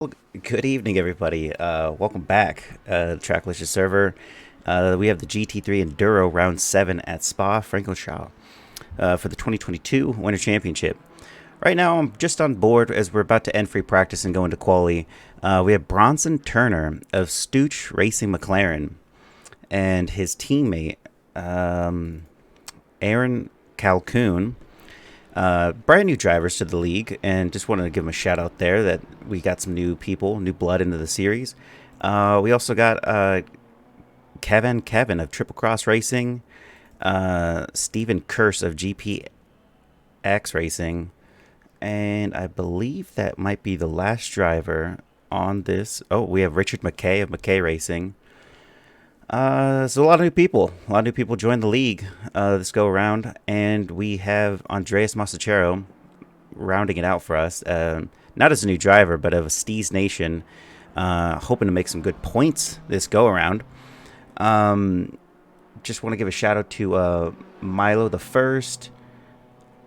Well, good evening, everybody. Welcome back, Tracklicious server. We have the GT3 Enduro Round 7 at Spa-Francorchamps for the 2022 Winter Championship. Right now, I'm just on board as we're about to end free practice and go into quali. We have Bronson Turner of Stooch Racing McLaren and his teammate, Aaron Calcoon. Brand new drivers to the league, and just wanted to give them a shout out there that we got some new people, new blood into the series. We also got Kevin of Triple Cross Racing, Stephen Curse of GPX Racing, and I believe that might be the last driver on this. Oh, we have Richard McKay of McKay Racing. So a lot of new people. A lot of new people joined the league this go around, and we have Andreas Masachero rounding it out for us. Not as a new driver, but of a Steez Nation, hoping to make some good points this go around. Just want to give a shout out to Milo the First,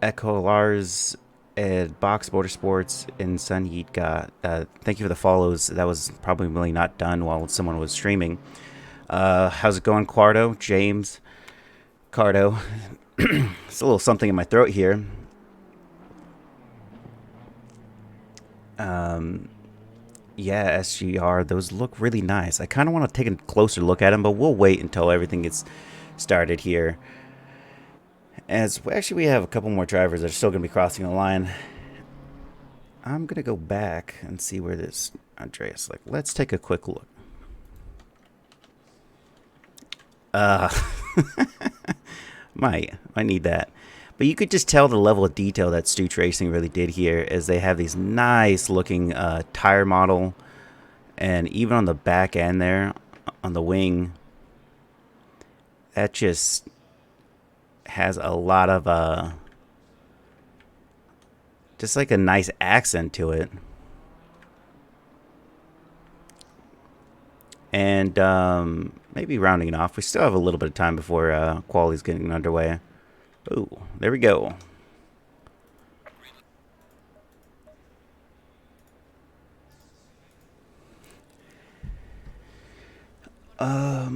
Echo Lars, and Box Motorsports, and Sun Yitka. Thank you for the follows. That was probably really not done while someone was streaming. How's it going, Quardo? James Cardo. It's a little something in my throat here. Yeah, SGR, those look really nice. I kind of want to take a closer look at them, but we'll wait until everything gets started here. As actually, we have a couple more drivers that are still going to be crossing the line. I'm going to go back and see where this Andreas. Let's take a quick look. Might need that. But you could just tell the level of detail that Stooch Racing really did here, as they have these nice looking tire model, and even on the back end there, on the wing, that just has a lot of just like a nice accent to it. And maybe rounding it off. We still have a little bit of time before quality's getting underway. Ooh, there we go. I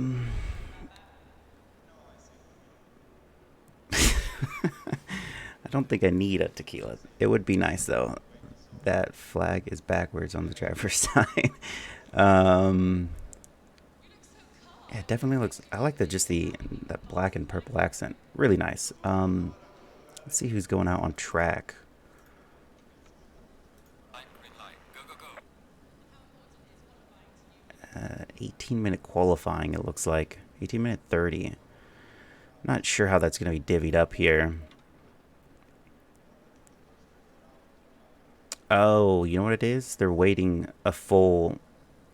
don't think I need a tequila. It would be nice though. That flag is backwards on the driver's side. um, yeah, it definitely looks. I like that black and purple accent. Really nice. Let's see who's going out on track. 18-minute qualifying. It looks like 18-minute 30. Not sure how that's going to be divvied up here. Oh, you know what it is? They're waiting a full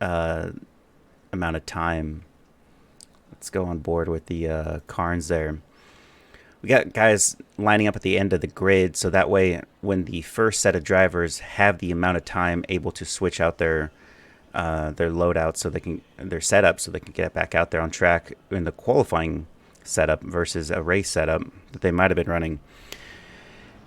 amount of time. Let's go on board with the Carnes there. We got guys lining up at the end of the grid, so that way when the first set of drivers have the amount of time able to switch out their loadout, so they can their setup, so they can get back out there on track in the qualifying setup versus a race setup that they might have been running.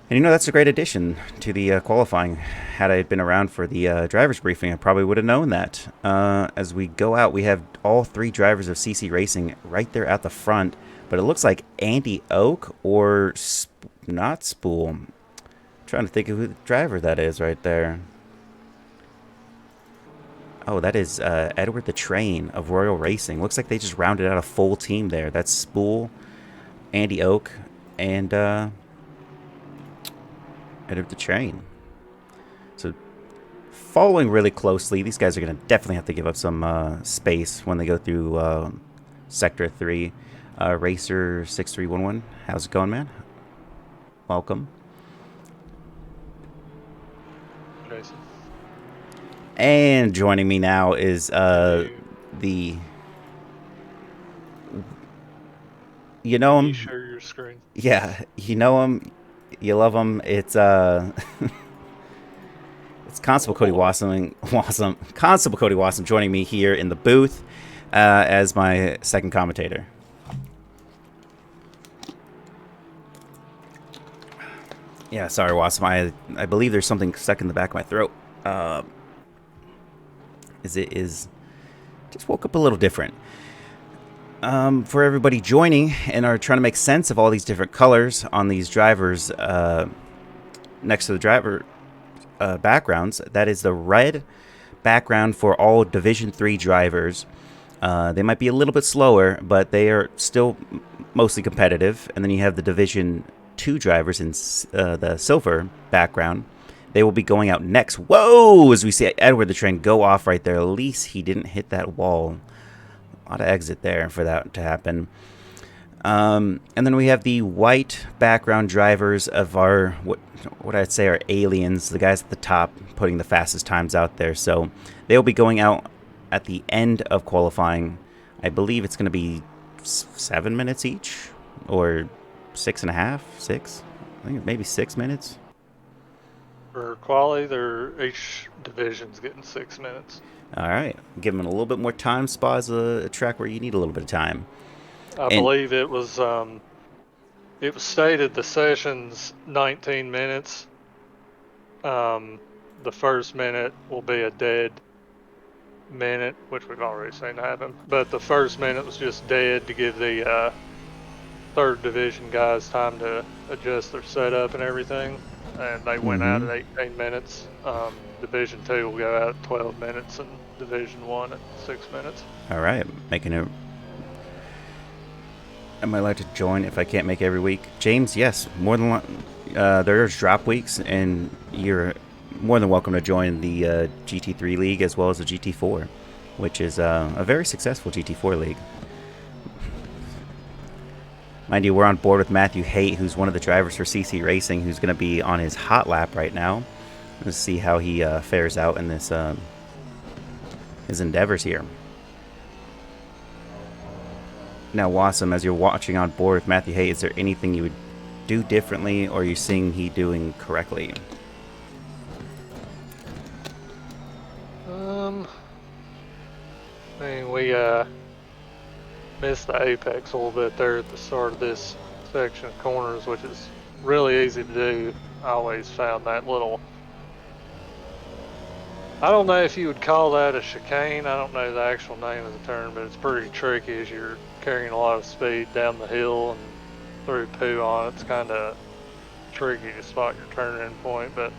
And you know, that's a great addition to the qualifying. Had I been around for the driver's briefing, I probably would have known that. As we go out, we have all three drivers of CC Racing right there at the front. But it looks like Andy Oak or not Spool. I'm trying to think of who the driver that is right there. Oh, that is Edward the Train of Royal Racing. Looks like they just rounded out a full team there. That's Spool, Andy Oak, and Edward the Train. So following really closely, these guys are going to definitely have to give up some space when they go through Sector 3. Racer 6311, how's it going, man? Welcome. Nice. And joining me now is the... You know him? You share your screen. Yeah, you know him. You love him. It's it's Constable Cody Wassum. Constable Cody Wassum joining me here in the booth as my second commentator. Yeah, sorry, Wassum. I believe there's something stuck in the back of my throat. as it is just woke up a little different. For everybody joining and are trying to make sense of all these different colors on these drivers next to the driver backgrounds, that is the red background for all Division 3 drivers. They might be a little bit slower, but they are still mostly competitive. And then you have the Division 2 drivers in the silver background. They will be going out next. Whoa! As we see Edward the Train go off right there. At least he didn't hit that wall. A lot of exit there for that to happen. And then we have the white background drivers of our, what I'd say are aliens, the guys at the top putting the fastest times out there. So they'll be going out at the end of qualifying. I believe it's going to be 7 minutes each, or 6.5, 6. I think maybe 6 minutes. For quality, each division's getting 6 minutes. All right, give them a little bit more time. Spa is a track where you need a little bit of time. I believe it was stated the session's 19 minutes. The first minute will be a dead minute, which we've already seen happen. But the first minute was just dead to give the third division guys time to adjust their setup and everything. And they went out at 18 minutes. Division 2 will go out at 12 minutes and Division 1 at 6 minutes. All right, making it. Am I allowed to join if I can't make every week? James, yes, more than there's drop weeks, and you're more than welcome to join the GT3 league as well as the GT4, which is a very successful GT4 league. Mind you, we're on board with Matthew Haight, who's one of the drivers for CC Racing, who's going to be on his hot lap right now. Let's see how he fares out in this his endeavors here. Now, Wassum, as you're watching on board with Matthew Haight, is there anything you would do differently, or are you seeing he doing correctly? I mean, we missed the apex a little bit there at the start of this section of corners, which is really easy to do. I always found that little, I don't know if you would call that a chicane. I don't know the actual name of the turn, but it's pretty tricky as you're carrying a lot of speed down the hill and through poo on it. It's kind of tricky to spot your turn-in point, but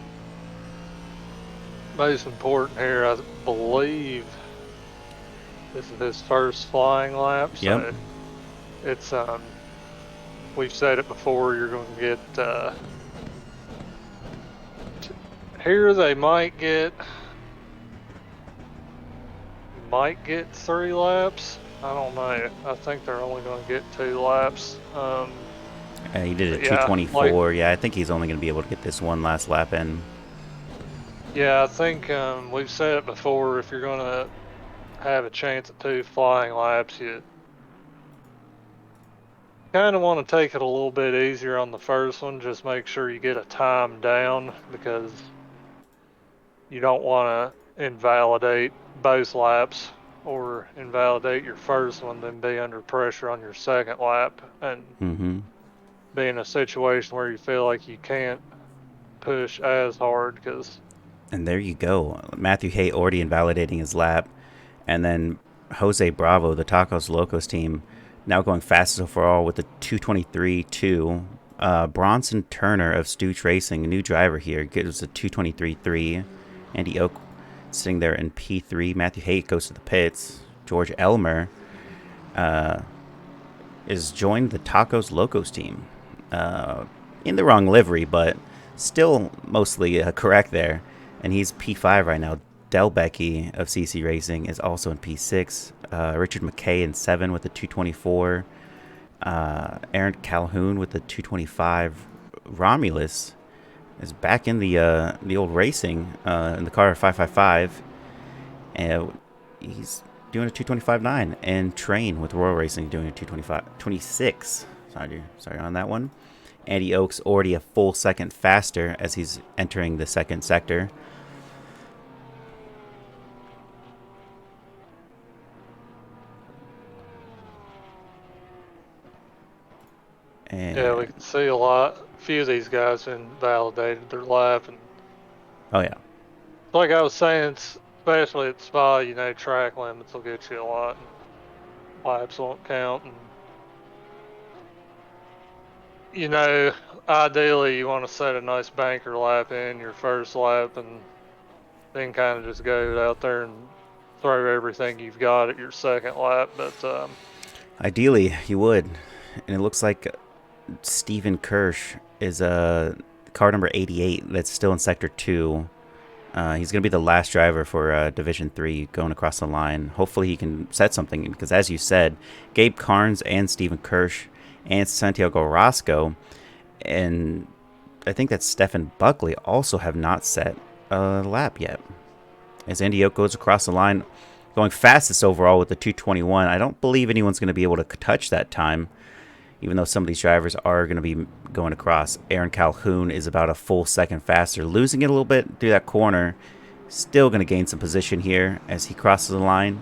most important here, I believe this is his first flying lap. So Yep. it's we've said it before, you're going to get here they might get 3 laps. I don't know. I think they're only going to get 2 laps. He did a 224. Yeah, I think he's only going to be able to get this one last lap in. Yeah, I think we've said it before. If you're going to have a chance at 2 flying laps, you kind of want to take it a little bit easier on the first one. Just make sure you get a time down, because you don't want to invalidate both laps or invalidate your first one, then be under pressure on your second lap and be in a situation where you feel like you can't push as hard. Because And there you go. Matthew Haight already invalidating his lap. And then Jose Bravo, the Tacos Locos team, now going fastest overall with the 223.2. Bronson Turner of Stooge Racing, a new driver here, gives a 223.3. Andy Oak sitting there in P3. Matthew Haight goes to the pits. George Elmer is joined the Tacos Locos team. In the wrong livery, but still mostly correct there. And he's P5 right now. Del Becky of CC Racing is also in P6. Richard McKay in 7 with the 224. Aaron Calhoun with the 225. Romulus is back in the old racing in the car 555. And he's doing a 225.9. And Train with Royal Racing doing a 225.26. Sorry on that one. Andy Oak's already a full second faster as he's entering the second sector. And yeah, we can see a few of these guys invalidated their lap, and oh yeah, like I was saying, especially at Spa, track limits will get you a lot, and laps won't count. And ideally, you want to set a nice banker lap in your first lap, and then kind of just go out there and throw everything you've got at your second lap. But Ideally, you would. And it looks like Stephen Kirsch is car number 88 that's still in Sector 2. He's going to be the last driver for Division 3 going across the line. Hopefully he can set something because, as you said, Gabe Carnes and Stephen Kirsch and Santiago Roscoe and I think that Stefan Buckley also have not set a lap yet. As Andy Oak goes across the line, going fastest overall with the 221. I don't believe anyone's going to be able to touch that time, even though some of these drivers are going to be going across. Aaron Calhoun is about a full second faster, losing it a little bit through that corner. Still going to gain some position here as he crosses the line.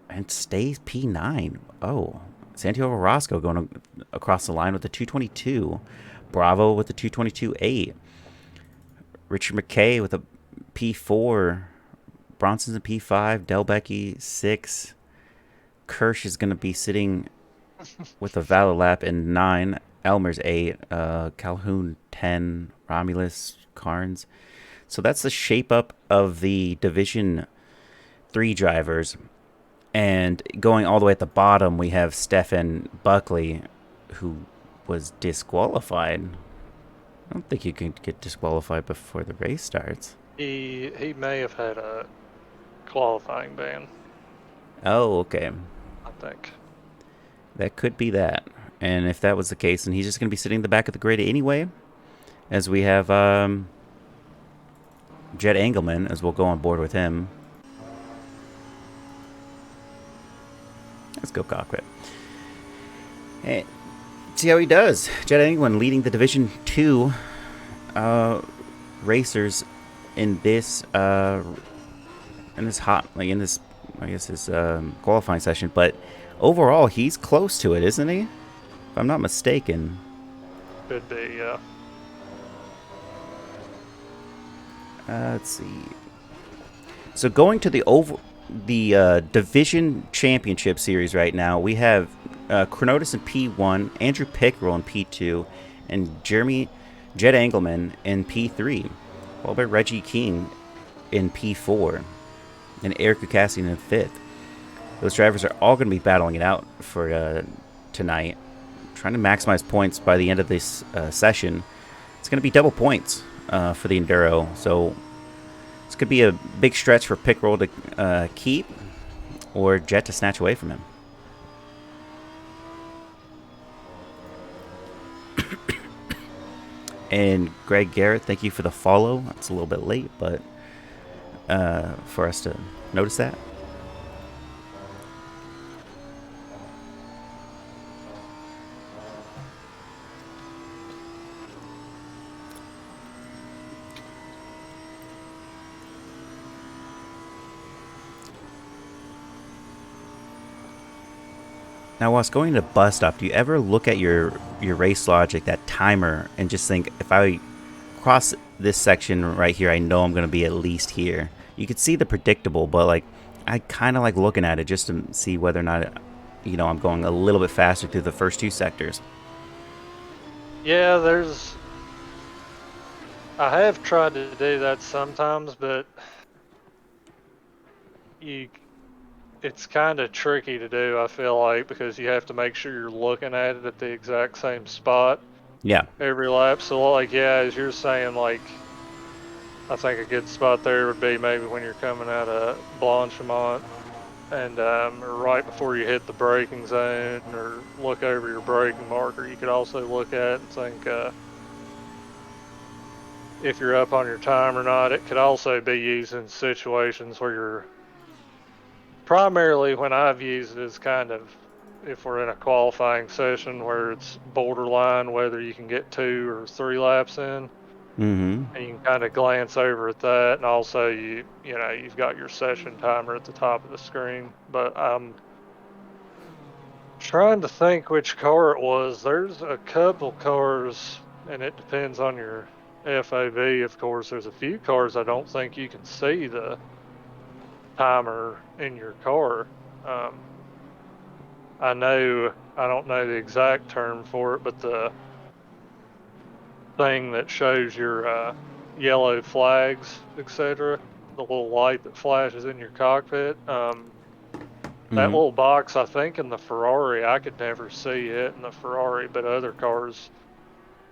And stays P9. Oh, Santiago Roscoe going across the line with the 222. Bravo with the 222.8. Richard McKay with a P4. Bronson's a P5. Delbecky 6. Kirsch is going to be sitting with a valid lap in 9. Elmer's 8. Calhoun 10. Romulus, Carnes. So that's the shape up of the Division 3 drivers. And going all the way at the bottom, we have Stefan Buckley, who was disqualified. I don't think you can get disqualified before the race starts. he may have had a qualifying ban, Oh, okay. I think. That could be that. And if that was the case, then he's just going to be sitting in the back of the grid anyway. As we have Jed Engelman, as we'll go on board with him. Let's go cockpit. Hey, see how he does. Jed Engelman leading the Division 2 racers in this qualifying session. But overall, he's close to it, isn't he? If I'm not mistaken. Could be, yeah. Let's see. So going to the Division Championship Series right now, we have Chronotis in P1, Andrew Pickerel in P2, and Jed Engelman in P3, followed by Reggie King in P4, and Eric Ducassian in 5th. Those drivers are all going to be battling it out for tonight, trying to maximize points by the end of this session. It's going to be double points for the Enduro, so this could be a big stretch for Pickerel to keep or Jet to snatch away from him. And Greg Garrett, thank you for the follow. It's a little bit late, but for us to notice that. Now, whilst going to bus stop, do you ever look at your race logic, that timer, and just think, if I cross this section right here, I know I'm going to be at least here? You could see the predictable, but like I kind of like looking at it just to see whether or not, I'm going a little bit faster through the first two sectors. Yeah, I have tried to do that sometimes, but it's kind of tricky to do, I feel like, because you have to make sure you're looking at it at the exact same spot Yeah. every lap. So, like, yeah, as you're saying, like, I think a good spot there would be maybe when you're coming out of Blanchimont and right before you hit the braking zone, or look over your braking marker. You could also look at it and think if you're up on your time or not. It could also be used in situations where you're primarily, when I've used it, is kind of if we're in a qualifying session where it's borderline whether you can get 2 or 3 laps in. Mm-hmm. And you can kind of glance over at that, and also you've got your session timer at the top of the screen. But I'm trying to think which car it was. There's a couple cars, and it depends on your FAV, of course, there's a few cars I don't think you can see the timer in your car. I don't know the exact term for it, but the thing that shows your yellow flags, etc., the little light that flashes in your cockpit. That little box, I think in the Ferrari, I could never see it in the Ferrari, but other cars,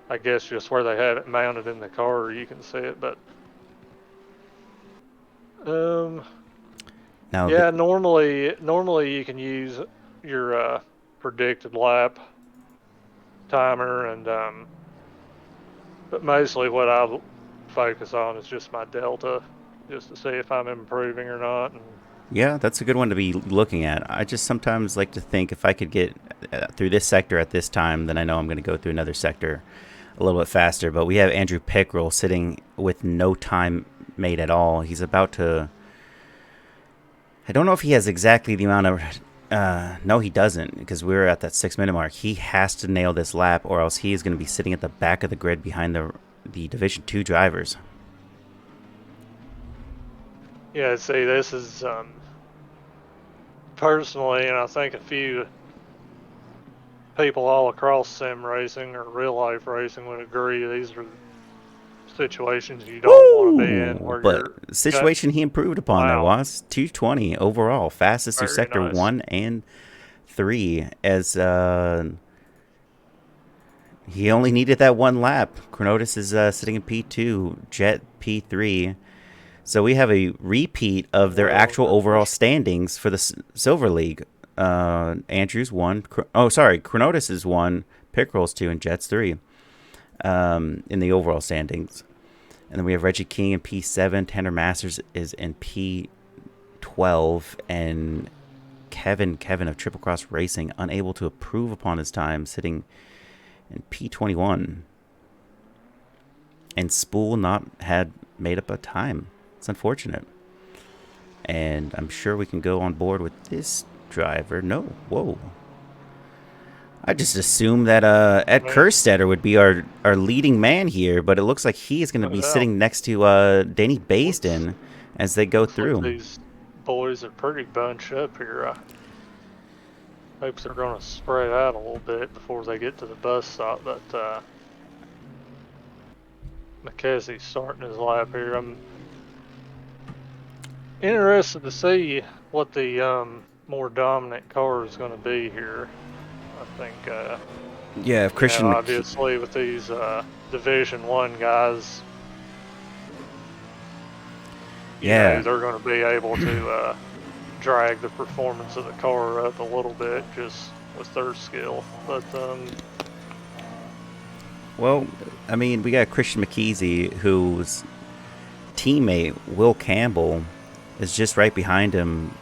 I guess just where they have it mounted in the car, you can see it. But Now, yeah, normally you can use your predicted lap timer, and but mostly what I focus on is just my delta, just to see if I'm improving or not. And yeah, that's a good one to be looking at. I just sometimes like to think if I could get through this sector at this time, then I know I'm going to go through another sector a little bit faster. But we have Andrew Pickrell sitting with no time made at all. He's about to. I don't know if he has exactly the amount of. No, he doesn't, because we're at that 6 minute mark. He has to nail this lap, or else he is going to be sitting at the back of the grid behind the Division 2 drivers. yeah, see, this is personally, and I think a few people all across sim racing or real life racing would agree, these are situations you don't want to be in Woo! where But you're cut. situation he improved upon there Wow, was 220 overall, fastest through very sector nice. 1 and 3, as he only needed that one lap. Chronotis is sitting in P2, Jet P3. So we have a repeat of their Well, actual overall standings for the Silver League. Andrews 1. Oh, sorry. Chronotis is 1. Pickrell's 2. And Jet's 3 in the overall standings. And then we have Reggie King in P7. Tanner Masters is in P12. And Kevin of Triple Cross Racing, unable to improve upon his time, sitting in P21. And Spool not had made up a time. It's unfortunate. And I'm sure we can go on board with this driver. No, whoa. I just assumed that Ed man, Kerstetter would be our leading man here, but it looks like he is going to no be doubt. sitting next to Danny Looks Baisden as they go looks like through. these boys are pretty bunched up here. I hope they're going to spread out a little bit before they get to the bus stop. But McKessie's starting his lap here. I'm interested to see what the more dominant car is going to be here. I think Yeah, if Christian McKee. obviously with these Division 1 guys, Yeah. they're going to be able to drag the performance of the car up a little bit just with their skill. But Well, I mean, we got Christian McKeezy, whose teammate, Will Campbell, is just right behind him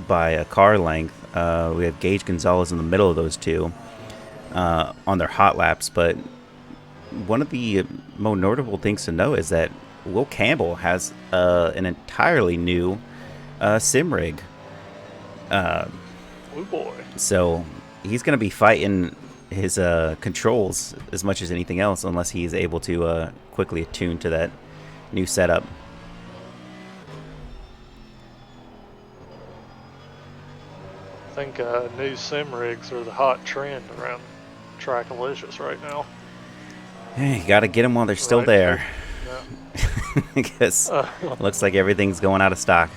by a car length. We have Gage Gonzalez in the middle of those two on their hot laps. But one of the more notable things to know is that Will Campbell has an entirely new sim rig. oh boy, So he's going to be fighting his controls as much as anything else, unless he is able to quickly attune to that new setup. I think new sim rigs are the hot trend around Trackalicious right now. Hey, you got to get them while they're still Right? there, Yeah. because it looks like everything's going out of stock.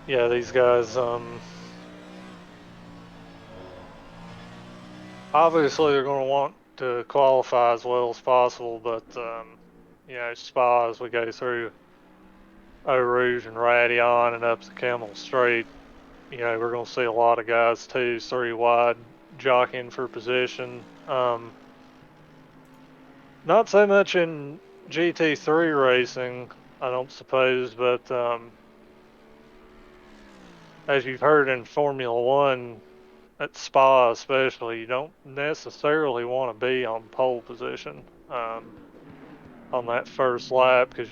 Yeah, these guys, obviously they're going to want to qualify as well as possible, but, Spa, as we go through Eau Rouge and Radion and up the Camel Straight, we're going to see a lot of guys 2, 3 wide jockeying for position. Not so much in GT3 racing, I don't suppose, but as you've heard in Formula One, at Spa especially, you don't necessarily want to be on pole position on that first lap, because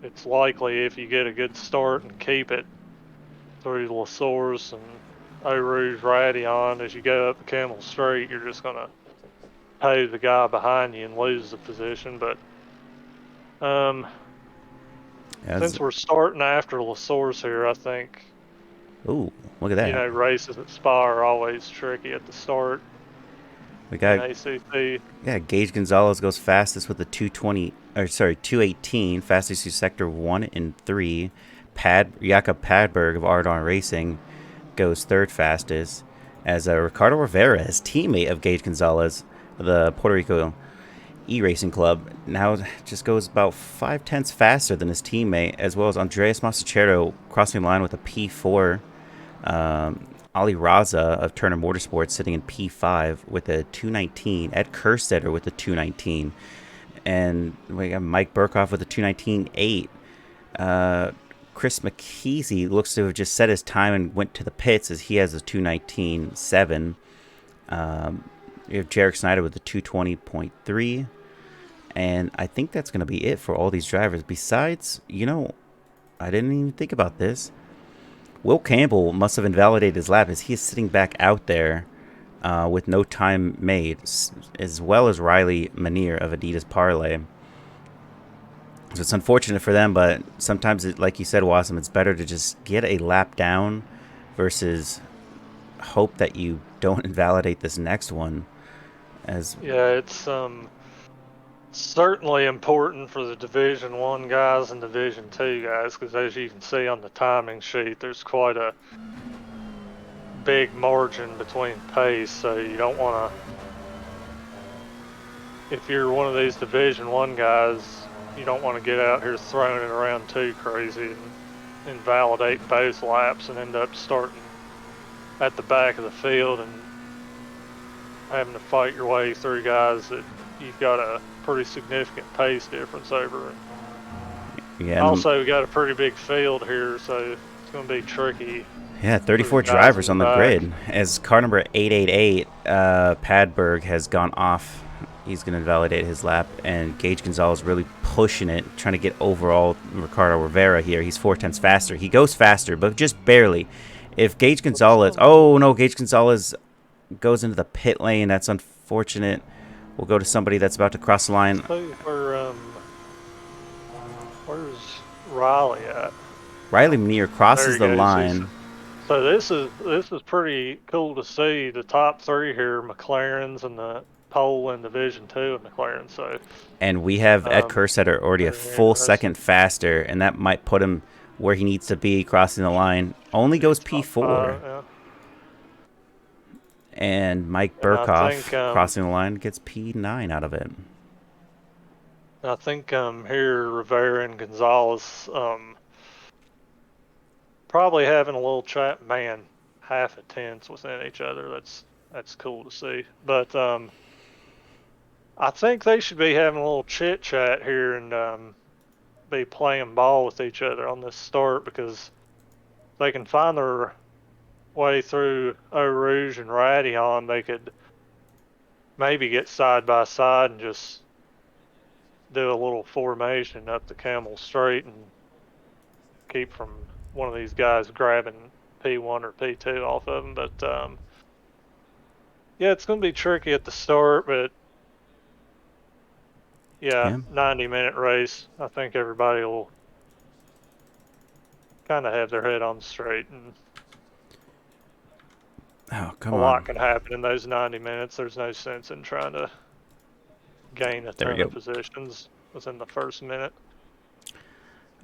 it's likely if you get a good start and keep it through La Source and Eau Rouge Radion, as you go up the Camel Straight, you're just gonna pay the guy behind you and lose the position. But since we're starting after La Source here, I think Ooh, look at that. races at Spa are always tricky at the start We in got ACT. Yeah, Gage Gonzalez goes fastest with a 218, fastest through sector 1 and 3. Jakob Padberg of Ardon Racing goes third fastest, as Ricardo Rivera, his teammate of Gage Gonzalez, the Puerto Rico E-Racing Club, now just goes about 5/10 faster than his teammate, as well as Andreas Masachero crossing the line with a P4. Ali Raza of Turner Motorsports sitting in P5 with a 219. Ed Kerstetter with a 219. And we got Mike Burkhoff with a 219.8. Chris McKeesey looks to have just set his time and went to the pits as he has a 219.7. You have Jarek Snyder with a 220.3. And I think that's going to be it for all these drivers. Besides, I didn't even think about this. Will Campbell must have invalidated his lap as he is sitting back out there with no time made, as well as Riley Manier of Adidas Parlay. So it's unfortunate for them, but sometimes, like you said, Wassum, it's better to just get a lap down versus hope that you don't invalidate this next one. It's certainly important for the Division 1 guys and Division 2 guys, because as you can see on the timing sheet, there's quite a big margin between pace, so you don't want to, if you're one of these Division 1 guys, you don't want to get out here throwing it around too crazy and invalidate both laps and end up starting at the back of the field and having to fight your way through guys that you've got a pretty significant pace difference over. Yeah. Also, we got a pretty big field here, so it's going to be tricky. Yeah, 34 drivers on the grid. As car number 888, Padberg has gone off. He's going to invalidate his lap, and Gage Gonzalez really pushing it, trying to get overall Ricardo Rivera here. He's 4/10 faster. He goes faster, but just barely. If Gage Gonzalez... Oh, no, Gage Gonzalez goes into the pit lane. That's unfortunate. We'll go to somebody that's about to cross the line. Where's Riley at? Riley Manier crosses the line. So this is pretty cool to see. The top three here, McLaren's and the pole in Division 2 of McLaren. So, and we have Ed Kerstetter already a full second faster, and that might put him where he needs to be crossing the line. Only goes P4. Yeah. And Mike Burkhoff crossing the line gets P9 out of it. I think here Rivera and Gonzalez probably having a little chat. Man, half a tenth within each other. That's cool to see. But I think they should be having a little chit chat here and be playing ball with each other on this start, because they can find their way through Eau Rouge and Radion. They could maybe get side by side and just do a little formation up the Camel Straight and keep from one of these guys grabbing P1 or P2 off of them. But yeah, it's going to be tricky at the start, but yeah, 90-minute race. I think everybody will kind of have their head on straight, and a lot can happen in those 90 minutes. There's no sense in trying to gain a ton of positions within the first minute.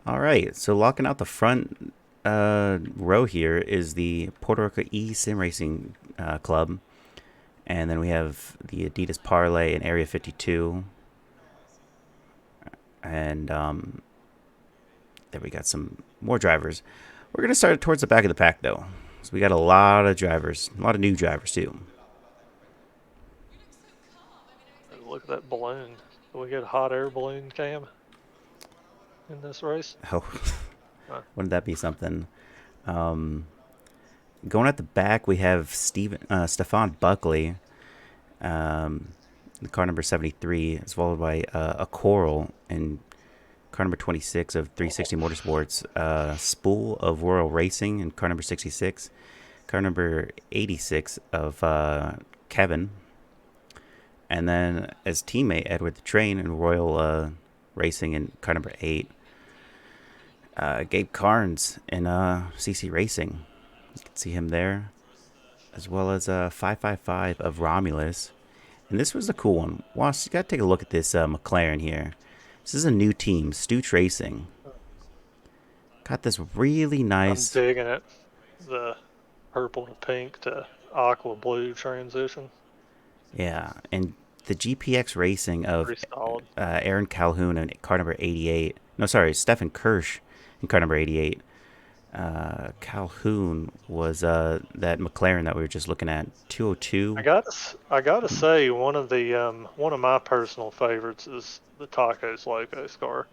All right, so locking out the front row here is the Puerto Rico E-Sim Racing Club, and then we have the Adidas Parlay in Area 52, and then we got some more drivers. We're going to start towards the back of the pack, though. So we got a lot of drivers, a lot of new drivers, too. Look at that balloon. Can we get a hot air balloon cam in this race? Oh, wouldn't that be something? Going at the back, we have Stefan Buckley, the car number 73, is followed by a Coral and car number 26 of 360 Motorsports, Spool of Royal Racing in car number 66, car number 86 of Kevin, and then as teammate Edward the Train in Royal Racing in car number 8, Gabe Carnes in CC Racing. You can see him there, as well as 555 of Romulus. And this was a cool one. Wass, you got to take a look at this McLaren here. This is a new team, Stooch Racing. Got this really I'm nice. digging it. The purple to pink to aqua blue transition. Yeah, and the GPX Racing of Pretty solid. Aaron Calhoun in car number 88. No, sorry, Stefan Kirsch in car number 88. Calhoun was that McLaren that we were just looking at, 202. I gotta say one of my personal favorites is the Tacos Locos car.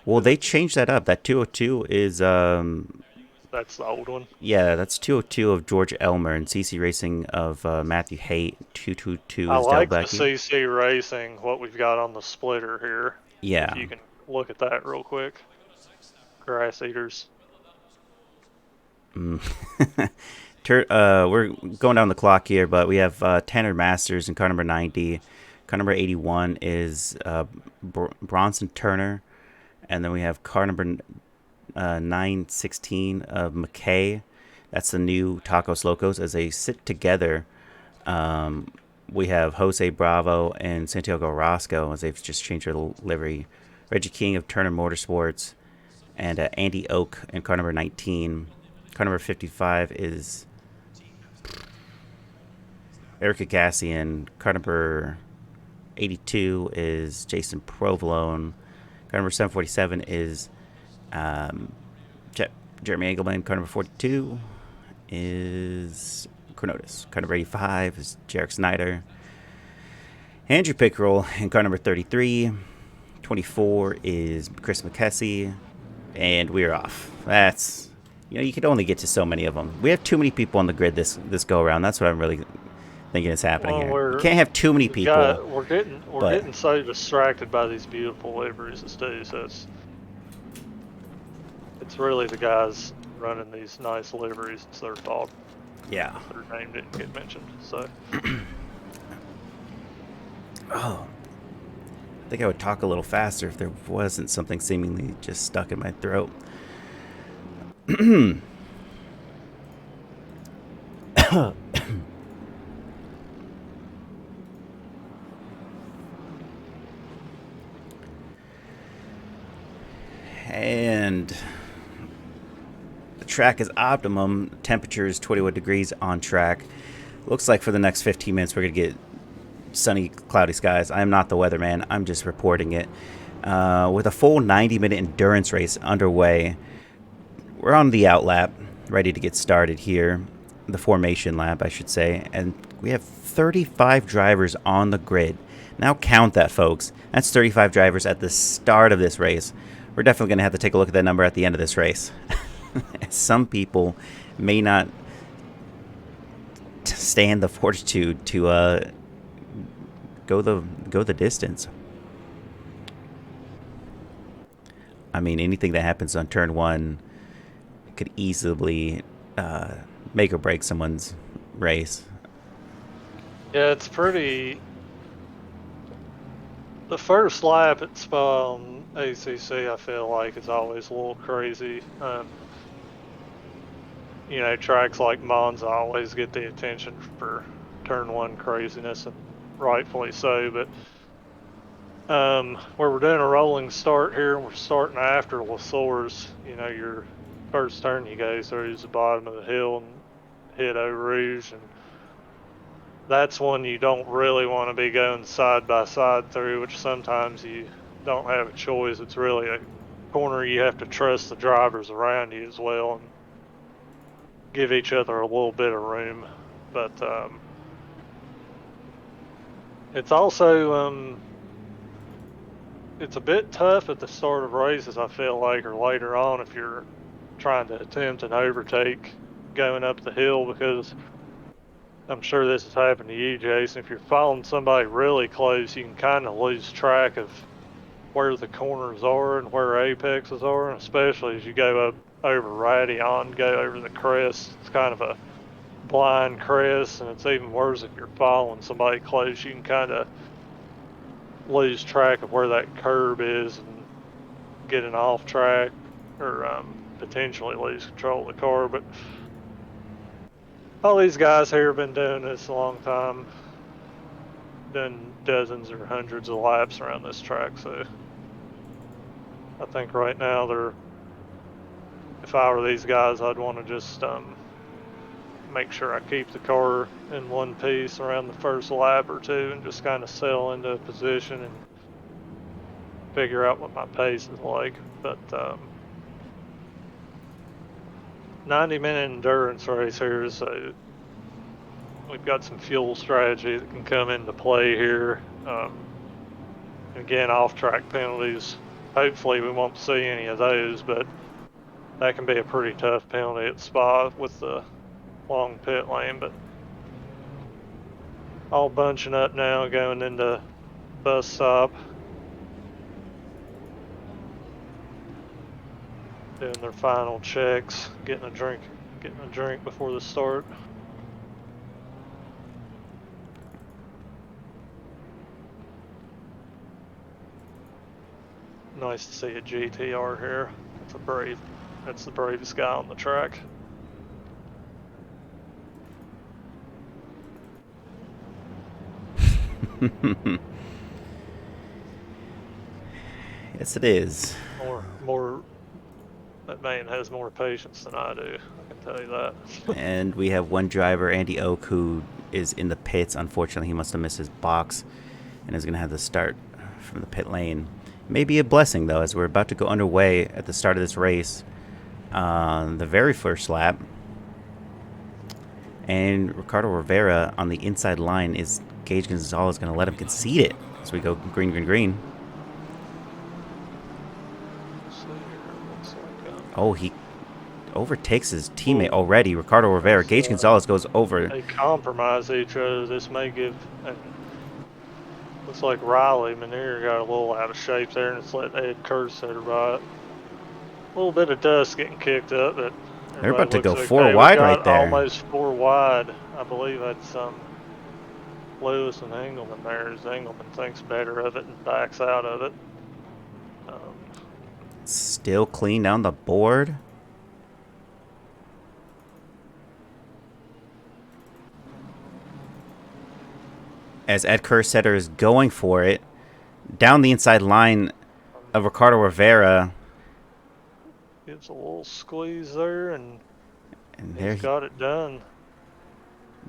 Well, they changed that up. That 202 is That's the old one. yeah, that's 202 of George Elmer and CC Racing of Matthew Haight. 222 I is Del like the Becky. CC Racing, what we've got on the splitter here. Yeah. If you can look at that real quick. Grass eaters. We're going down the clock here, but we have Tanner Masters in car number 90. Car number 81 is Bronson Turner. And then we have car number 916 of McKay. That's the new Tacos Locos. As they sit together, we have Jose Bravo and Santiago Roscoe, as they've just changed their livery. Reggie King of Turner Motorsports, and Andy Oak in car number 19. Car number 55 is Erica Gassian. Car number 82 is Jason Provolone. Car number 747 is Jeremy Engelman. Car number 42 is Cornotis. Car number 85 is Jarek Snyder. Andrew Pickrell in car number 33. 24 is Chris McKessie. And we're off. That's, you could only get to so many of them. We have too many people on the grid this go around. That's what I'm really thinking is happening here. You can't have too many people. We're getting so distracted by these beautiful liveries too. So it's really the guys running these nice liveries. It's their fault. Yeah. Their name didn't get mentioned. So. Oh. I think I would talk a little faster if there wasn't something seemingly just stuck in my throat. And the track is optimum. Temperature is 21 degrees on track. Looks like for the next 15 minutes we're going to get sunny, cloudy skies. I am not the weatherman. I'm just reporting it. With a full 90-minute endurance race underway, we're on the out lap, ready to get started here. The formation lap, I should say. And we have 35 drivers on the grid. Now count that, folks. That's 35 drivers at the start of this race. We're definitely going to have to take a look at that number at the end of this race. Some people may not stand the fortitude to go the distance. I mean, anything that happens on turn one could easily make or break someone's race. Yeah, it's pretty. The first lap at Spa on ACC, I feel like, is always a little crazy. Tracks like Monza always get the attention for turn one craziness, and rightfully so. But where we're doing a rolling start here, and we're starting after Lasour's, your first turn you go through is the bottom of the hill and hit Eau Rouge, and that's one you don't really want to be going side by side through, which sometimes you don't have a choice. It's really a corner you have to trust the drivers around you as well and give each other a little bit of room. But it's also it's a bit tough at the start of races, I feel like, or later on if you're trying to attempt an overtake going up the hill, because I'm sure this has happened to you, Jason. If you're following somebody really close, you can kind of lose track of where the corners are and where apexes are, especially as you go up over Radion, go over the crest. It's kind of a blind crest, and it's even worse if you're following somebody close. You can kind of lose track of where that curb is and get an off track, or potentially lose control of the car. But all these guys here have been doing this a long time, done dozens or hundreds of laps around this track, so I think right now if I were these guys, I'd want to just make sure I keep the car in one piece around the first lap or two and just kind of settle into a position and figure out what my pace is like. But 90-minute endurance race here, so we've got some fuel strategy that can come into play here. Again, off-track penalties. Hopefully we won't see any of those, but that can be a pretty tough penalty at Spa with the long pit lane. But all bunching up now, going into bus stop, doing their final checks, getting a drink before the start. Nice to see a GTR here. That's the bravest guy on the track. Yes, it is. That man has more patience than I do, I can tell you that. And we have one driver, Andy Oak, who is in the pits. Unfortunately, he must have missed his box and is going to have to start from the pit lane. Maybe a blessing, though, as we're about to go underway at the start of this race on the very first lap. And Ricardo Rivera on the inside line is Gage Gonzalez going to let him concede it as we go green, green, green. Oh, he overtakes his teammate already, Ricardo Rivera. Gage Gonzalez goes over. They compromise each other. This may give... Looks like Riley Manier got a little out of shape there, and it's let Ed Kersetter by it. A little bit of dust getting kicked up, but they're about to go okay. 4 wide right there. Almost 4 wide. I believe that's Lewis and Engelman there, as Engelman thinks better of it and backs out of it. Still clean down the board. As Ed Kersetter is going for it, down the inside line of Ricardo Rivera. Gives a little squeeze there, and there he's got it done.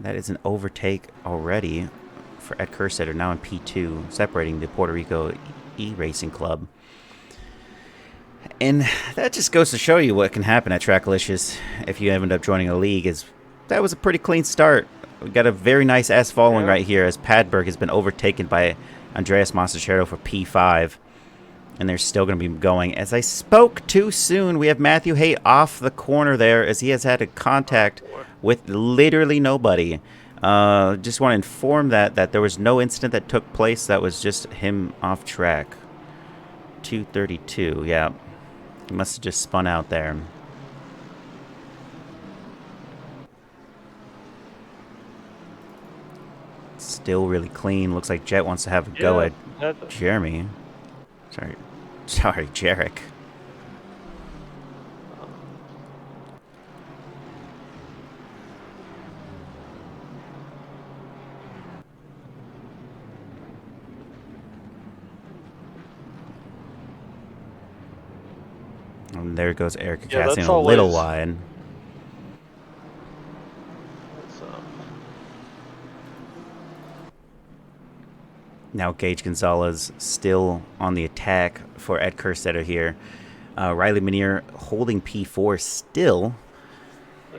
That is an overtake already for Ed Kersetter, now in P2, separating the Puerto Rico E-Racing Club. And that just goes to show you what can happen at Tracklicious if you end up joining a league. That was a pretty clean start. We got a very nice S following right here as Padberg has been overtaken by Andreas Masachero for P5. And they're still going to be going. As I spoke too soon, we have Matthew Haight off the corner there as he has had a contact with literally nobody. Just want to inform that there was no incident that took place. That was just him off track. 232, yeah. He must have just spun out there. Still really clean. Looks like Jet wants to have a go at Jeremy. Sorry, Jarek. And there goes Eric Cassian a little wide. Now Gage Gonzalez still on the attack for Ed Kersetter here. Riley Manier holding P4 still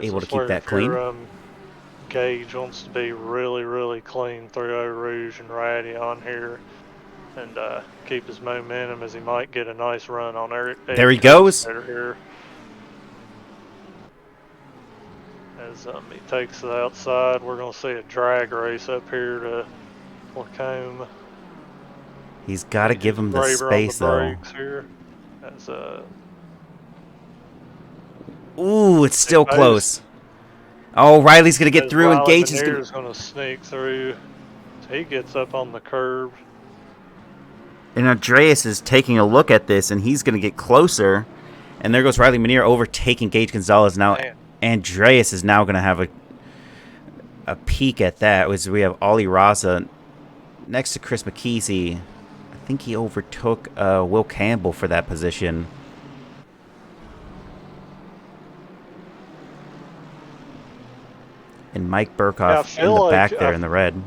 able to keep that clean. Gage wants to be really, really clean through Eau Rouge and Radion here and keep his momentum as he might get a nice run on Eric. There he goes. Here. As he takes the outside, we're going to see a drag race up here to Lacombe. He's got to give him the braver on the space, though. brakes here. As Ooh, it's still close. Oh, Riley's going to get through, and Gage is going to sneak through. So he gets up on the curb. And Andreas is taking a look at this, and he's going to get closer. And there goes Riley Manier overtaking Gage Gonzalez. Now, man. Andreas is now going to have a peek at that. We have Ollie Raza next to Chris McKeesey. I think he overtook Will Campbell for that position. And Mike Burkhoff in the back there in the red.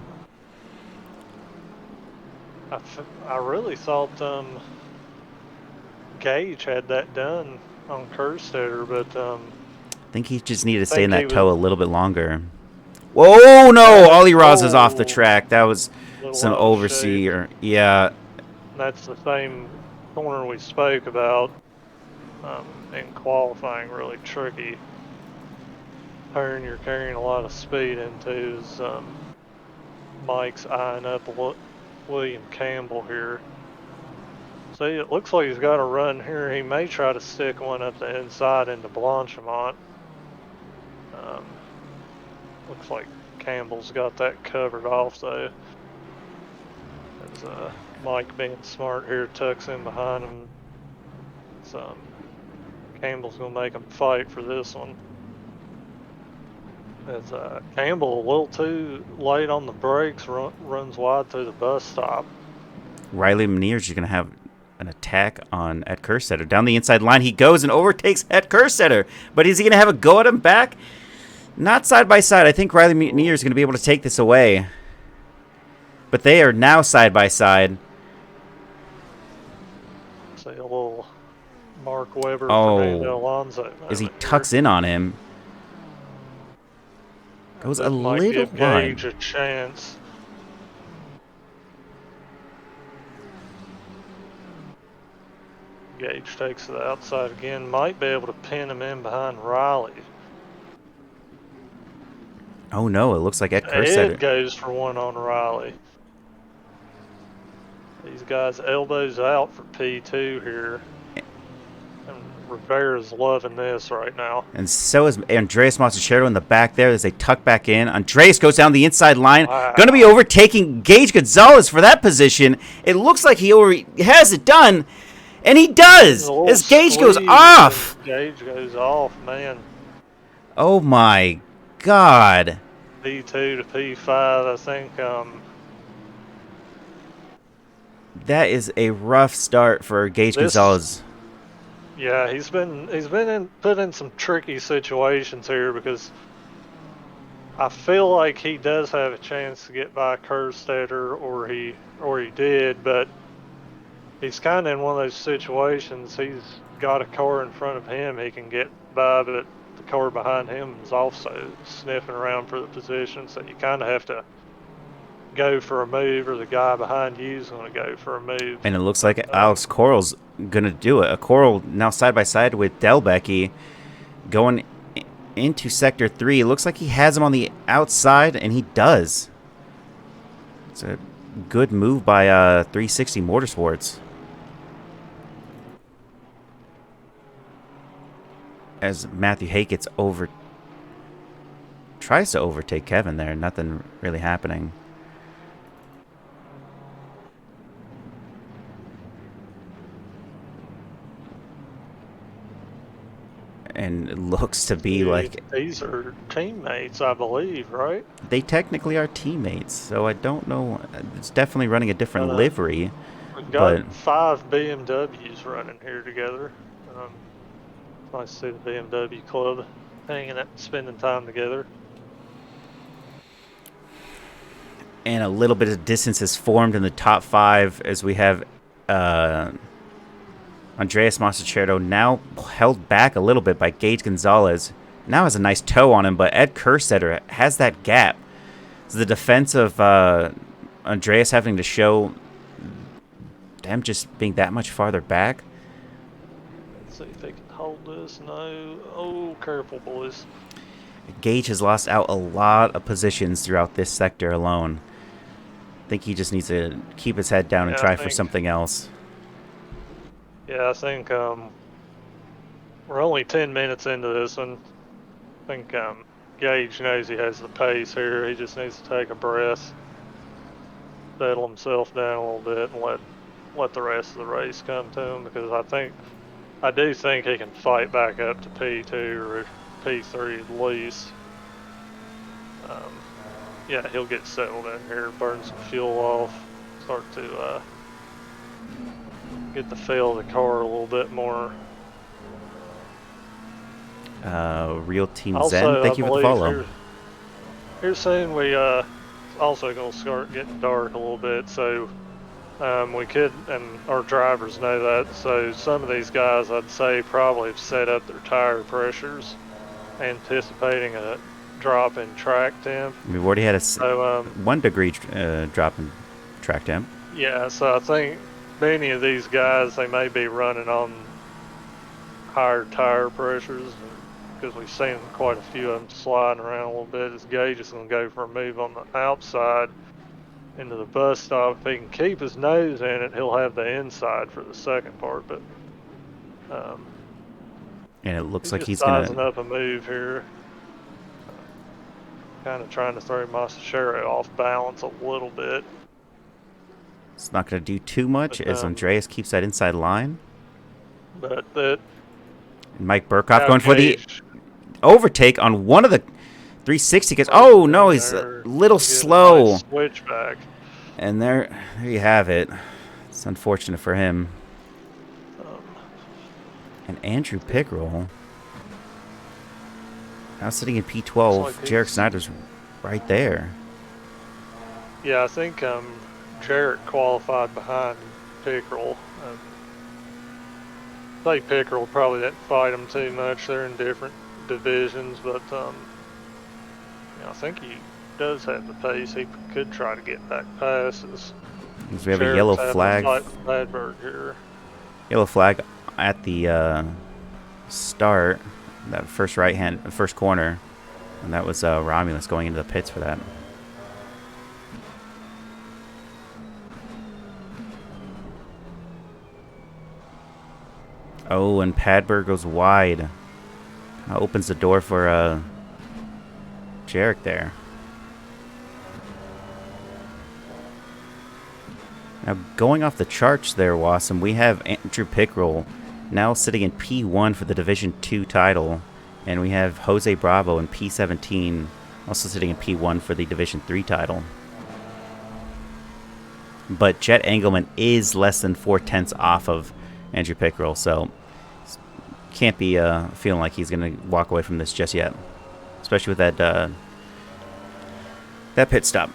I really thought Gage had that done on Kerstetter, but I think he just needed to stay in that toe a little bit longer. Whoa, no! Ollie Ross is off the track. That was some overseer. Yeah. That's the same corner we spoke about in qualifying, really tricky. Turn you're carrying a lot of speed into is Mike's eyeing up William Campbell here. See, it looks like he's got a run here. He may try to stick one up the inside into Blanchimont. Looks like Campbell's got that covered off though. As Mike being smart here tucks in behind him. So Campbell's gonna make him fight for this one. As Campbell a little too late on the brakes, runs wide through the bus stop. Riley Manier's going to have an attack on Ed Kerstetter. Down the inside line he goes and overtakes Ed Kerstetter. But is he going to have a go at him back? Not side by side. I think Riley Manier is going to be able to take this away. But they are now side by side. Say a little Mark Webber, Fernando Alonso. As he tucks in on him. Goes a little wide. Gage a chance. Gage takes the outside again. Might be able to pin him in behind Riley. Oh no, it looks like Ed Kerstetter. Ed goes for one on Riley. These guys elbows out for P2 here. Rivera's loving this right now. And so is Andreas Montecherto in the back there as they tuck back in. Andreas goes down the inside line. Wow. Going to be overtaking Gage Gonzalez for that position. It looks like he already has it done. And he does. As Gage goes off. Gage goes off, man. Oh, my God. P2 to P5, I think. That is a rough start for Gage Gonzalez. Yeah, he's been put in some tricky situations here because I feel like he does have a chance to get by Kerstetter, or he did, but he's kind of in one of those situations. He's got a car in front of him he can get by, but the car behind him is also sniffing around for the position, so you kind of have to go for a move, or the guy behind you is going to go for a move. And it looks like Alex Coral's going to do it. A Coral now side by side with Delbecki going into Sector 3. It looks like he has him on the outside, and he does. It's a good move by 360 Motorsports. As Matthew Hake gets tries to overtake Kevin there. Nothing really happening. And it looks to be like... These are teammates, I believe, right? They technically are teammates, so I don't know. It's definitely running a different livery. We've got 5 BMWs running here together. Nice to see the BMW club hanging out, spending time together. And a little bit of distance has formed in the top 5 as we have... Andreas Montecherto now held back a little bit by Gage Gonzalez. Now has a nice toe on him, but Ed Kerstetter has that gap. So the defense of Andreas having to show them just being that much farther back. Let's see if they can hold this. No. Oh, careful, boys. Gage has lost out a lot of positions throughout this sector alone. think he just needs to keep his head down and Yeah, try for something else. Yeah, I think we're only 10 minutes into this one. I think Gage knows he has the pace here. He just needs to take a breath, settle himself down a little bit, and let the rest of the race come to him, because I do think he can fight back up to P2 or P3 at least. Yeah, he'll get settled in here, burn some fuel off, start to get the feel of the car a little bit more. Real Team Zen, Also, I thank you for the believe follow. here soon we also gonna start getting dark a little bit, so we could, and our drivers know that, so some of these guys I'd say probably have set up their tire pressures anticipating a drop in track temp. We've already had a So 1 degree drop in track temp. yeah, so I think many of these guys, they may be running on higher tire pressures, because we've seen quite a few of them sliding around a little bit. As Gage is going to go for a move on the outside into the bus stop. If he can keep his nose in it, he'll have the inside for the second part. But and it looks like just he's going sizing to... up a move here. Kind of trying to throw Masachero off balance a little bit. It's not going to do too much But, as Andreas keeps that inside line. But that... And Mike Burkhoff going for the Gage overtake on one of the 360 cars. Oh, no, he's a little slow. Nice switchback. And there you have it. It's unfortunate for him. And Andrew Pickrell now sitting in P12. Like Jarek Snyder's right there. Yeah, I think Jarek qualified behind Pickrell. I think Pickrell probably didn't fight him too much. They're in different divisions, but I think he does have the pace. He could try to get back passes. We have a yellow flag. Here. Yellow flag at the start, that first corner, and that was Romulus going into the pits for that. Oh, and Padberg goes wide. Opens the door for Jarek there. Now, going off the charts there, Wassum, we have Andrew Pickrell now sitting in P1 for the Division 2 title. And we have Jose Bravo in P17, also sitting in P1 for the Division 3 title. But Jet Engelman is less than 4/10 off of Andrew Pickrell, so can't be feeling like he's going to walk away from this just yet. Especially with that pit stop.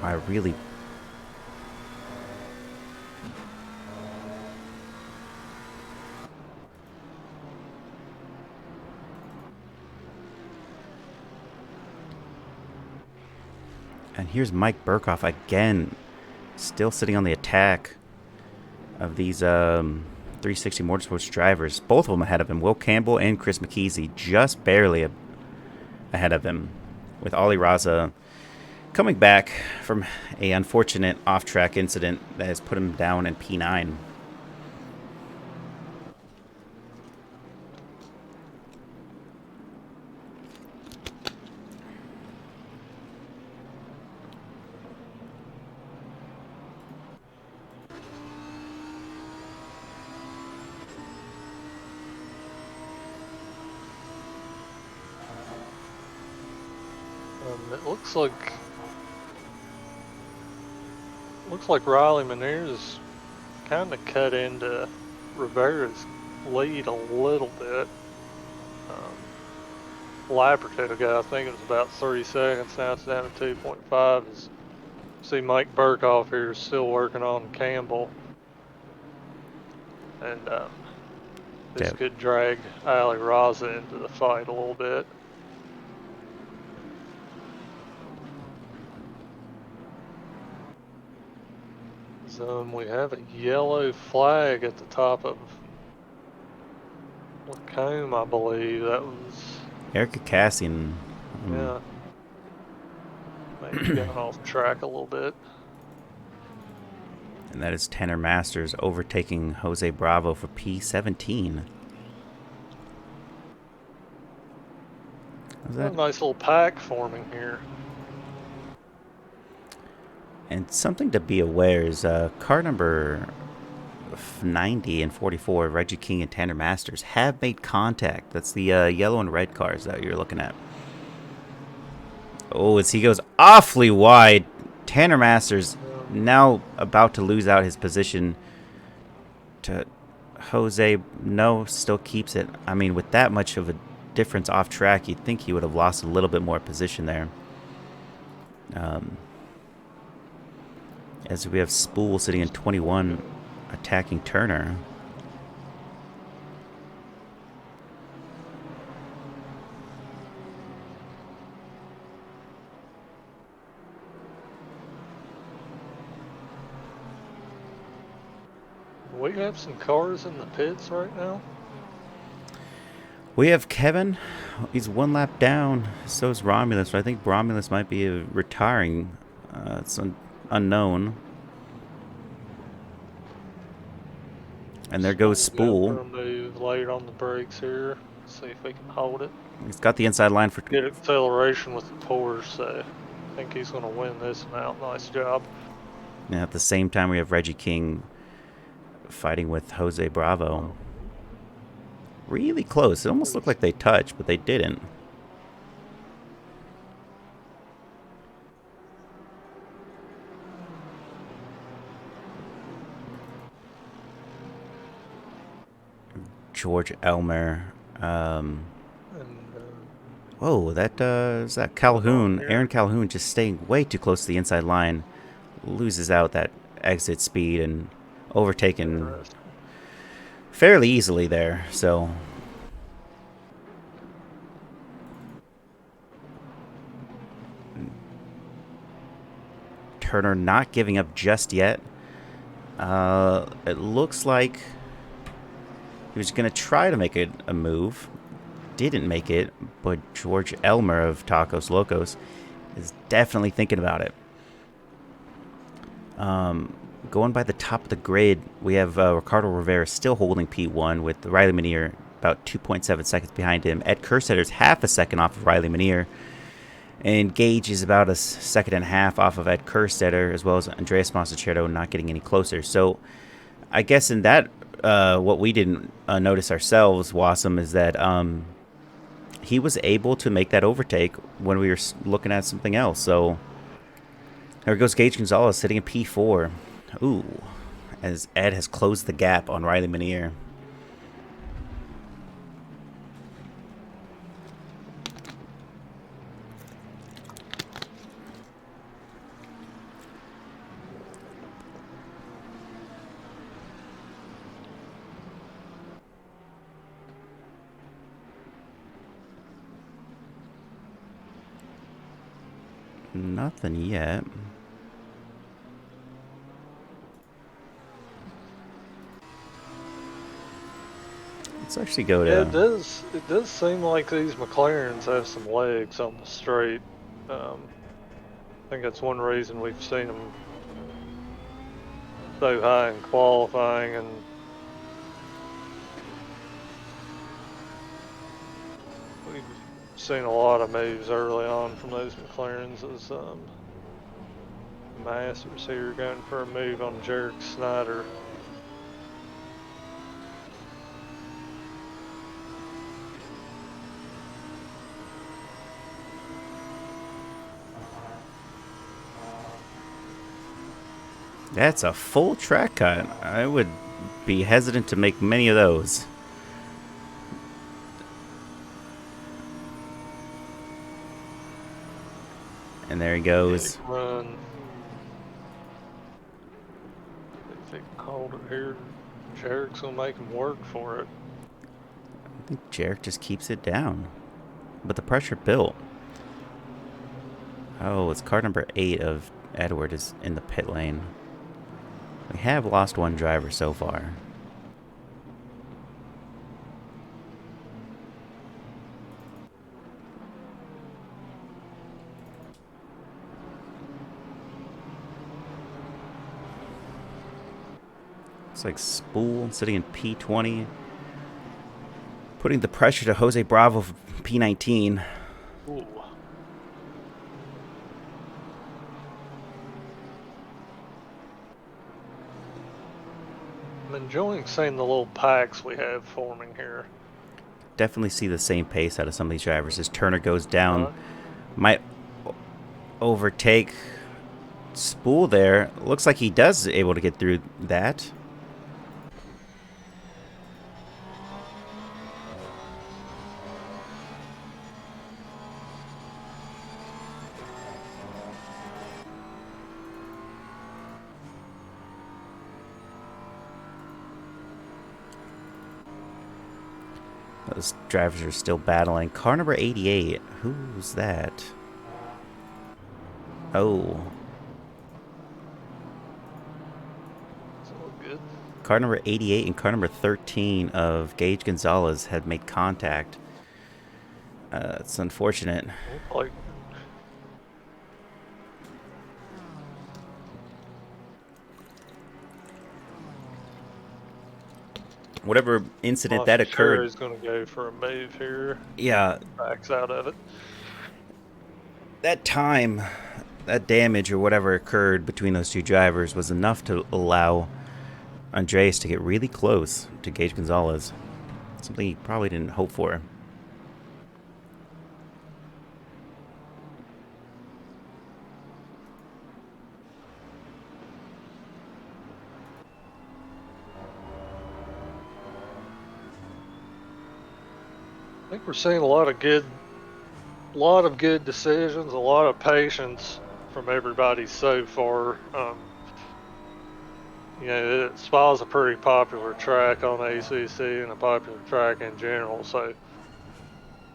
I really... And here's Mike Burkhoff again, still sitting on the attack of these 360 Motorsports drivers. Both of them ahead of him. Will Campbell and Chris McKeesey just barely ahead of him, with Ollie Raza coming back from an unfortunate off-track incident that has put him down in P9. It looks like Riley Meniere's kind of cut into Rivera's lead a little bit. Lap or two ago, I think it was about 30 seconds. Now it's down to 2.5. See Mike Burkhoff here is still working on Campbell. And this could drag Ali Raza into the fight a little bit. So we have a yellow flag at the top of Lacombe, I believe. That was Erica Cassian. Yeah. May have gotten off track a little bit. And that is Tanner Masters overtaking Jose Bravo for P17. Was A that? nice little pack forming here. And something to be aware is car number 90 and 44, Reggie King and Tanner Masters, have made contact. That's the yellow and red cars that you're looking at. Oh, as he goes awfully wide, Tanner Masters now about to lose out his position to Jose. No, still keeps it. I mean, with that much of a difference off track, you'd think he would have lost a little bit more position there. As we have Spool sitting in 21, attacking Turner. We have some cars in the pits right now. We have Kevin. He's one lap down. So is Romulus. So I think Romulus might be retiring. It's unknown. And there goes Spool. For a move late on the brakes here. See if we can hold it. He's got the inside line for... Get acceleration with the Porsche, so I think he's going to win this one out. Nice job. And at the same time, we have Reggie King fighting with Jose Bravo. Really close. It almost looked like they touched, but they didn't. George Elmer. Whoa, that is that Calhoun. Aaron Calhoun just staying way too close to the inside line. Loses out that exit speed and overtaken fairly easily there. So Turner not giving up just yet. It looks like he was going to try to make a move. Didn't make it, but George Elmer of Tacos Locos is definitely thinking about it. Going by the top of the grid, we have Ricardo Rivera still holding P1 with Riley Minier about 2.7 seconds behind him. Ed Kersetter's half a second off of Riley Minier. And Gage is about a second and a half off of Ed Kerstetter, as well as Andreas Masachero not getting any closer. So I guess in that, what we didn't notice ourselves, Wassum, is that he was able to make that overtake when we were looking at something else. So there goes Gage Gonzalez sitting in P4. Ooh, as Ed has closed the gap on Riley Minier. Nothing yet. Let's actually go to... Yeah, it does seem like these McLarens have some legs on the straight. I think that's one reason we've seen them so high in qualifying, and we've seen a lot of moves early on from those McLarens as Masters here going for a move on Jarek Snyder. That's a full track cut. I would be hesitant to make many of those. And there he goes. Run. If they can hold it here, Jarek's gonna make him work for it. I think Jarek just keeps it down. But the pressure built. Oh, it's car number 8 of Edward is in the pit lane. We have lost one driver so far. Looks like Spool sitting in P20. Putting the pressure to Jose Bravo for P19. Ooh. I'm enjoying seeing the little packs we have forming here. Definitely see the same pace out of some of these drivers. As Turner goes down, might overtake Spool there. Looks like he does able to get through that. Those drivers are still battling. Car number 88. Who's that? Oh. It's all good. Car number 88 and car number 13 of Gage Gonzalez had made contact. It's unfortunate. Like, Whatever incident that occurred. Sure, he's going to go for a move here. Yeah. Backs out of it. That time, that damage or whatever occurred between those two drivers was enough to allow Andres to get really close to Gage Gonzalez. Something he probably didn't hope for. I think we're seeing a lot of good decisions, a lot of patience from everybody so far. You know, Spa's a pretty popular track on ACC and a popular track in general, so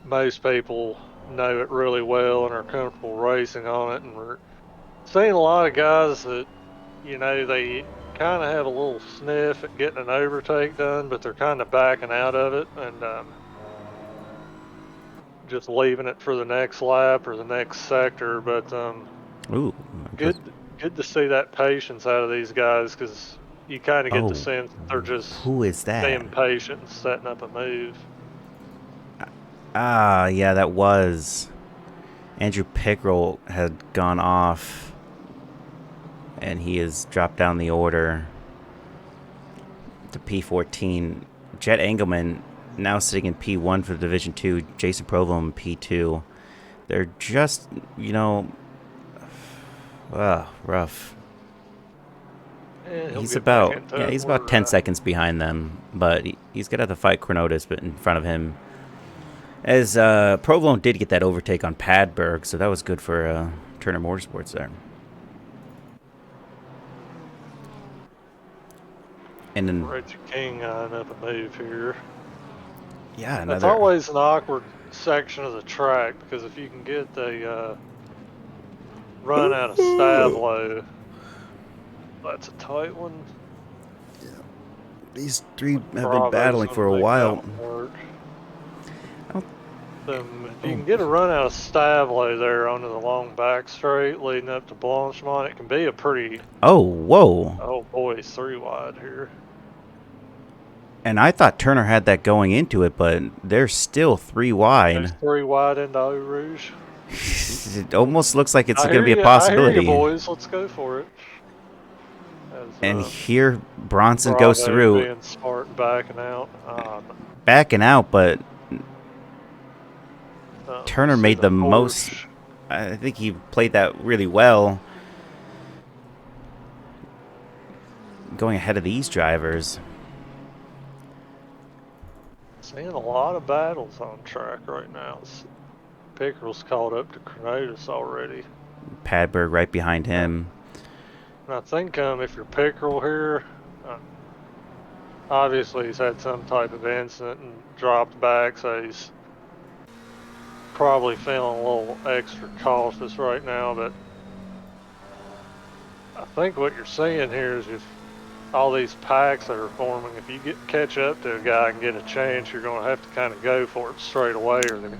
most people know it really well and are comfortable racing on it. And we're seeing a lot of guys that, you know, they kind of have a little sniff at getting an overtake done, but they're kind of backing out of it and just leaving it for the next lap or the next sector. But Ooh, good to see that patience out of these guys, because you kind of get the sense that they're just who is that? being patient and setting up a move. Yeah, that was Andrew Pickrell had gone off, and he has dropped down the order to P14. Jet Engelman now sitting in P1 for the Division 2. Jason Provolone in P2. They're just, you know, rough. Yeah, He's about 10 seconds behind them, but he's gonna have to fight Chronotis, but in front of him. As Provolone did get that overtake on Padberg, so that was good for Turner Motorsports there. And then Reggie King eyeing up a move here. Yeah, that's always an awkward section of the track, because if you can get the run out of Stavlo, that's a tight one. Yeah. These three have been battling for a while. If you can get a run out of Stavlo there onto the long back straight leading up to Blanchemont, it can be a pretty... whoa. Oh boy, he's 3 wide here. And I thought Turner had that going into it, but they're still 3 wide. There's 3 wide into Eau Rouge. It almost looks like it's going to be a possibility. I hear you, boys. Let's go for it. And here Bronson goes through. Being smart and backing out. Backing out, but Turner made the most. I think he played that really well, going ahead of these drivers. Seeing a lot of battles on track right now. Pickerel's caught up to Chronotis already. Padberg right behind him. And I think if you're Pickerel here, obviously he's had some type of incident and dropped back, so he's probably feeling a little extra cautious right now. But I think what you're seeing here is, if all these packs that are forming, if you catch up to a guy and get a chance, you're going to have to kind of go for it straight away, or the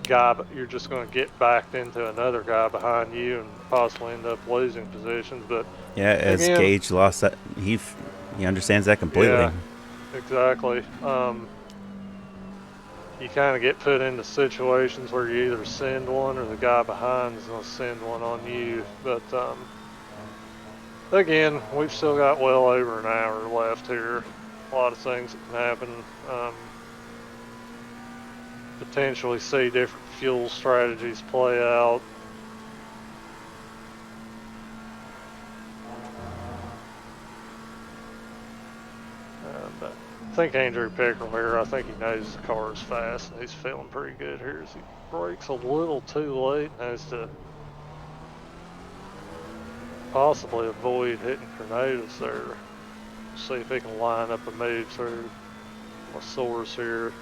guy, you're just going to get backed into another guy behind you and possibly end up losing positions. But yeah, as Gage lost that, he He understands that completely. Yeah, exactly. You kind of get put into situations where you either send one or the guy behind is going to send one on you. But again, we've still got well over an hour left here. A lot of things that can happen. Potentially see different fuel strategies play out. But I think Andrew Pickerel here, I think he knows the car is fast and he's feeling pretty good here as he brakes a little too late and has to possibly avoid hitting Cornatus there. See if he can line up a move through my source here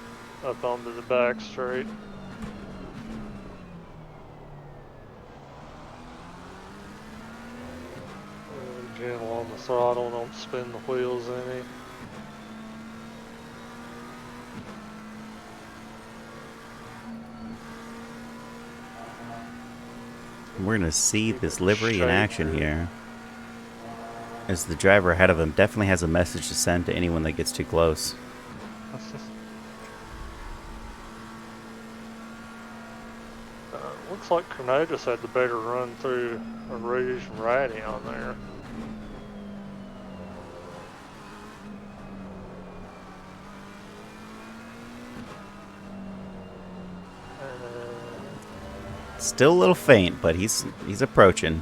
up onto the back straight. Really gentle on the throttle, don't spin the wheels any. We're going to see this livery in action here. As the driver ahead of him definitely has a message to send to anyone that gets too close. Looks like Cornatus had the better run through a Rouge and Ratty on there. Still a little faint, but he's approaching.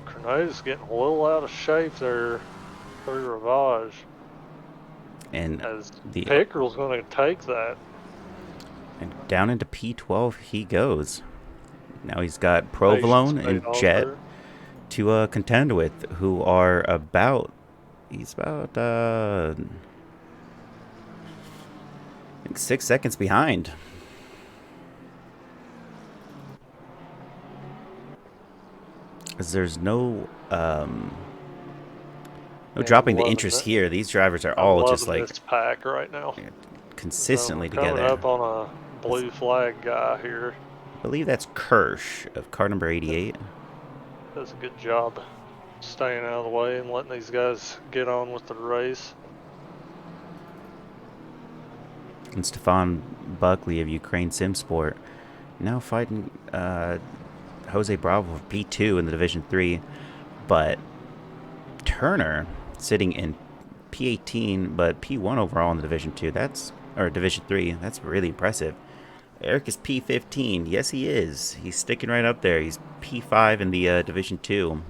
Cornatus getting a little out of shape there through Ravage. And as the Pickerel's going to take that. And down into P12 he goes. Now he's got Provolone and Jet to contend with, who are about... He's about... I think 6 seconds behind. As there's no dropping the interest here. These drivers are all just like this pack right now, consistently together. Coming up on a blue flag guy here. I believe that's Kirsch of car number 88. Does a good job staying out of the way and letting these guys get on with the race. And Stefan Buckley of Ukraine Simsport now fighting Jose Bravo for P2 in the Division 3, but Turner sitting in P18 but P1 overall in the Division 2. Or Division 3. That's really impressive. Eric is P15. Yes, he is. He's sticking right up there. He's P5 in the Division 2.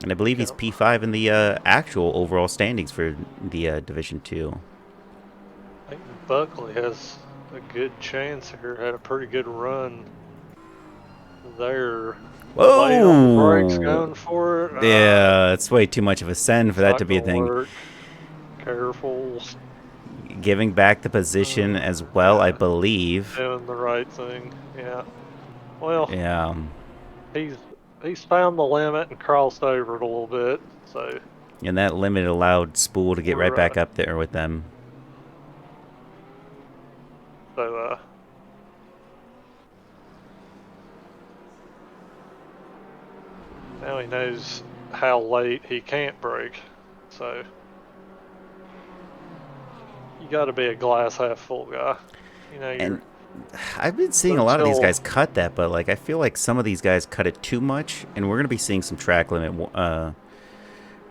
And I believe he's P5 in the actual overall standings for the Division 2. I think Buckley has a good chance here. Had a pretty good run there. Whoa! Brakes going for it. Yeah, it's way too much of a send for that to be a thing. Work. Careful. Giving back the position as well, I believe. Doing the right thing. Yeah. Well. Yeah. He's found the limit and crossed over it a little bit. So. And that limit allowed Spool to get right back up there with them. So. Now he knows how late he can't brake, so you got to be a glass half full guy. You know, and I've been seeing a lot of these guys cut that, but like I feel like some of these guys cut it too much, and we're gonna be seeing some track limit,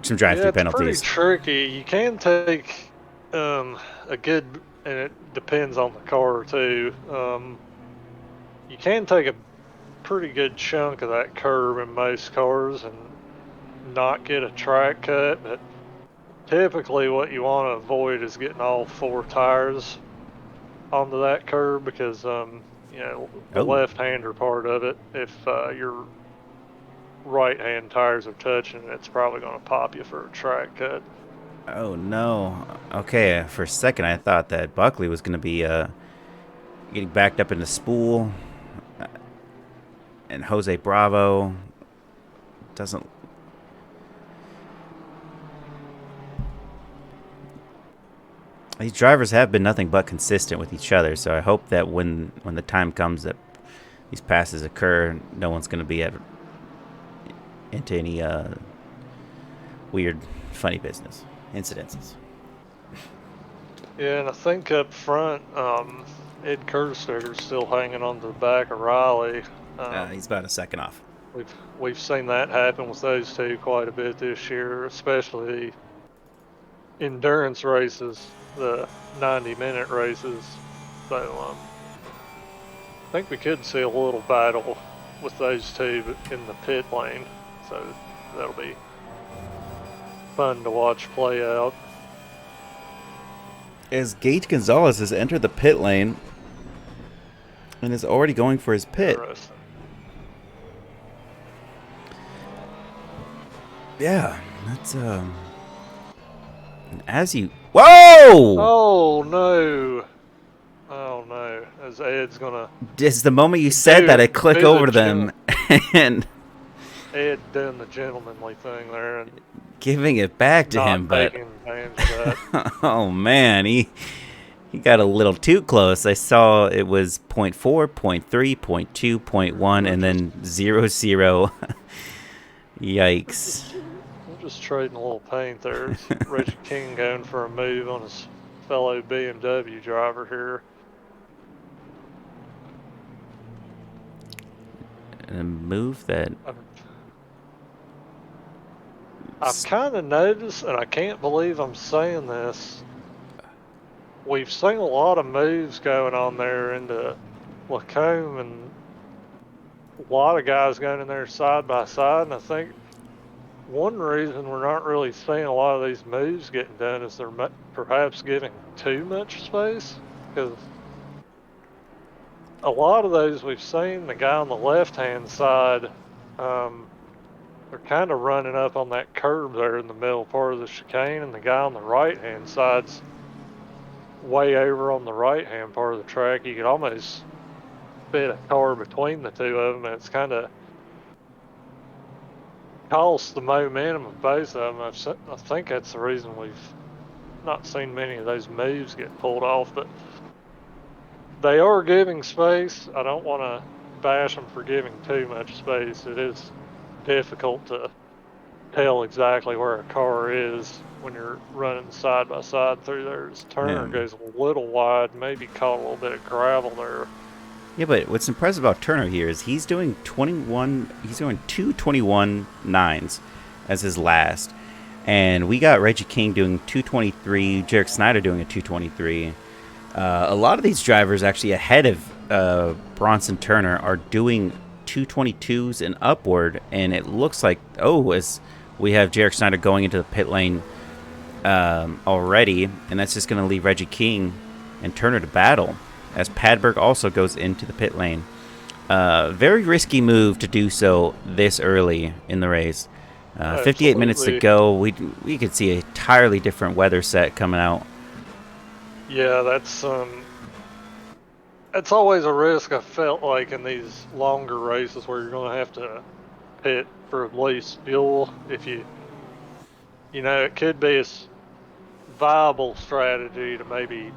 some drive-through penalties. It's pretty tricky. You can take a good, and it depends on the car too. You can take a pretty good chunk of that curb in most cars and not get a track cut, but typically what you want to avoid is getting all 4 tires onto that curb because you know, the left-hander part of it, if your right-hand tires are touching, it's probably going to pop you for a track cut. Oh no. Okay, for a second I thought that Buckley was going to be getting backed up in the Spool. And Jose Bravo doesn't... These drivers have been nothing but consistent with each other, so I hope that when the time comes that these passes occur, no one's going to be at into any weird, funny business incidences. Yeah, and I think up front, Ed Kersteger's still hanging on to the back of Riley. He's about a second off. We've seen that happen with those two quite a bit this year, especially the endurance races, the 90-minute races. So I think we could see a little battle with those two in the pit lane. So that'll be fun to watch play out. As Gage Gonzalez has entered the pit lane and is already going for his pit. Interesting. Yeah, that's as you. Whoa! Oh no! Oh no! As Ed's gonna Just the moment you said that, I click do over to them and Ed doing the gentlemanly thing there and giving it back to not him, but taking advantage of that. oh man, he got a little too close. I saw it was 0.4, 0.3, 0.2, 0.1, and then 0.0. Yikes. I'm just trading a little paint there. It's Reggie King going for a move on his fellow BMW driver here. And a move that I've kind of noticed, and I can't believe I'm saying this, we've seen a lot of moves going on there into Lacombe, and a lot of guys going in there side by side, and I think one reason we're not really seeing a lot of these moves getting done is they're perhaps giving too much space, because a lot of those we've seen, the guy on the left-hand side, they're kind of running up on that curb there in the middle part of the chicane, and the guy on the right-hand side's way over on the right-hand part of the track. You could almost fit a car between the two of them, and it's kind of cost the momentum of both of them. I think that's the reason we've not seen many of those moves get pulled off, but they are giving space. I don't want to bash them for giving too much space. It is difficult to tell exactly where a car is when you're running side by side through there. His Turner goes a little wide, maybe caught a little bit of gravel there. Yeah, but what's impressive about Turner here is he's doing 21. He's doing 2:21.9s as his last, and we got Reggie King doing 2:23. Jarek Snyder doing a 2:23. A lot of these drivers actually ahead of Bronson Turner are doing 2:22s and upward, and it looks like as we have Jarek Snyder going into the pit lane already, and that's just going to leave Reggie King and Turner to battle as Padberg also goes into the pit lane. Very risky move to do so this early in the race. 58 minutes to go. We could see a entirely different weather set coming out. Yeah, that's always a risk. I felt like in these longer races where you're going to have to pit for at least fuel. If it could be a viable strategy to maybe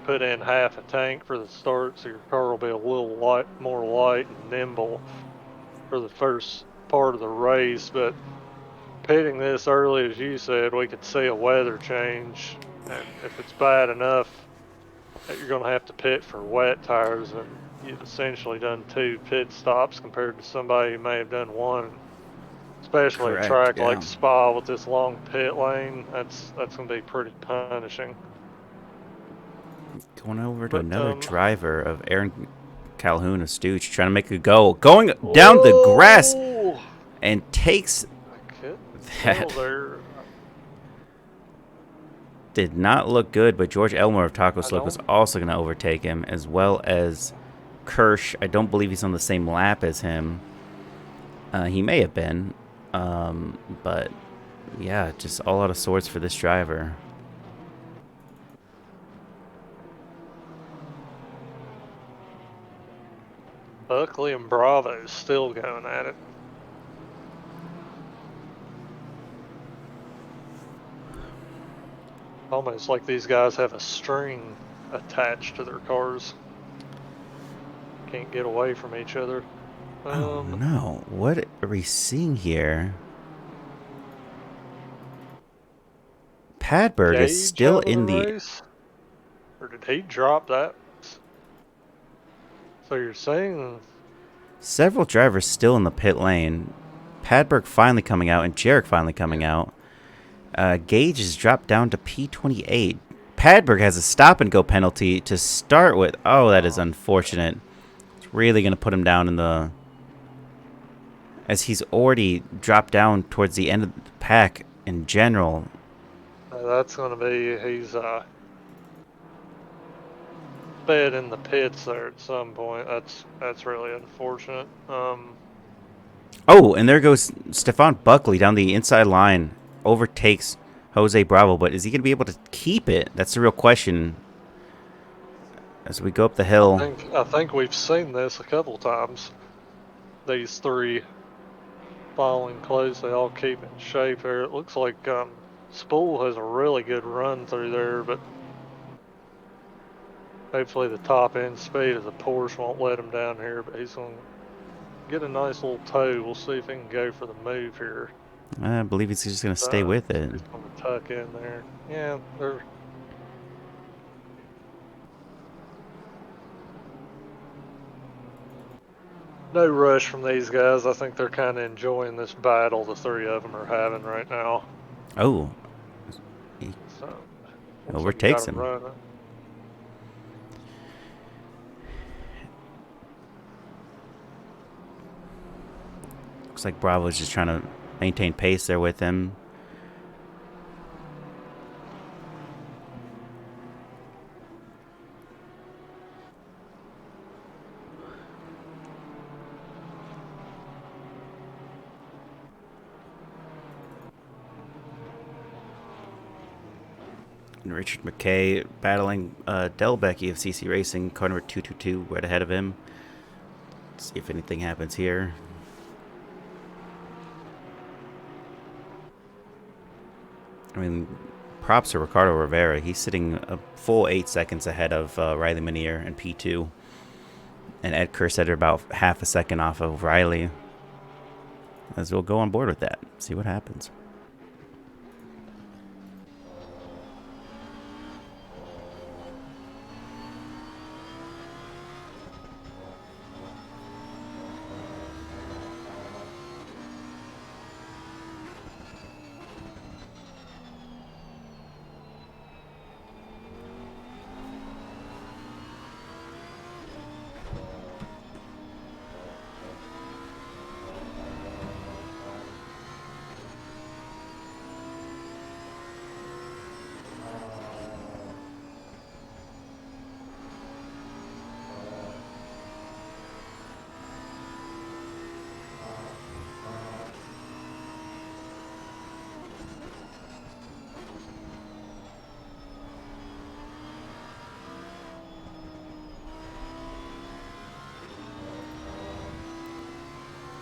put in half a tank for the start, so your car will be a little more light and nimble for the first part of the race. But pitting this early, as you said, we could see a weather change, and if it's bad enough that you're going to have to pit for wet tires, and you've essentially done 2 pit stops compared to somebody who may have done 1. Especially a track like Spa with this long pit lane, that's going to be pretty punishing. Going over to another driver of Aaron Calhoun of Stooge, trying to make a go. Going down the grass and takes that. Did not look good, but George Elmore of Taco Slick was also going to overtake him, as well as Kirsch. I don't believe he's on the same lap as him. He may have been. But, yeah, just all out of sorts for this driver. Buckley and Bravo still going at it. Almost like these guys have a string attached to their cars. Can't get away from each other. Oh no, what are we seeing here? Padberg is Gage still having a in the... race? Or did he drop that? So you're saying... Several drivers still in the pit lane. Padberg finally coming out and Jarek finally coming out. Gage is dropped down to P28. Padberg has a stop and go penalty to start with. Oh, that is unfortunate. It's really going to put him down in the... As he's already dropped down towards the end of the pack in general. That's going to be... He's fed in the pits there at some point. That's really unfortunate. Oh, and there goes Stefan Buckley down the inside line. Overtakes Jose Bravo, but is he going to be able to keep it? That's the real question. As we go up the hill. I think we've seen this a couple times. These three following close, they all keep in shape here. It looks like Spool has a really good run through there, but hopefully the top end speed of the Porsche won't let him down here, but he's going to get a nice little toe. We'll see if he can go for the move here. I believe he's just going to stay with it. He's going to tuck in there. Yeah, they're... No rush from these guys. I think they're kind of enjoying this battle the three of them are having right now. Oh. He So, overtakes him. Looks like Bravo's just trying to maintain pace there with him. And Richard McKay battling Delbecky of CC Racing, car number 222, right ahead of him. Let's see if anything happens here. I mean, props to Ricardo Rivera. He's sitting a full 8 seconds ahead of Riley Minier in P2. And Ed Kerstetter about half a second off of Riley. As we'll go on board with that. See what happens.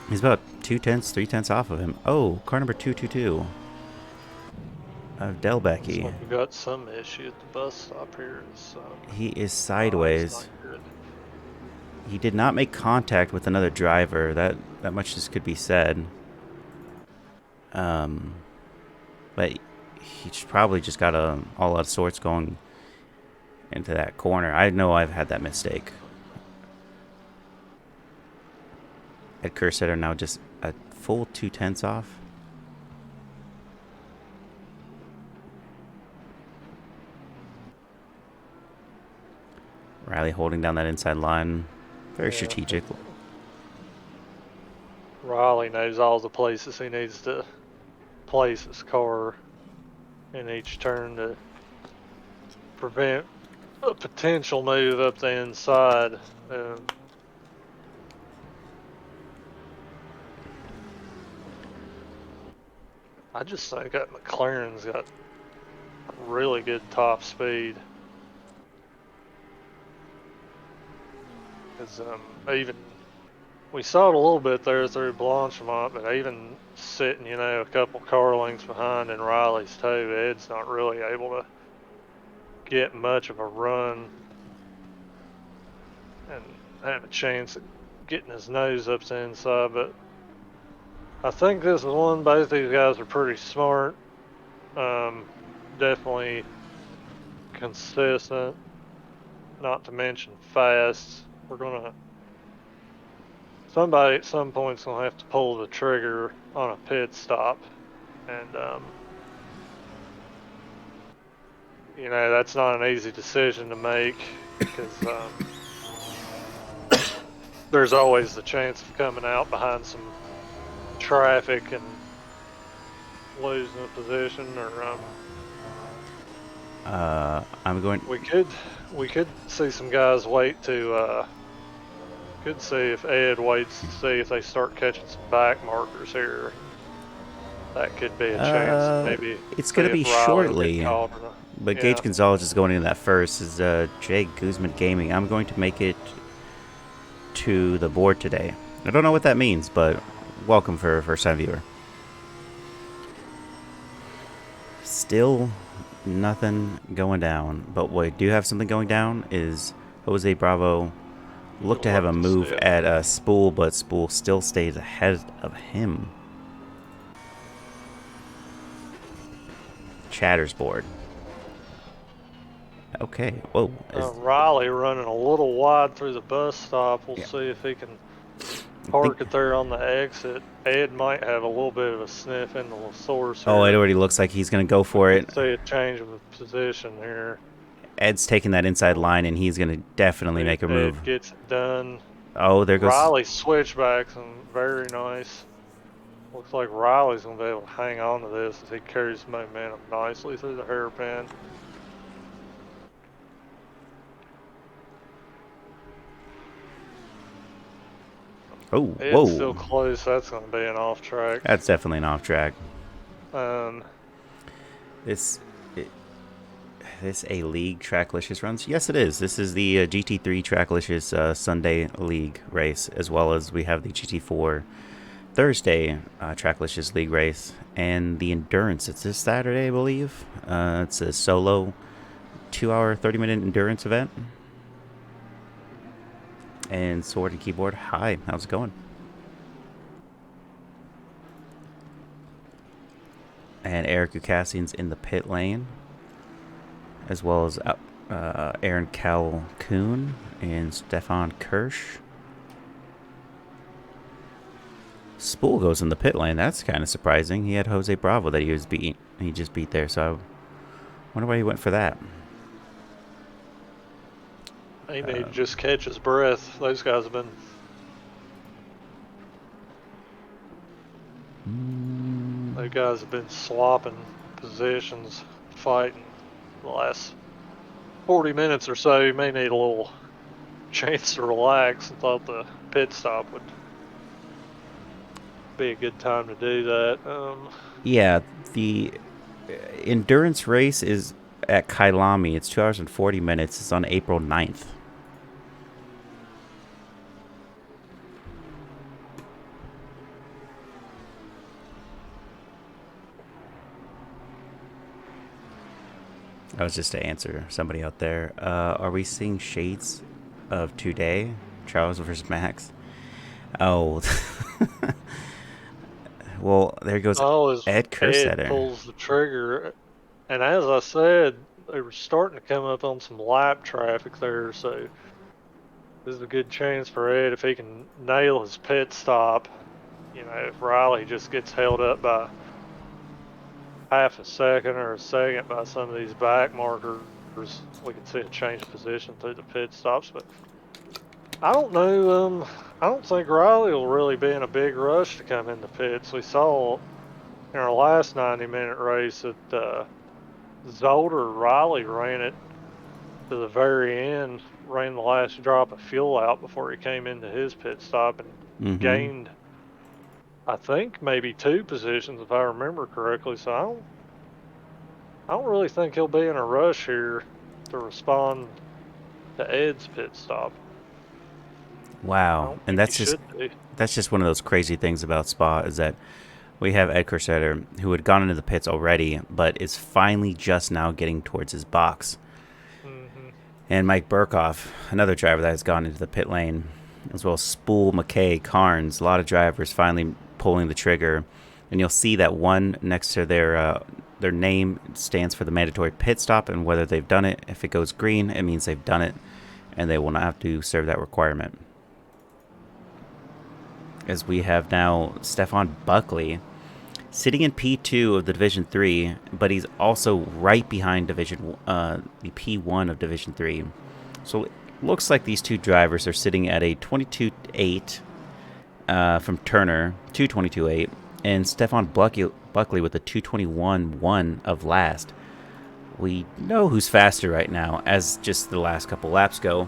He's about 2/10, 3/10 off of him. Oh, car number 222 of Delbecky. Looks like we got some issue at the bus stop here. He is sideways. He did not make contact with another driver. That much just could be said. But he's probably just got all out of sorts going into that corner. I know I've had that mistake. Ed Kerstetter now just a full 2/10 off. Riley holding down that inside line. Very strategic. Riley knows all the places he needs to place his car in each turn to prevent a potential move up the inside. I just think that McLaren's got really good top speed. Because even we saw it a little bit there through Blanchimont, but even sitting, a couple car lengths behind in Riley's toe, Ed's not really able to get much of a run and have a chance at getting his nose up to the inside. But I think this is one. Both these guys are pretty smart. Definitely consistent, not to mention fast. Somebody at some point's gonna have to pull the trigger on a pit stop, and that's not an easy decision to make because there's always the chance of coming out behind some traffic and losing a position, or I'm going. we could see some guys wait to could see if Ed waits to see if they start catching some back markers here. That could be a chance. Maybe it's going to be Riley will get shortly. caught But Gage Gonzalez is going into that first. Is Jay Guzman Gaming. I'm going to make it to the board today. I don't know what that means, but welcome for a first-time viewer. Still nothing going down, but what we do have something going down is Jose Bravo looked to have a move at Spool, but Spool still stays ahead of him. Chatter's board. Okay. Whoa. Riley running a little wide through the bus stop. We'll see if he can park it there on the exit. Ed might have a little bit of a sniff in the source here. Oh, it already looks like he's going to go for it. See a change of position here. Ed's taking that inside line, and he's going to definitely make a move. Ed gets it done. Oh, there goes... Riley switchbacks, and very nice. Looks like Riley's going to be able to hang on to this as he carries momentum nicely through the hairpin. Oh, Ed's whoa. still close. That's going to be an off track. That's definitely an off track. This a league Tracklicious runs? Yes, it is. This is the GT3 Tracklicious Sunday League race, as well as we have the GT4 Thursday Tracklicious League race, and the Endurance. It's this Saturday, I believe. It's a solo 2-hour, 30-minute endurance event. And Sword and Keyboard, hi, how's it going? And Eric Ucassian's in the pit lane, as well as Aaron Calhoun and Stefan Kirsch. Spool goes in the pit lane. That's kind of surprising. He had Jose Bravo that he just beat there, so I wonder why he went for that. He may just catch his breath. Those guys have been... Those guys have been swapping positions, fighting the last 40 minutes or so. You may need a little chance to relax, and thought the pit stop would be a good time to do that. Yeah, the endurance race is at Kailami. It's 2 hours and 40 minutes. It's on April 9th. That was just to answer somebody out there. Are we seeing shades of today? Charles versus Max? Oh. Well, there goes Ed Kersetter. Ed pulls the trigger. And as I said, they were starting to come up on some lap traffic there. So this is a good chance for Ed if he can nail his pit stop. If Riley just gets held up by half a second or a second by some of these back markers, we can see a change of position through the pit stops. But I don't know. I don't think Riley will really be in a big rush to come in the pits. We saw in our last 90-minute race that Zolder Riley ran it to the very end, ran the last drop of fuel out before he came into his pit stop and gained, I think, maybe 2 positions if I remember correctly. So I don't really think he'll be in a rush here to respond to Ed's pit stop. Wow, and that's just one of those crazy things about Spa, is that we have Ed Kersetter, who had gone into the pits already, but is finally just now getting towards his box. And Mike Burkhoff, another driver that has gone into the pit lane, as well as Spool, McKay, Carnes. A lot of drivers finally pulling the trigger. And you'll see that one next to their name stands for the mandatory pit stop and whether they've done it. If it goes green, it means they've done it, and they will not have to serve that requirement. As we have now Stefan Buckley sitting in P2 of the Division 3, but he's also right behind the P1 of Division 3. So it looks like these two drivers are sitting at a 22.8 from Turner, 222.8, and Stefan Buckley with a 221.1 of last. We know who's faster right now, as just the last couple laps go.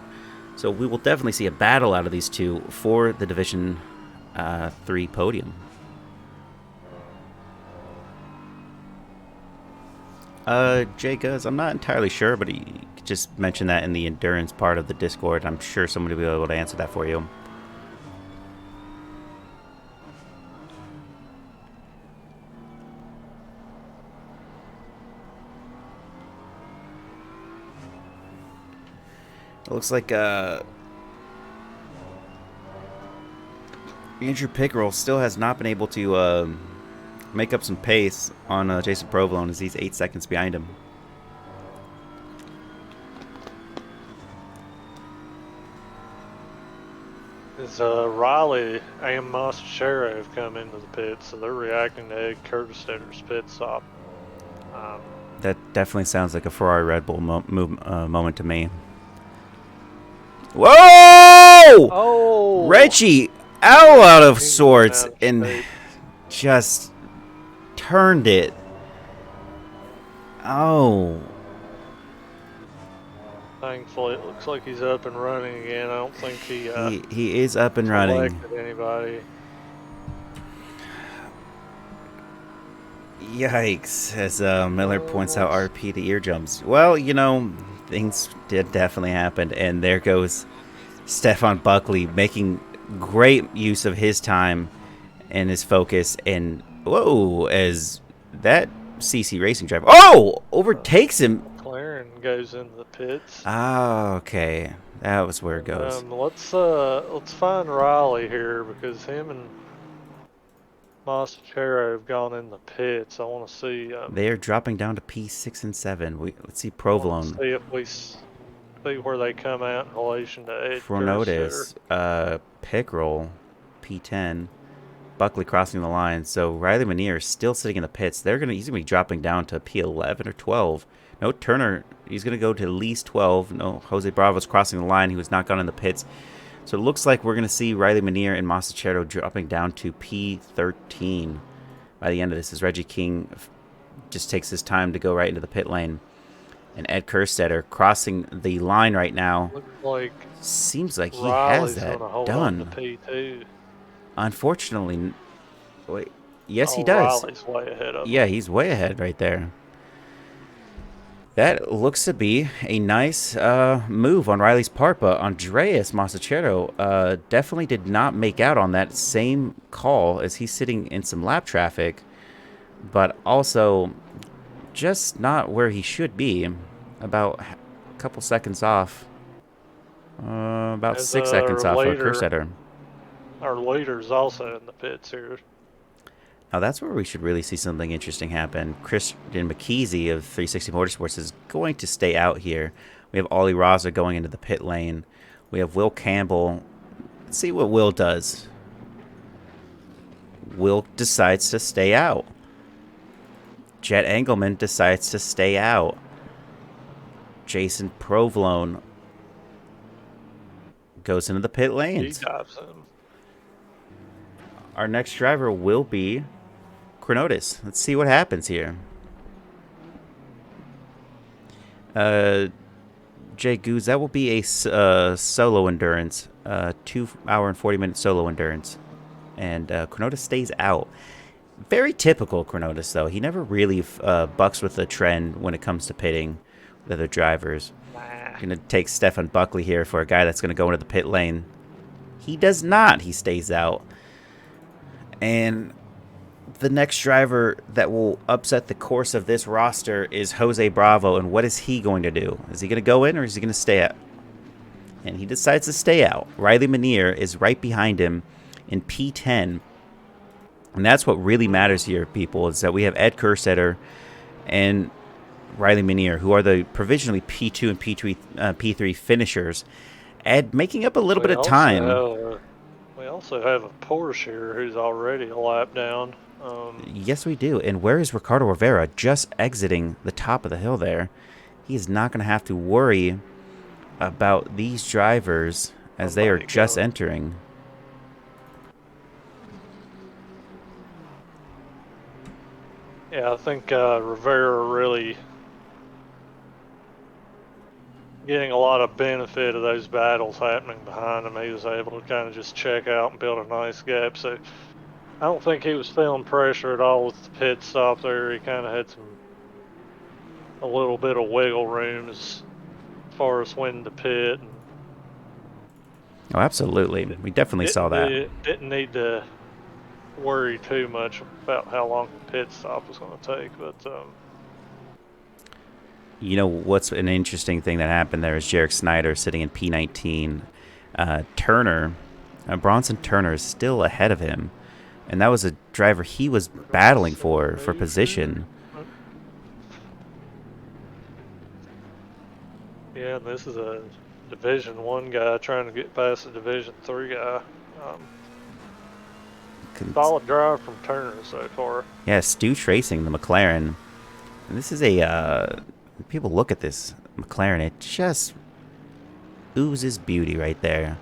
So we will definitely see a battle out of these two for the Division 3 podium. Jay Guz, I'm not entirely sure, but he just mentioned that in the endurance part of the Discord. I'm sure somebody will be able to answer that for you. It looks like Andrew Pickerel still has not been able to make up some pace on Jason Provolone, as he's 8 seconds behind him. Is Riley and Masachero have come into the pit, so they're reacting to Ed Kurtstedter's pit stop. That definitely sounds like a Ferrari Red Bull moment to me. Whoa! Oh! Reggie out of sorts and just turned it. Oh. Thankfully, it looks like he's up and running again. I don't think he is up and running. Anybody. Yikes, as Miller points out RP to eardrums. Well, you know, things did definitely happen, and there goes Stefan Buckley making great use of his time and his focus, and whoa, as that CC Racing driver overtakes him. McLaren goes into the pits. Ah, okay, that was where it goes. Let's find Riley here, because him and Masachero have gone in the pits. I want to see. They are dropping down to P6 and 7. Let's see Provolone. See if we see where they come out in relation to Ed Kurtstedter, Pickerel, P10, Buckley crossing the line. So Riley Manier is still sitting in the pits. He's gonna be dropping down to P11 or 12. No Turner, he's gonna go to at least 12. No Jose Bravo's crossing the line. He was not gone in the pits. So it looks like we're going to see Riley Manier and Masachero dropping down to P13 by the end of this, as Reggie King just takes his time to go right into the pit lane. And Ed Kurtstedter crossing the line right now. Looks like seems like he Riley's has that hold done. on to P2. Unfortunately, wait, yes, he does. does. Riley's way ahead of him. Yeah, he's way ahead right there. That looks to be a nice move on Riley's part, but Andreas Masachero definitely did not make out on that same call, as he's sitting in some lap traffic, but also just not where he should be, about a couple seconds off, about 6 seconds off of Kurtstedter. Our leader's also in the pits here. Now that's where we should really see something interesting happen. Christian McKeesey of 360 Motorsports is going to stay out here. We have Ollie Raza going into the pit lane. We have Will Campbell. Let's see what Will does. Will decides to stay out. Jet Engelman decides to stay out. Jason Provolone goes into the pit lanes. He dives in. Our next driver will be Chronotis. Let's see what happens here. Jay Goose, that will be a solo endurance, 2 hour and 40-minute solo endurance, and Chronotis stays out. Very typical Chronotis, though. He never really bucks with the trend when it comes to pitting with other drivers. Going to take Stefan Buckley here for a guy that's going to go into the pit lane. He does not. He stays out. And the next driver that will upset the course of this roster is Jose Bravo. And what is he going to do? Is he going to go in, or is he going to stay out? and he decides to stay out. Riley Minier is right behind him in P10. And that's what really matters here, people, is that we have Ed Kerstetter and Riley Minier, who are the provisionally P2 and P3 finishers. Ed making up a little bit of time. We also have a Porsche who's already a lap down. Yes, we do. And where is Ricardo Rivera? Just exiting the top of the hill there. He is not going to have to worry about these drivers as they are just entering. Yeah, I think Rivera really getting a lot of benefit of those battles happening behind him. He was able to kind of just check out and build a nice gap. So I don't think he was feeling pressure at all with the pit stop there. He kind of had a little bit of wiggle room as far as when to pit. And Oh, absolutely. We definitely saw that. Didn't need to worry too much about how long the pit stop was going to take. But you know what's an interesting thing that happened there is Jarek Snyder sitting in P19. Bronson Turner is still ahead of him. And that was a driver he was battling for position. Yeah, this is a Division 1 guy trying to get past a Division 3 guy. Solid drive from Turner so far. Yeah, Stu Tracing, the McLaren. And this is a... people look at this McLaren, it just oozes beauty right there.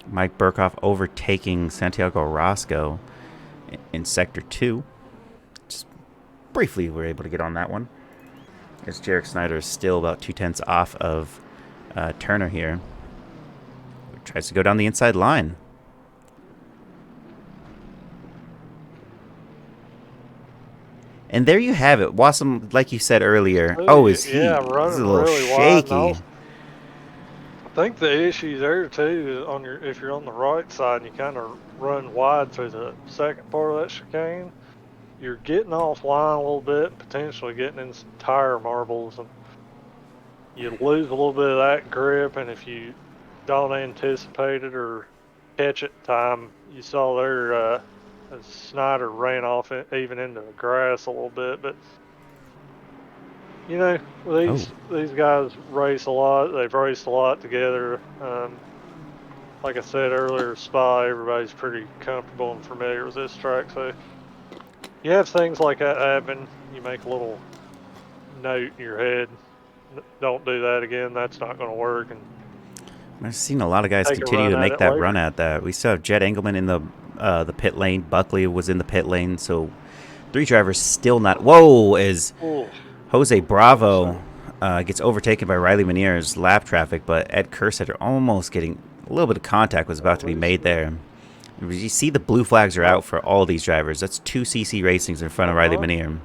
Mike Burkhoff overtaking Santiago Orozco in Sector 2. Just briefly we were able to get on that one. As Jarek Snyder is still about 2/10 off of Turner here. Tries to go down the inside line. And there you have it. Wassum, like you said earlier. Oh, is he? Yeah, He's a running little really shaky. wide. I think the issue there too on if you're on the right side and you kind of run wide through the second part of that chicane, you're getting offline a little bit and potentially getting in some tire marbles, and you lose a little bit of that grip. And if you don't anticipate it or catch it in time, you saw there Snyder ran off even into the grass a little bit. But you know, these guys race a lot. They've raced a lot together. Like I said earlier, Spa, everybody's pretty comfortable and familiar with this track. So you have things like that happen, you make a little note in your head. Don't do that again. That's not going to work. And I've seen a lot of guys continue to make that run at that. We still have Jed Engelman in the pit lane. Buckley was in the pit lane. So 3 drivers still not. Whoa! As Jose Bravo gets overtaken by Riley Minier's lap traffic, but Ed Kerstetter almost getting a little bit of contact was about to be made there. You see the blue flags are out for all these drivers. That's 2 CC Racings in front of Riley Minier.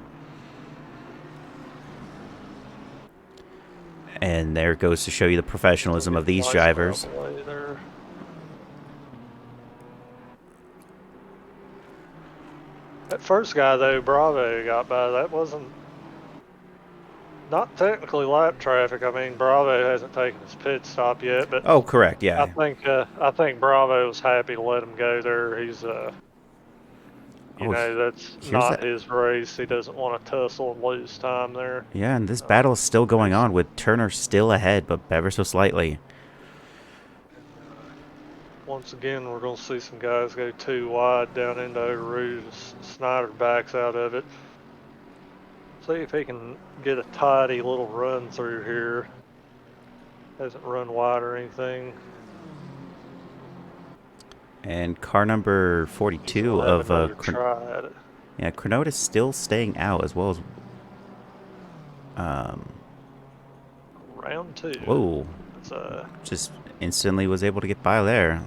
And there it goes to show you the professionalism of these drivers. That first guy, though, Bravo got by. That wasn't not technically lap traffic. I mean, Bravo hasn't taken his pit stop yet, but oh, correct, yeah. I think Bravo was happy to let him go there. He's that's not his race. He doesn't want to tussle and lose time there. Yeah, and this battle is still going on with Turner still ahead, but ever so slightly. Once again, we're going to see some guys go too wide down into Eau Rouge. Snyder backs out of it. See if he can get a tidy little run through here. Hasn't run wide or anything. And car number 42 of Cronode is still staying out as well as round 2. Whoa! Just instantly was able to get by there.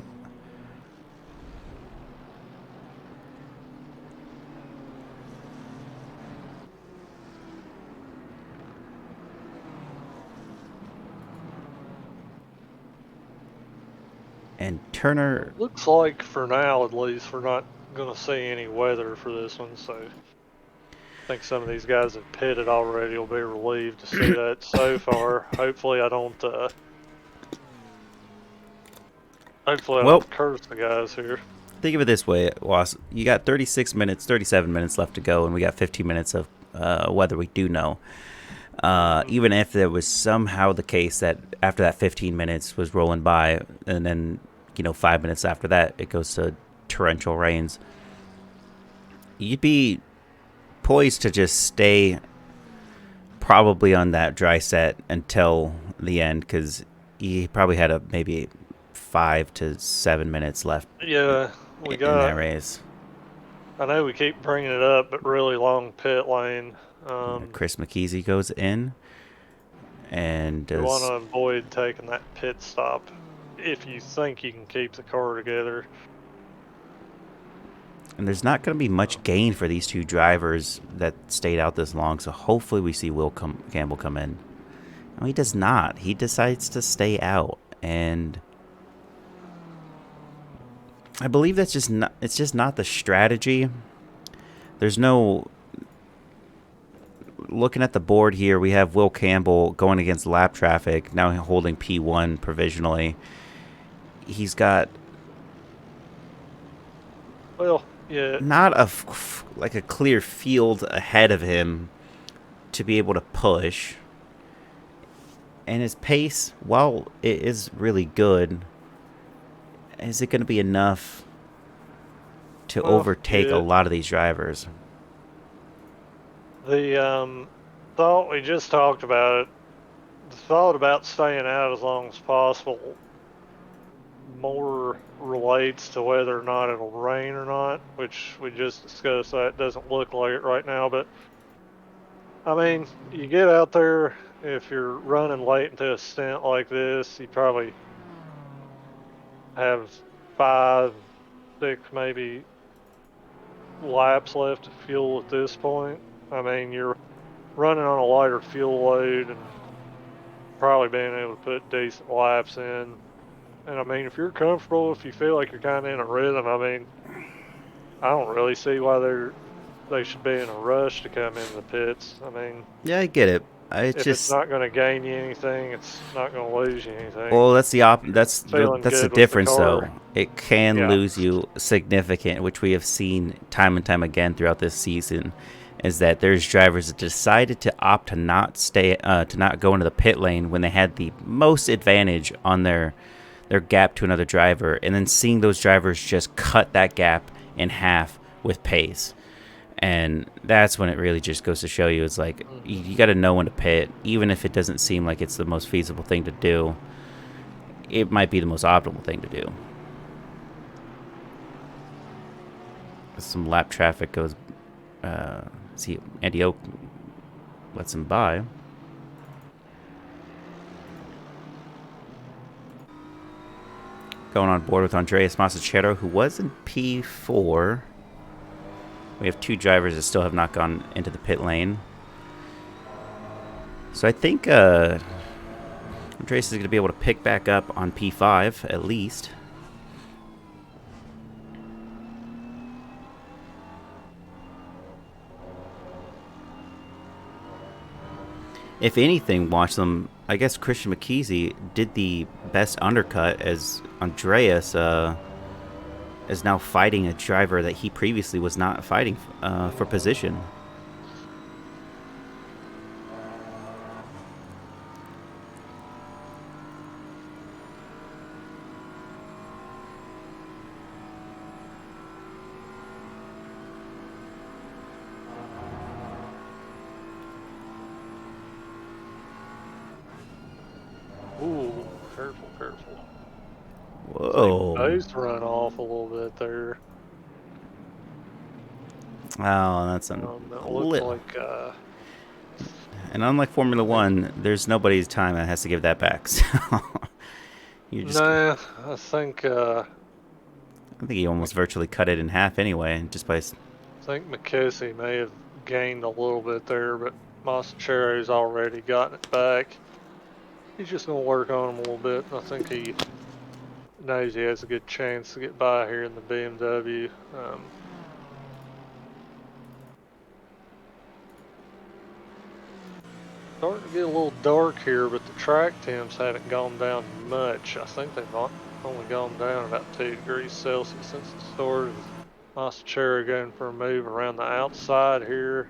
And Turner, Looks like for now, at least, we're not going to see any weather for this one. So I think some of these guys that pitted already will be relieved to see that so far. Hopefully, I don't. Hopefully, I well, don't curse the guys here. think of it this way, Wass. You got 36 minutes, 37 minutes left to go, and we got 15 minutes of weather we do know. Even if there was somehow the case that after that 15 minutes was rolling by, and then 5 minutes after that it goes to torrential rains, you'd be poised to just stay probably on that dry set until the end, because he probably had maybe 5 to 7 minutes left Yeah, we in that got. race. I know we keep bringing it up, but really long pit lane. Chris McKeezy goes in and You want does. to avoid taking that pit stop if you think you can keep the car together. And there's not going to be much gain for these two drivers that stayed out this long, so hopefully we see Campbell come in. No, he does not. He decides to stay out, and I believe that's just not. It's just not the strategy. There's no. Looking at the board here, we have Will Campbell going against lap traffic, now holding P1 provisionally. He's got Well, yeah, not like a clear field ahead of him to be able to push. And his pace, while it is really good, is it going to be enough to well, overtake a yeah. lot of these drivers? The thought we just talked about it. The thought about staying out as long as possible more relates to whether or not it'll rain or not, which we just discussed. That doesn't look like it right now, but I mean, you get out there, if you're running late into a stint like this, you probably have 5, 6, maybe laps left of fuel at this point. I mean, you're running on a lighter fuel load and probably being able to put decent laps in. And I mean, if you're comfortable, if you feel like you're kind of in a rhythm, I mean, I don't really see why they should be in a rush to come into the pits. I mean, Yeah, I get it. It's if it's just not going to gain you anything, it's not going to lose you anything. well, that's the If you're feeling that's the good with the difference though. car, It can yeah. lose you significant, which we have seen time and time again throughout this season. Is that there's drivers that decided to opt to not to not go into the pit lane when they had the most advantage on their gap to another driver, and then seeing those drivers just cut that gap in half with pace. And that's when it really just goes to show you it's like you got to know when to pit, even if it doesn't seem like it's the most feasible thing to do. It might be the most optimal thing to do. Some lap traffic goes. See, Andy Oak lets him by. Going on board with Andreas Masachero, who was in P4. We have two drivers that still have not gone into the pit lane. So I think Andreas is going to be able to pick back up on P5 at least. If anything, watch them. I guess Christian McKeezy did the best undercut, as Andreas is now fighting a driver that he previously was not fighting for position. Ooh, careful, careful. They Whoa. both run off a little bit there. Oh, that's a It looks little. like And unlike Formula One, there's nobody's time that has to give that back. So you just. nah. I think I think he almost virtually cut it in half anyway, just by. McKessie may have gained a little bit there, but Masachero's already gotten it back. He's just gonna work on him a little bit. I think he knows he has a good chance to get by here in the BMW. Starting to get a little dark here, but the track temps haven't gone down much. I think they've only gone down about 2 degrees Celsius since the start. Masachero going for a move around the outside here.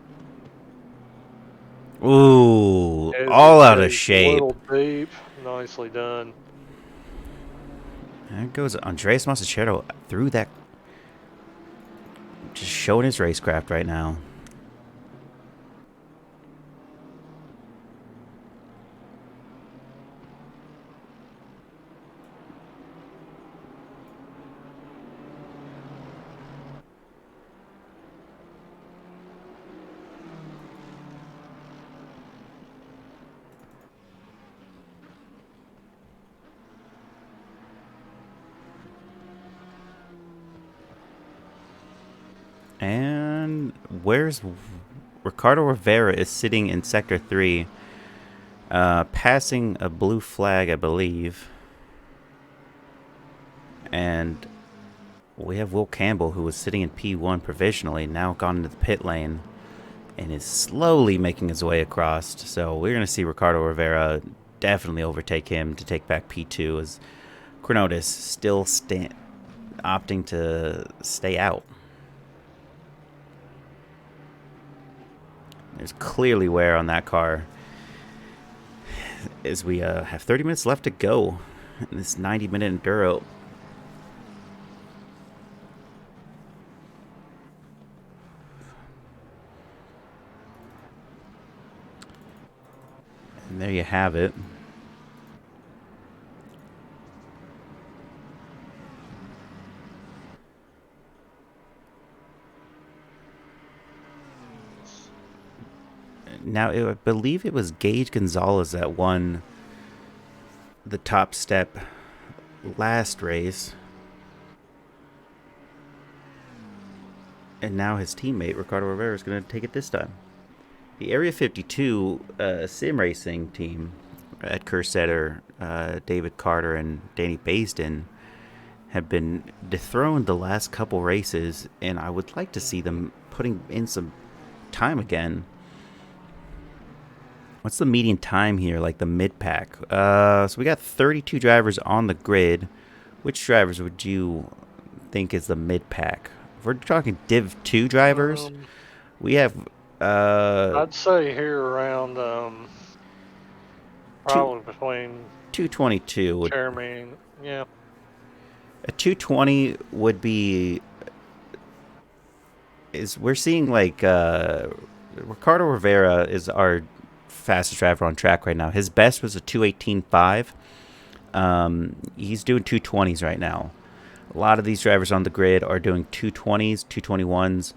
Ooh, all out of Hesitates a shape. little deep. Nicely done. There goes Andres Masachero through that. Just showing his racecraft right now. And where's Ricardo Rivera is sitting in Sector 3, passing a blue flag, I believe. And we have Will Campbell, who was sitting in P1 provisionally, now gone into the pit lane and is slowly making his way across. So we're going to see Ricardo Rivera definitely overtake him to take back P2, as Chronotis still opting to stay out. There's clearly wear on that car, as we have 30 minutes left to go in this 90-minute Enduro. And there you have it. Now, I believe it was Gage Gonzalez that won the top step last race. And now his teammate, Ricardo Rivera, is going to take it this time. The Area 52 sim racing team, Ed Kersetter, David Carter, and Danny Baisden, have been dethroned the last couple races, and I would like to see them putting in some time again. What's the median time here, like the mid-pack? So we got 32 drivers on the grid. Which drivers would you think is the mid-pack? If we're talking Div 2 drivers, we have... I'd say here around probably between 222 would... Chairman, yeah. A 220 would be... We're seeing like... Ricardo Rivera is our fastest driver on track right now. His best was a 218.5. He's doing 220s right now. A lot of these drivers on the grid are doing 220s, 221s,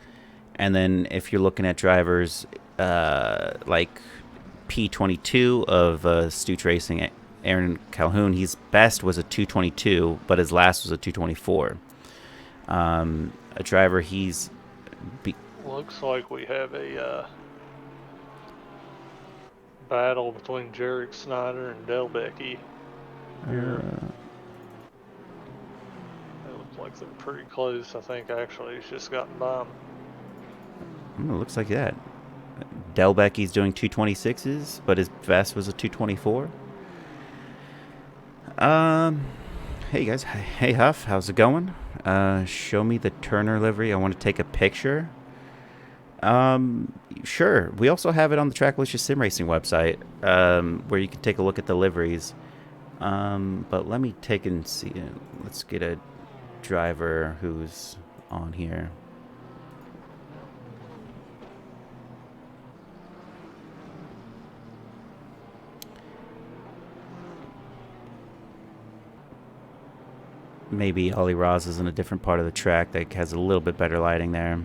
and then if you're looking at drivers like P22 of Stooch Racing, Aaron Calhoun, his best was a 222, but his last was a 224. A driver Looks like we have a battle between Jarek Snyder and Delbecky here. It looks like they're pretty close. I think actually he's just gotten by him. It looks like that. Delbecky's doing 226s, but his best was a 224. Hey guys, hey Huff, how's it going? Show me the Turner livery. I want to take a picture. Sure. We also have it on the Tracklicious Sim Racing website, where you can take a look at the liveries. But let me take and see. Let's get a driver who's on here. Maybe Ollie Ross is in a different part of the track that has a little bit better lighting there.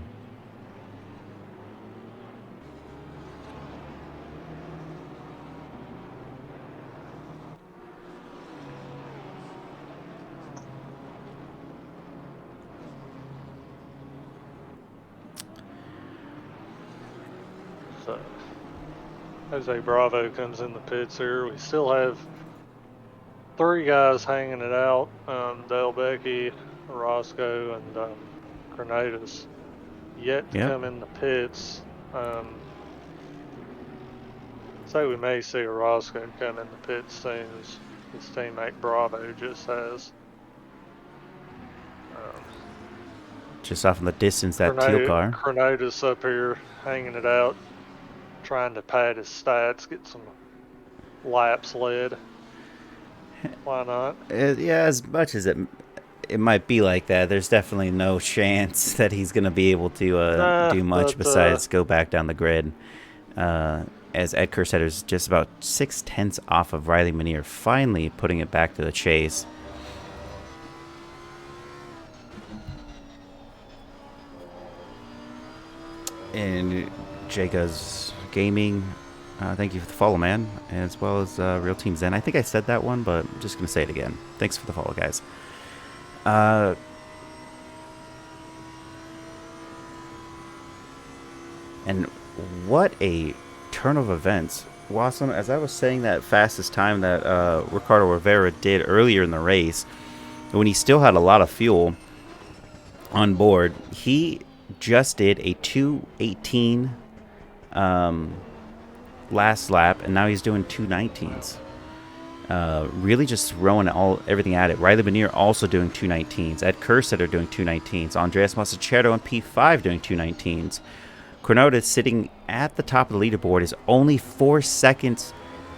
So Jose Bravo comes in the pits here. We still have three guys hanging it out. Dale Becky, Roscoe, and Grenada's yet to come in the pits. So we may see a Roscoe come in the pits soon, as his teammate Bravo just has. Just off in the distance, that teal car. Grenada's up here hanging it out, trying to pad his stats, get some laps led. Why not? Yeah, as much as it might be like that, there's definitely no chance that he's going to be able to do much besides go back down the grid. As Ed Kersetter's just about 0.6 off of Riley Minear, finally putting it back to the chase. And Jacob's Gaming, thank you for the follow, man, as well as Real Team Zen. I think I said that one, but I'm just going to say it again. Thanks for the follow, guys. And what a turn of events. Wassum, as I was saying that fastest time that Ricardo Rivera did earlier in the race, when he still had a lot of fuel on board, he just did a 2:18 last lap, and now he's doing 2:19s. Really just throwing everything at it. Riley Minear also doing 2:19s. Ed Kersetter doing 2:19s. Andreas Masachero in P5 doing 2:19s. Cornoda sitting at the top of the leaderboard is only 4 seconds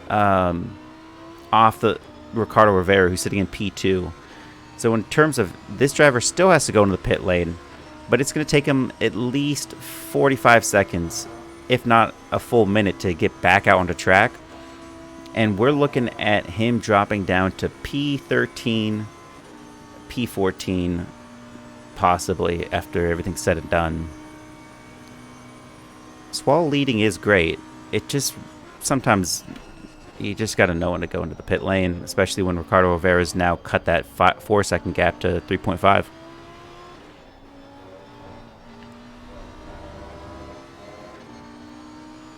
off the Ricardo Rivera, who's sitting in P2. So in terms of this driver still has to go into the pit lane, but it's going to take him at least 45 seconds, if not a full minute, to get back out onto track. And we're looking at him dropping down to P13, P14, possibly, after everything's said and done. Swall leading is great. It just, sometimes you just got to know when to go into the pit lane, especially when Ricardo Rivera's now cut that 4-second gap to 3.5.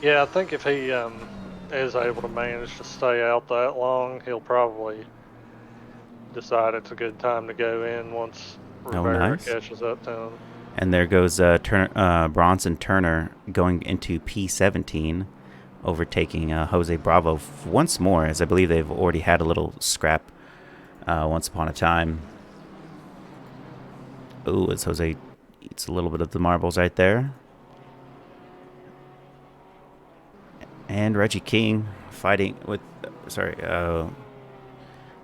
Yeah, I think if he is able to manage to stay out that long, he'll probably decide it's a good time to go in once Rivera catches up to him. And there goes Bronson Turner going into P17, overtaking Jose Bravo once more, as I believe they've already had a little scrap once upon a time. Ooh, as Jose eats a little bit of the marbles right there. And Reggie King fighting with,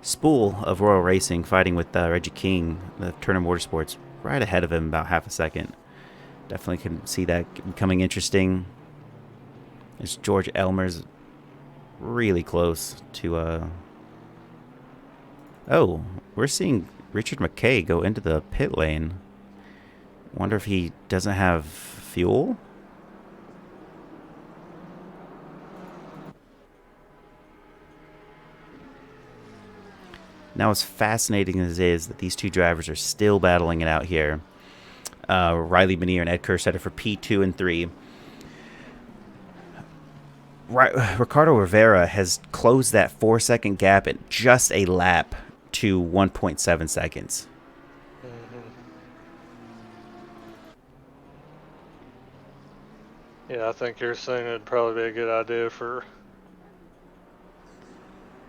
Spool of Royal Racing fighting with Reggie King, the Turner Motorsports, right ahead of him about half a second. Definitely can see that becoming interesting. As George Elmer's really close to oh, we're seeing Richard McKay go into the pit lane. Wonder if he doesn't have fuel? Now, as fascinating as it is that these two drivers are still battling it out here, Riley Minear and Ed Kersetter for P2 and 3. Ricardo Rivera has closed that 4-second gap at just a lap to 1.7 seconds. Yeah, I think here soon it'd probably be a good idea for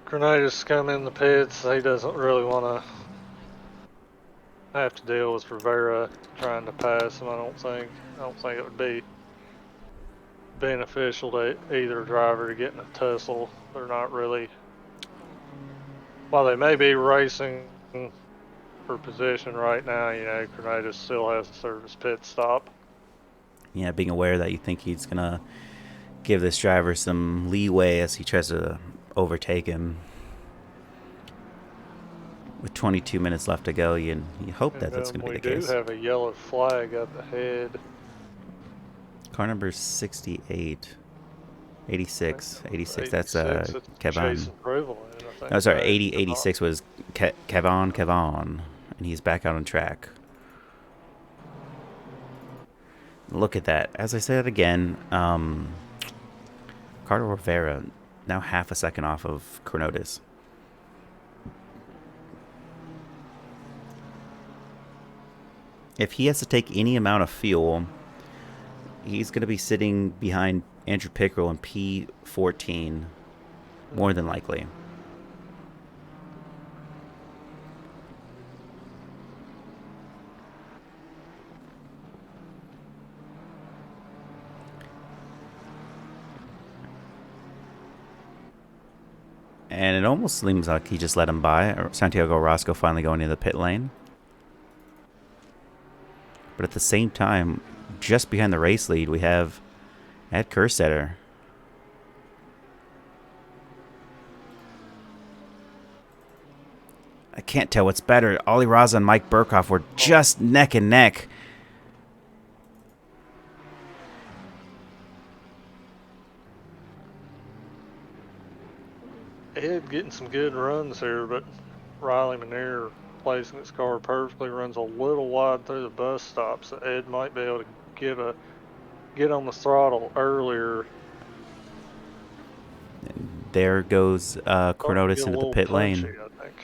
Grenada's to come in the pits. He doesn't really want to have to deal with Rivera trying to pass him. I don't think it would be beneficial to either driver to get in a tussle. They're not really, while they may be racing for position right now, you know, Grenada still has to serve his pit stop. Yeah, being aware that you think he's going to give this driver some leeway as he tries to overtake him. With 22 minutes left to go, you hope that that's going to be the case. We do have a yellow flag up ahead. Car number 68. 86. 86. That's Kevon. Oh, sorry. 86 was Kevon. And he's back out on track. Look at that. As I said again, Ricardo Rivera now half a second off of Cornotis. If he has to take any amount of fuel, he's going to be sitting behind Andrew Pickerel in P14, more than likely. And it almost seems like he just let him by. Santiago Roscoe finally going into the pit lane. But at the same time, just behind the race lead, we have Ed Kerstetter. I can't tell what's better. Ollie Raza and Mike Burkhoff were just neck and neck. Ed getting some good runs here, but Riley Manier placing his car perfectly, runs a little wide through the bus stop, so Ed might be able to get on the throttle earlier. And there goes Cornotis into the pit punchy, lane. I think.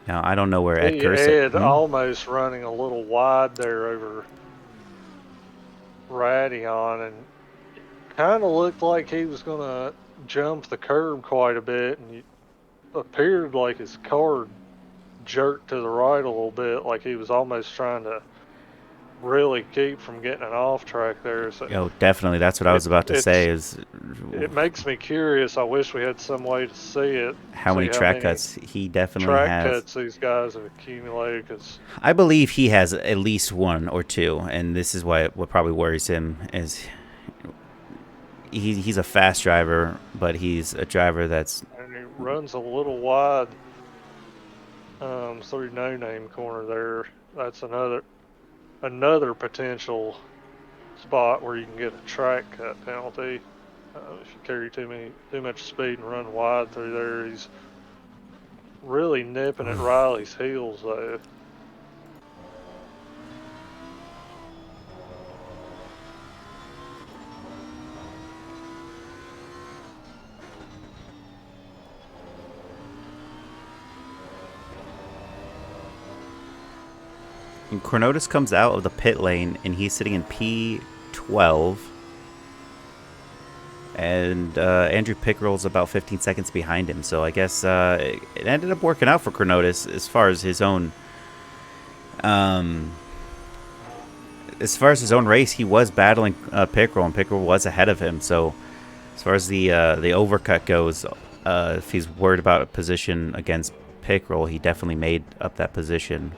Now, I don't know where Ed See Kerstetter... Ed almost running a little wide there over Radion, and kind of looked like he was going to jump the curb quite a bit, and it appeared like his car jerked to the right a little bit, like he was almost trying to really keep from getting an off track there. So Oh, definitely. That's what I was about to say. It makes me curious. I wish we had some way to see it. How many track cuts he definitely track has. cuts these guys have accumulated. Cause I believe he has at least one or two, and this is what probably worries him is he's a fast driver, but he's a driver that's... And he runs a little wide through No Name corner there. That's another potential spot where you can get a track cut penalty if you carry too much speed and run wide through there. He's really nipping at Riley's heels though. And Cornotis comes out of the pit lane, and he's sitting in P12. And Andrew Pickerel's about 15 seconds behind him. So I guess it ended up working out for Cornotis as far as his own... as far as his own race, he was battling Pickerel, and Pickerel was ahead of him. So as far as the overcut goes, if he's worried about a position against Pickerel, he definitely made up that position.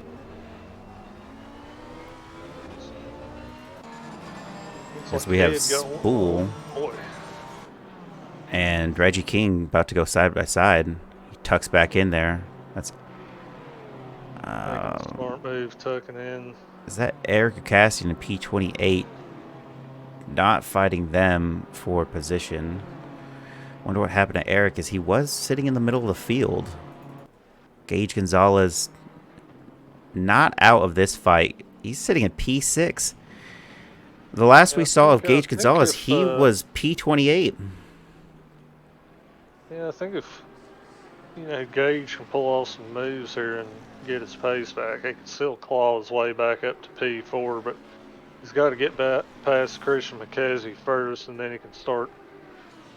As we have Spool and Reggie King about to go side by side. He tucks back in there. That's smart move, tucking in. Is that Eric Cassian in P28? Not fighting them for position. Wonder what happened to Eric, as he was sitting in the middle of the field. Gage Gonzalez not out of this fight. He's sitting at P6. The last we saw of Gage Gonzalez, he was P28. Yeah, I think if Gage can pull off some moves here and get his pace back, he can still claw his way back up to P4, but he's got to get back past Christian McKenzie first, and then he can start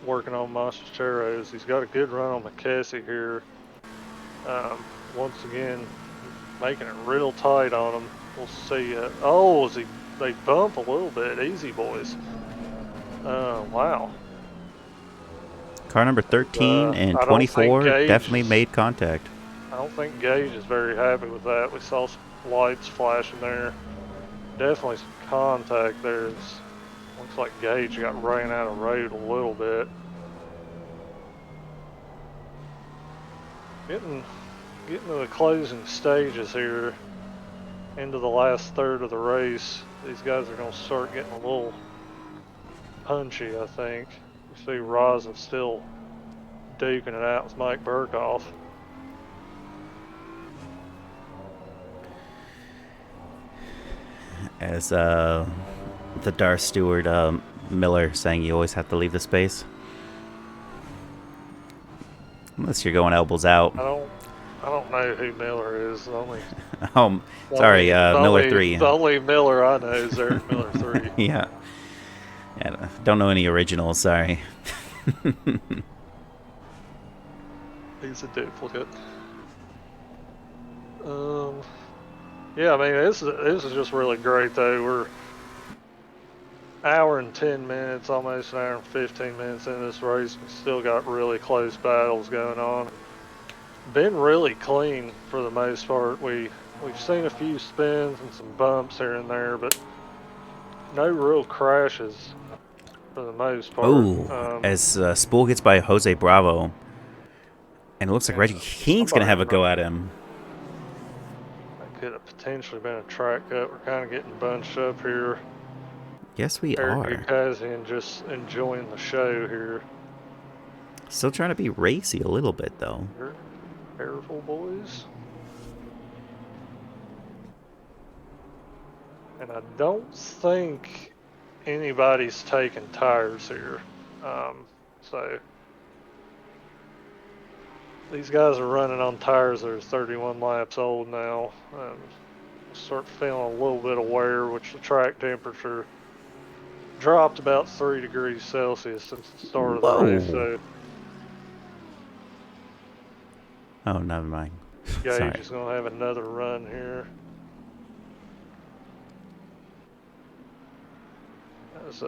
working on Mastrocheros. He's got a good run on McKenzie here. Once again, making it real tight on him. We'll see. They bump a little bit. Easy, boys. Wow. Car number 13 and 24 definitely made contact. I don't think Gage is very happy with that. We saw some lights flashing there. Definitely some contact there. Looks like Gage got ran out of road a little bit. Getting to the closing stages here, into the last third of the race. These guys are going to start getting a little punchy, I think. You see Raza still duking it out with Mike Burkhoff. As the Darth Stewart Miller saying you always have to leave the space. Unless you're going elbows out. I don't know who Miller is. Oh, sorry, Miller 3. The only Miller I know is Eric Miller 3. Yeah. Yeah, don't know any originals, sorry. He's a duplicate. Yeah, I mean, this is just really great, though. We're hour and 10 minutes, almost an hour and 15 minutes into this race. We still got really close battles going on. Been really clean for the most part. We've seen a few spins and some bumps here and there, but no real crashes for the most part. Oh, as Spool gets by Jose Bravo. And it looks like Reggie King's going to have a go at him. That could have potentially been a track cut. We're kind of getting bunched up here. Yes, we Eric are. and just enjoying the show here. Still trying to be racy a little bit, though. Careful, boys. And I don't think anybody's taking tires here. So these guys are running on tires that are 31 laps old now. Start feeling a little bit of wear, which the track temperature dropped about 3 degrees Celsius since the start of the race. So oh, never mind. Gage is going to have another run here. As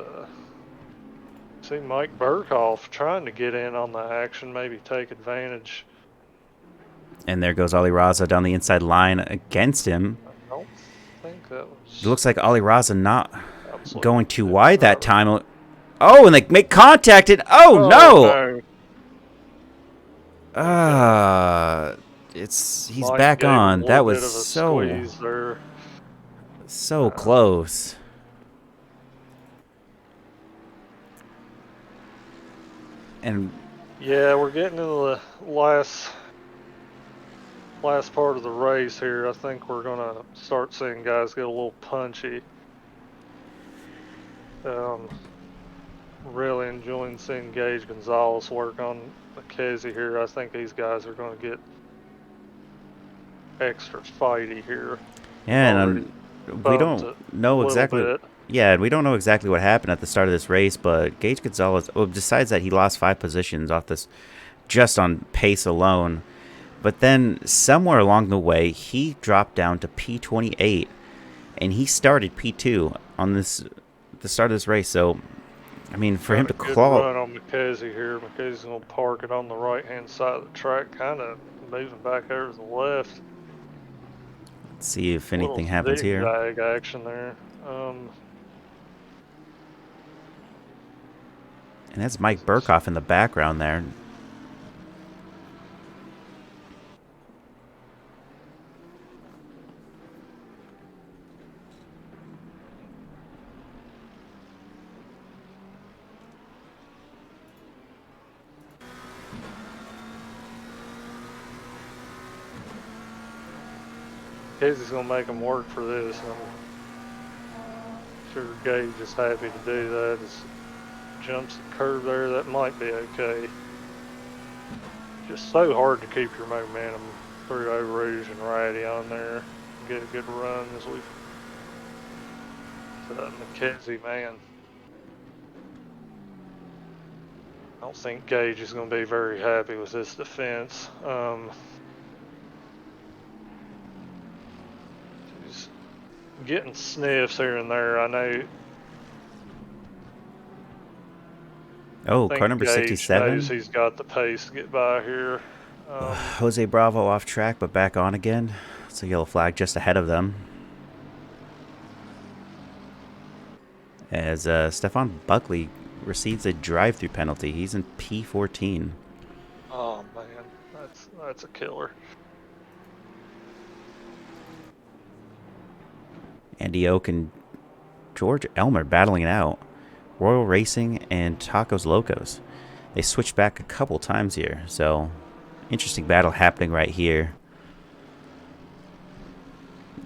see Mike Burkhoff trying to get in on the action, maybe take advantage. And there goes Ali Raza down the inside line against him. I don't think that was... It looks like Ali Raza not going too wide that time. Oh, and they make contact. And oh no! He's Mike back on. That was so close. And yeah, we're getting into the last part of the race here. I think we're gonna start seeing guys get a little punchy. Really enjoying seeing Gage Gonzalez work on McKenzie here. I think these guys are going to get extra fighty here. Yeah, and we don't know exactly. Yeah, we don't know exactly what happened at the start of this race, but Gage Gonzalez, besides that, he lost 5 positions off this just on pace alone. But then somewhere along the way, he dropped down to P28, and he started P2 on the start of this race. So, I mean, for him to claw... Good run on McKenzie here. McKenzie's going to park it on the right-hand side of the track, kind of moving back over to the left. Let's see if anything happens here. Zigzag action there. And that's Mike Burkhoff in the background there. Casey's going to make him work for this. I'm sure Gage is happy to do that. Jumps the curve there, that might be okay. Just so hard to keep your momentum through Eau Rouge and Ratty on there. Get a good run as we... McKenzie, man. I don't think Gage is going to be very happy with this defense. He's getting sniffs here and there. I know... Oh, car number 67. He's got the pace to get by here. Jose Bravo off track, but back on again. It's a yellow flag just ahead of them. As Stefan Buckley receives a drive-through penalty. He's in P14. Oh, man. That's a killer. Andy Oak and George Elmer battling it out. Royal Racing and Tacos Locos. They switched back a couple times here, so interesting battle happening right here.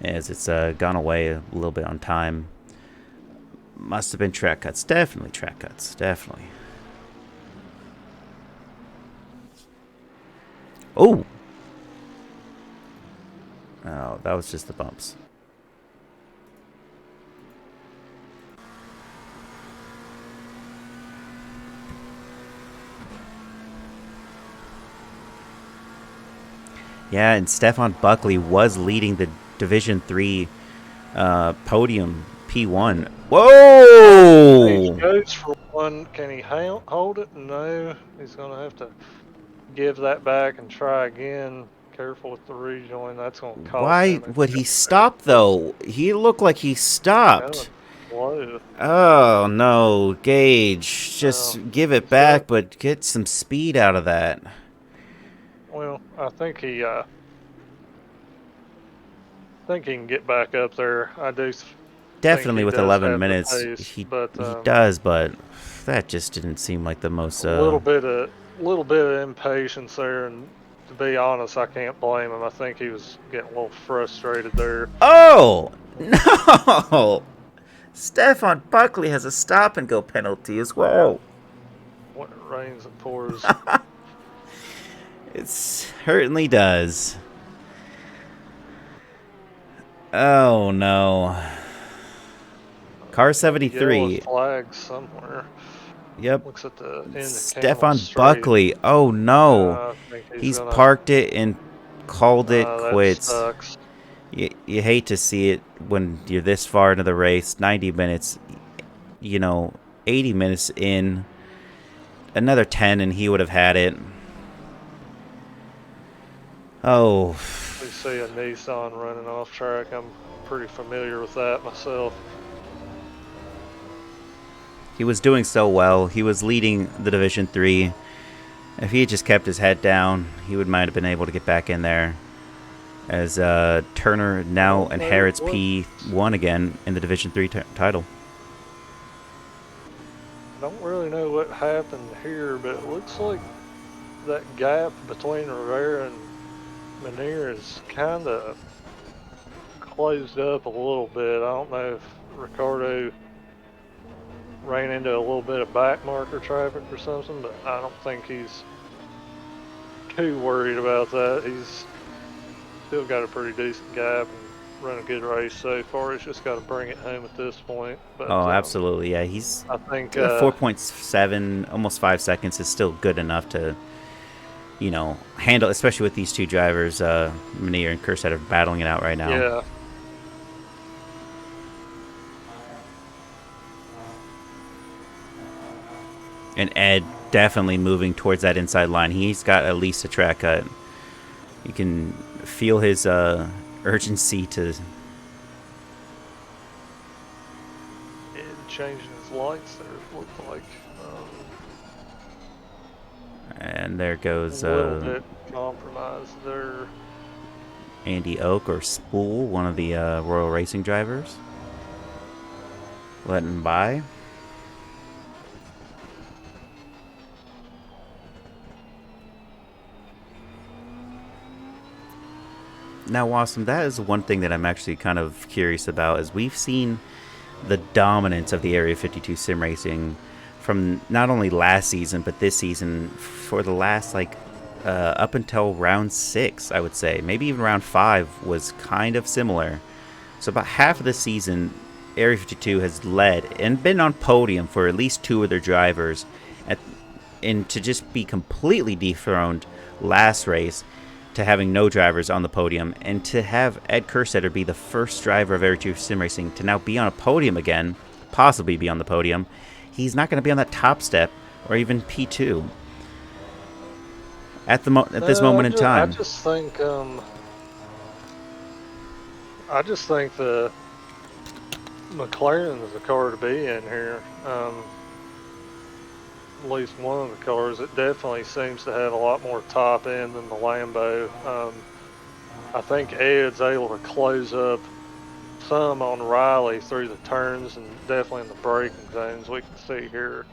As it's gone away a little bit on time. Must have been track cuts. Definitely track cuts. Definitely. Oh! Oh, that was just the bumps. Yeah, and Stefan Buckley was leading the Division 3 podium P1. He Whoa! goes for one. Can he hold it? No. He's going to have to give that back and try again. Careful with the rejoin. That's going to cost Why him. would he stop, though? He looked like he stopped. Slow. Oh, no. Gage, just give it back, but get some speed out of that. Well, I think he can get back up there. I do. Definitely with 11 have the minutes, pace, he but does, but that just didn't seem like the most... a little bit of impatience there, and to be honest, I can't blame him. I think he was getting a little frustrated there. Oh! No! Stefan Buckley has a stop-and-go penalty as well. When it rains, it pours. It certainly does. Oh, no. Car 73. Flag somewhere. Yep. Looks at the end of Stefan Buckley. Oh, no. He's parked it and called it quits. Sucks. You hate to see it when you're this far into the race. 90 minutes, 80 minutes in. Another 10 and he would have had it. Oh. We see a Nissan running off track. I'm pretty familiar with that myself. He was doing so well. He was leading the Division 3. If he had just kept his head down, he might have been able to get back in there. As Turner now inherits P1 again in the Division 3 title. I don't really know what happened here, but it looks like that gap between Rivera and Menier is kind of closed up a little bit. I don't know if Ricardo ran into a little bit of back marker traffic or something, but I don't think he's too worried about that. He's still got a pretty decent gap and run a good race so far. He's just got to bring it home at this point. But, oh, absolutely. Yeah, he's... I think 4.7, almost 5 seconds is still good enough to, handle, especially with these two drivers, Menier and Kerstead are battling it out right now. Yeah. And Ed definitely moving towards that inside line. He's got at least a track cut. You can feel his urgency to... changing his lights there, it looked like. And there goes... a little bit compromised there. Andy Oak or Spool, one of the Royal Racing drivers. Letting him by. Now, Wassum, that is one thing that I'm actually kind of curious about, is we've seen the dominance of the Area 52 sim racing from not only last season, but this season for the last, up until round 6, I would say. Maybe even round 5 was kind of similar. So about half of the season, Area 52 has led and been on podium for at least 2 of their drivers. And to just be completely dethroned last race, to having no drivers on the podium, and to have Ed Kerstetter be the first driver of Area 2 Sim Racing to now be on a podium again, possibly be on the podium. He's not going to be on that top step or even P2 at this moment in time. I just think the McLaren is the car to be in here. At least one of the cars, it definitely seems to have a lot more top end than the Lambo. I think Ed's able to close up some on Riley through the turns and definitely in the braking zones we can see here.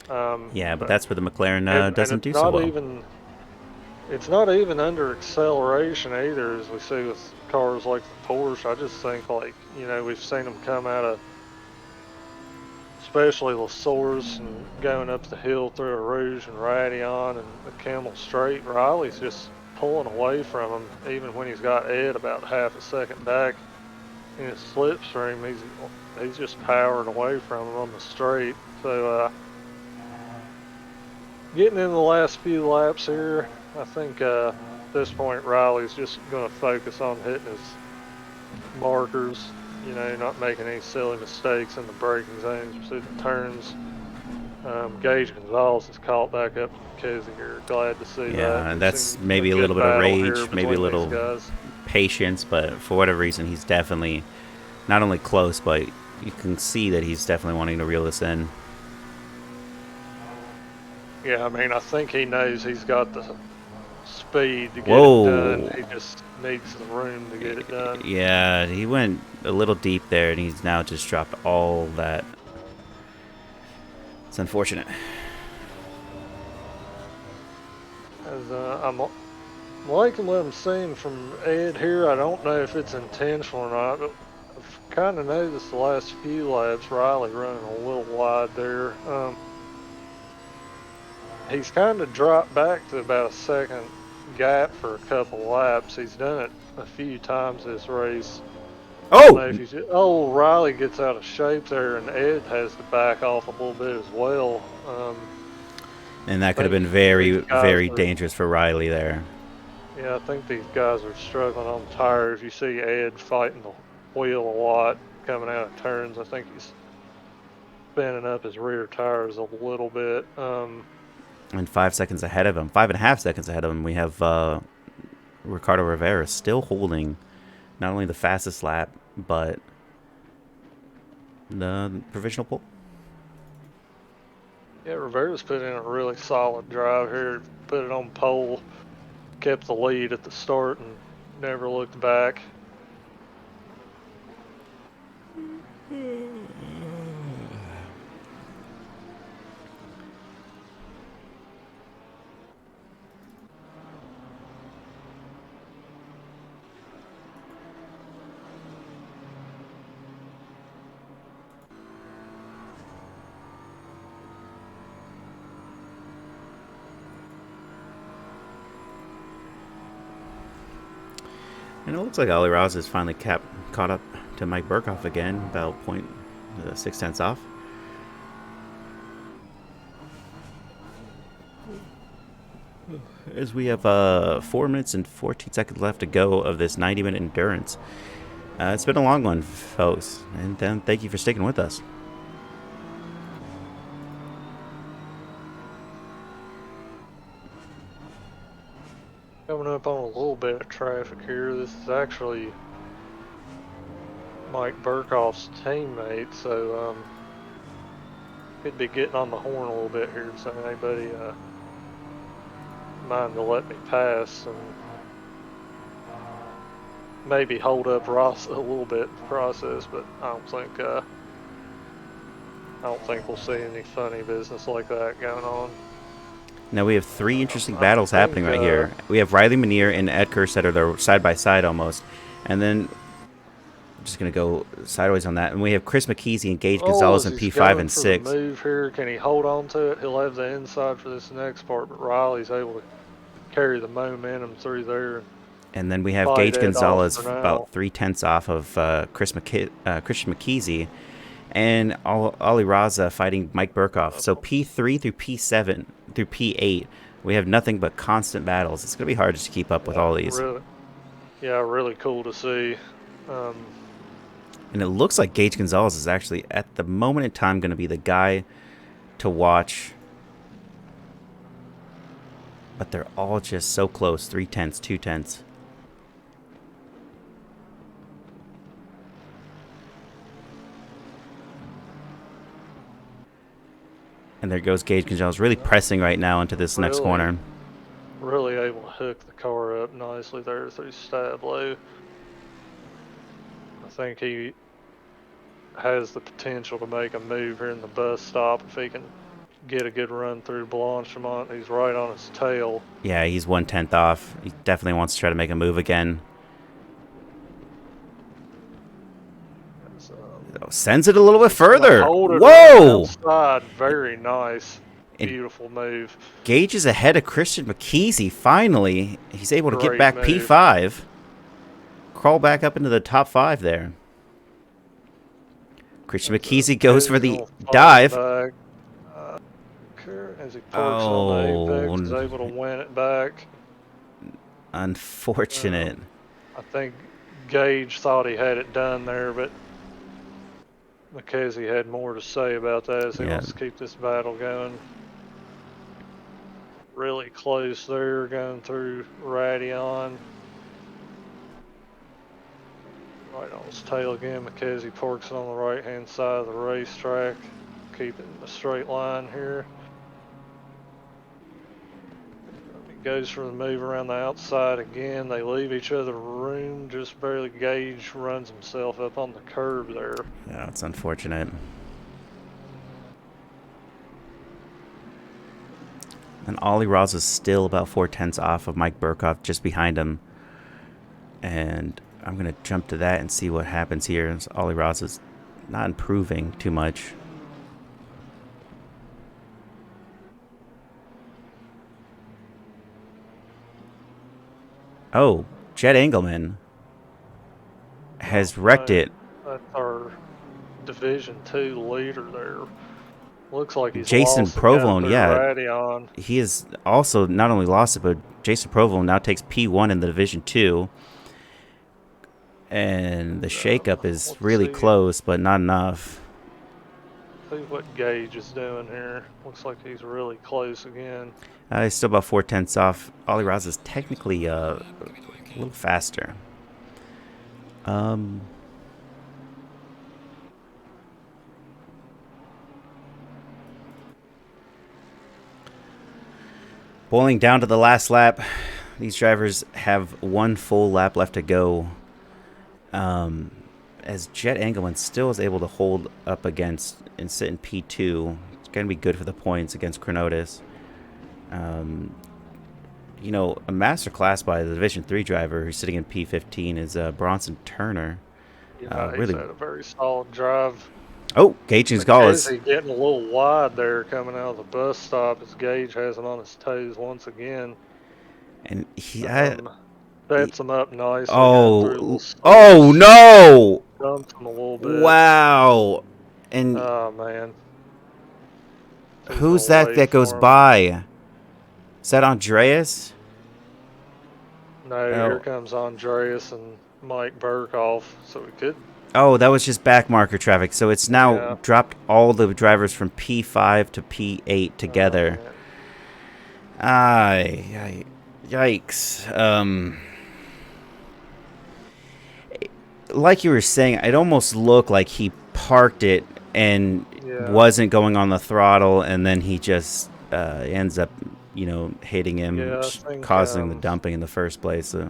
Yeah, but that's where the McLaren and doesn't do so well. it's not even under acceleration either, as we see with cars like the Porsche. I just think, like, you know, we've seen them come out of, especially the Source and going up the hill through a Rouge and Radeon and the Camel Straight. Riley's just pulling away from him, even when he's got Ed about half a second back in his slipstream. He's just powering away from him on the straight. So getting in the last few laps here, I think at this point Riley's just going to focus on hitting his markers, you know, not making any silly mistakes in the braking zones or through the turns. Gage Gonzalez has caught back up to Kizzy here. Glad to see that. Yeah, and We've that's seen a maybe a good little bit of battle here rage, maybe a between these little guys. patience, but for whatever reason, he's definitely not only close, but you can see that he's definitely wanting to reel this in. Yeah, I mean, I think he knows he's got the speed to get it done. Whoa. He just needs the room to get it done. Yeah, he went a little deep there, and he's now just dropped all that. It's unfortunate. As I'm liking what I'm seeing from Ed here. I don't know if it's intentional or not, but I've kind of noticed the last few laps Riley running a little wide there. He's kind of dropped back to about a second gap for a couple laps. He's done it a few times this race. I don't Oh! know if he's. Oh, Riley gets out of shape there, and Ed has to back off a little bit as well. And that I could have think been very, these guys very are. dangerous for Riley there. Yeah, I think these guys are struggling on tires. You see Ed fighting the wheel a lot coming out of turns. I think he's spinning up his rear tires a little bit. And 5 seconds ahead of him, 5.5 seconds ahead of him, we have Ricardo Rivera still holding not only the fastest lap, but the provisional pole. Yeah, Rivera's put in a really solid drive here. Put it on pole, kept the lead at the start, and never looked back. And it looks like Alvarez is finally caught up to Mike Burkhoff again, about 0.6 off. As we have 4 minutes and 14 seconds left to go of this 90-minute endurance. It's been a long one, folks, and thank you for sticking with us. Coming up on a little bit of traffic here. This is actually Mike Burkhoff's teammate, so could be getting on the horn a little bit here, so anybody mind to let me pass and maybe hold up Ross a little bit in the process, but I don't think we'll see any funny business like that going on. Now we have 3 interesting battles happening right here. We have Riley Manier and Ed Kurst that are side by side almost, and then I'm just gonna go sideways on that. And we have Chris McKeesey and Gage Gonzalez in P5 and 6. Move here. Can he hold on to it? He'll have the inside for this next part, but Riley's able to carry the momentum through there. And then we have Gage Gonzalez about 0.3 off of Christian McKeesey, and Ali Raza fighting Mike Burkhoff. So P3 through P7 through P8, we have nothing but constant battles. It's going to be hard to keep up with all these. Really cool to see. And it looks like Gage Gonzalez is actually, at the moment in time, going to be the guy to watch. But they're all just so close. 0.3, 0.2. And there goes Gage Gonzalez, really pressing right now into this next corner. Really able to hook the car up nicely there through stab low. I think he has the potential to make a move here in the bus stop if he can get a good run through Blanchimont. He's right on his tail. Yeah, he's 1/10 off. He definitely wants to try to make a move again. Sends it a little bit further. Whoa! Outside. Very nice. Beautiful move. Gage is ahead of Christian McKeesey, finally. He's able to get back move. P5. Crawl back up into the top 5 there. Christian McKeesey goes for the dive. As he parks on the apex, is able to win it back. Unfortunate. I think Gage thought he had it done there, but McKeesey had more to say about that as he wants to keep this battle going. Really close there, going through Radion. Right on his tail again. McKeesey parks it on the right-hand side of the racetrack. Keeping the straight line here. He goes for the move around the outside again. They leave each other room. Just barely. Gage runs himself up on the curb there. Yeah, it's unfortunate. And Ollie Ross is still about 4/10 off of Mike Burkhoff, just behind him. And I'm going to jump to that and see what happens here. Ollie Ross is not improving too much. Oh, Jet Engelman has wrecked it. That's our Division 2 leader there. Looks like he's Jason lost Provolone, yeah. Radion. He has also not only lost it, but Jason Provolone now takes P1 in the Division 2. And the shakeup is really close, but not enough. See what Gage is doing here. Looks like he's really close again. He's still about 4/10 off. Ollie Ross is technically a little faster. Boiling down to the last lap, these drivers have one full lap left to go. As Jet Engelman still is able to hold up against and sit in P2, it's going to be good for the points against Chronotis. You know, a master class by the Division 3 driver who's sitting in P15 is Bronson Turner. Yeah, he's had a very solid drive. Oh, Gage's call is getting a little wide there coming out of the bus stop as Gage has him on his toes once again. And he sets him up nicely. Oh no! Dumps him a little bit. Wow! And oh man, who's that goes by? Is that Andreas? No, here comes Andreas and Mike Burkhoff. So we could. Oh, that was just back marker traffic. So it's now dropped all the drivers from P5 to P8 together. Yikes. Like you were saying, it almost looked like he parked it and wasn't going on the throttle, and then he just ends up, hitting him, causing the dumping in the first place. So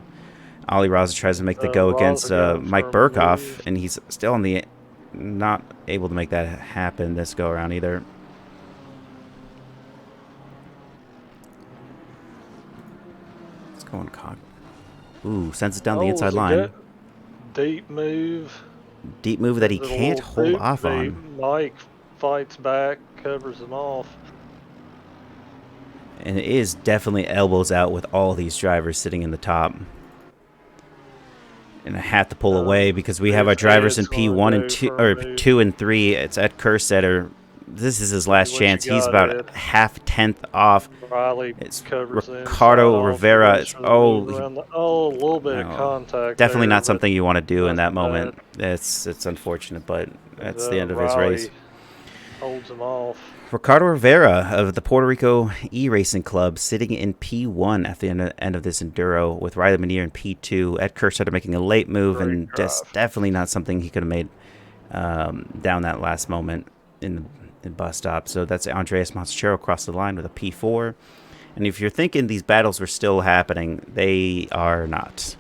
Ollie Raza tries to make the go against Mike Burkhoff, and he's still not able to make that happen this go around either. Let's go on cock. Ooh, sends it down the inside line. Deep move. Deep move that he can't hold off on. Mike fights back, covers him off. And it is definitely elbows out with all these drivers sitting in the top. And I have to pull away because we have our drivers in P1 and 2 or 2 and 3. It's at Kerstetter. This is his last chance. He's about half-tenth off. It's Ricardo Rivera. A little bit of contact. Definitely not something you want to do in that moment. It's unfortunate, but that's the end of his race. Holds him off. Ricardo Rivera of the Puerto Rico E-Racing Club sitting in P1 at the end of this Enduro with Riley Manier in P2. Ed Kerstetter making a late move, and just definitely not something he could have made down that last moment in bus stop. So that's Andreas Montechero across the line with a P4. And if you're thinking these battles were still happening, they are not.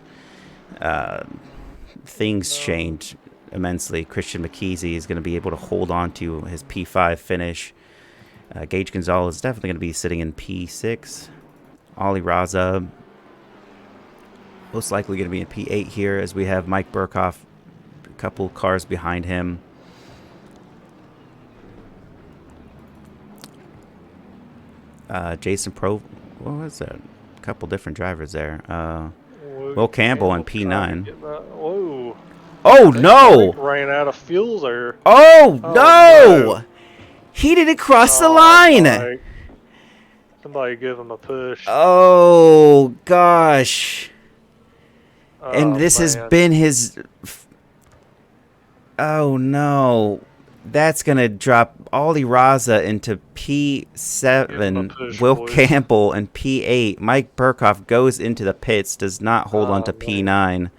Things changed immensely. Christian McKeesey is going to be able to hold on to his P5 finish. Gage Gonzalez is definitely going to be sitting in P6. Ollie Raza most likely going to be in P8 here, as we have Mike Burkhoff a couple cars behind him. Jason Pro, what was that? A couple different drivers there. Will Campbell in P9. Whoa. Oh, Mike no! ran out of fuel there. Oh, Oh, no! no. He didn't cross the Oh, line! Mike. Somebody give him a push. Oh, gosh. And Oh, this has man. been his... Oh, no. That's going to drop Ollie Raza into Give him a P7. push, Will boys. Campbell in P8. Mike Burkhoff goes into the pits, does not hold on to Man. P9.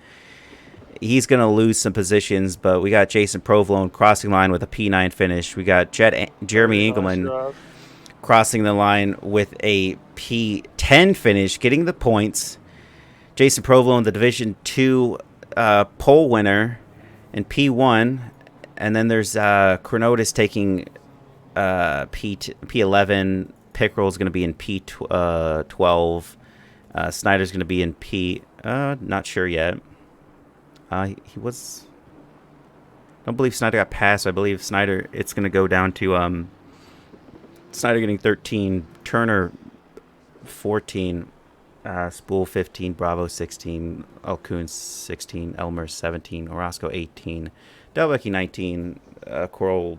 He's going to lose some positions, but we got Jason Provolone crossing line with a P9 finish. We got Jeremy Very nice Engelman drive. crossing the line with a P10 finish, getting the points. Jason Provolone, the Division 2 pole winner in P1. And then there's Chronotis taking P11. Pickrell's going to be in P12. Snyder's going to be in P... not sure yet. He was... I don't believe Snyder got passed. I believe Snyder... It's going to go down to... Snyder getting 13. Turner 14. Spool 15. Bravo 16. Alcoon 16. Elmer 17. Orozco 18. Delbecky 19. Coral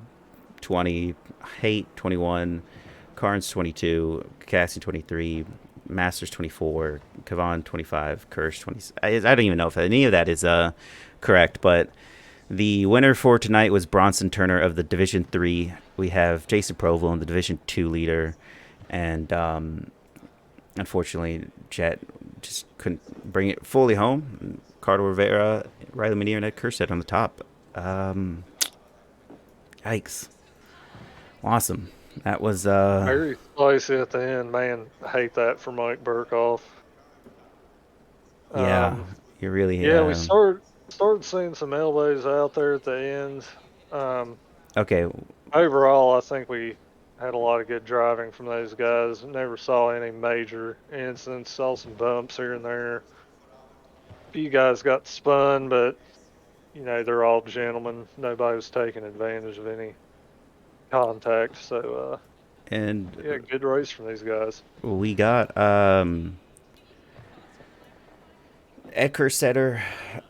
20. Haight 21. Carnes 22. Cassie 23. Masters 24, Kavan 25, Kirsch 20. I don't even know if any of that is correct, but the winner for tonight was Bronson Turner of the Division 3. We have Jason Provolone, the Division 2 leader, and unfortunately, Jet just couldn't bring it fully home. Carter Rivera, Riley Menier, and Ed Kerstead on the top. Yikes. Awesome. That was Very spicy at the end, man. I hate that for Mike Burkhoff. Yeah, you really Yeah, we started seeing some elbows out there at the end. Okay. Overall, I think we had a lot of good driving from those guys. Never saw any major incidents. Saw some bumps here and there. A few guys got spun, but they're all gentlemen. Nobody was taking advantage of any contact. So and yeah, good race from these guys. We got Ed Kerstetter,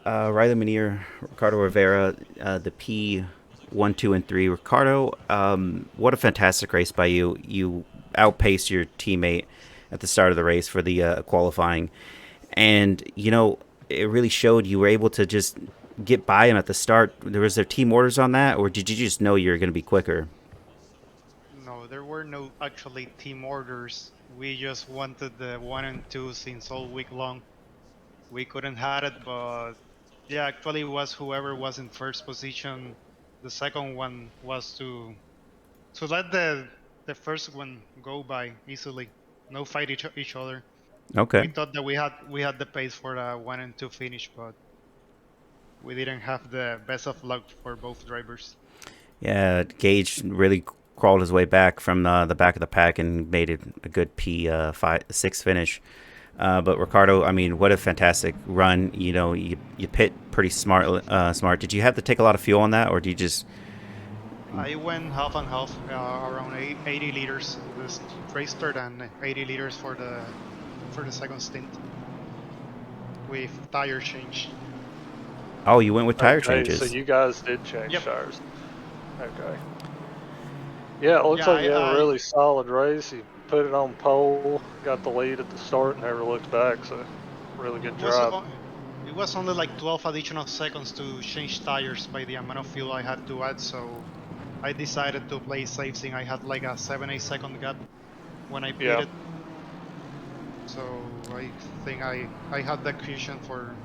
Riley Menier, Ricardo Rivera, the P1, 2, and 3. Ricardo, what a fantastic race by you. You outpaced your teammate at the start of the race for the qualifying. And, it really showed you were able to just get by him at the start. Was there team orders on that, or did you just know you were going to be quicker? No, there were no actually team orders. We just wanted the 1 and 2 since all week long. We couldn't have it, but yeah, actually it was whoever was in first position. The second one was to let the first one go by easily. No fight each other. Okay. We thought that we had the pace for the 1 and 2 finish, but we didn't have the best of luck for both drivers. Yeah, Gage really crawled his way back from the back of the pack and made it a good P6 finish. But Ricardo, I mean, what a fantastic run! You pit pretty smart. Did you have to take a lot of fuel on that, or do you just? I went half and half, around 80 liters this race start and 80 liters for the second stint with tire change. Oh, you went with tire changes. So you guys did change Yep. tires. Okay. Yeah, it looks like you had a really solid race. You put it on pole, got the lead at the start, and never looked back. So, really good drive. It was only like 12 additional seconds to change tires by the amount of fuel I had to add. So, I decided to play safe, since I had like a 7-8 second gap when I pitted. So I think I had the cushion for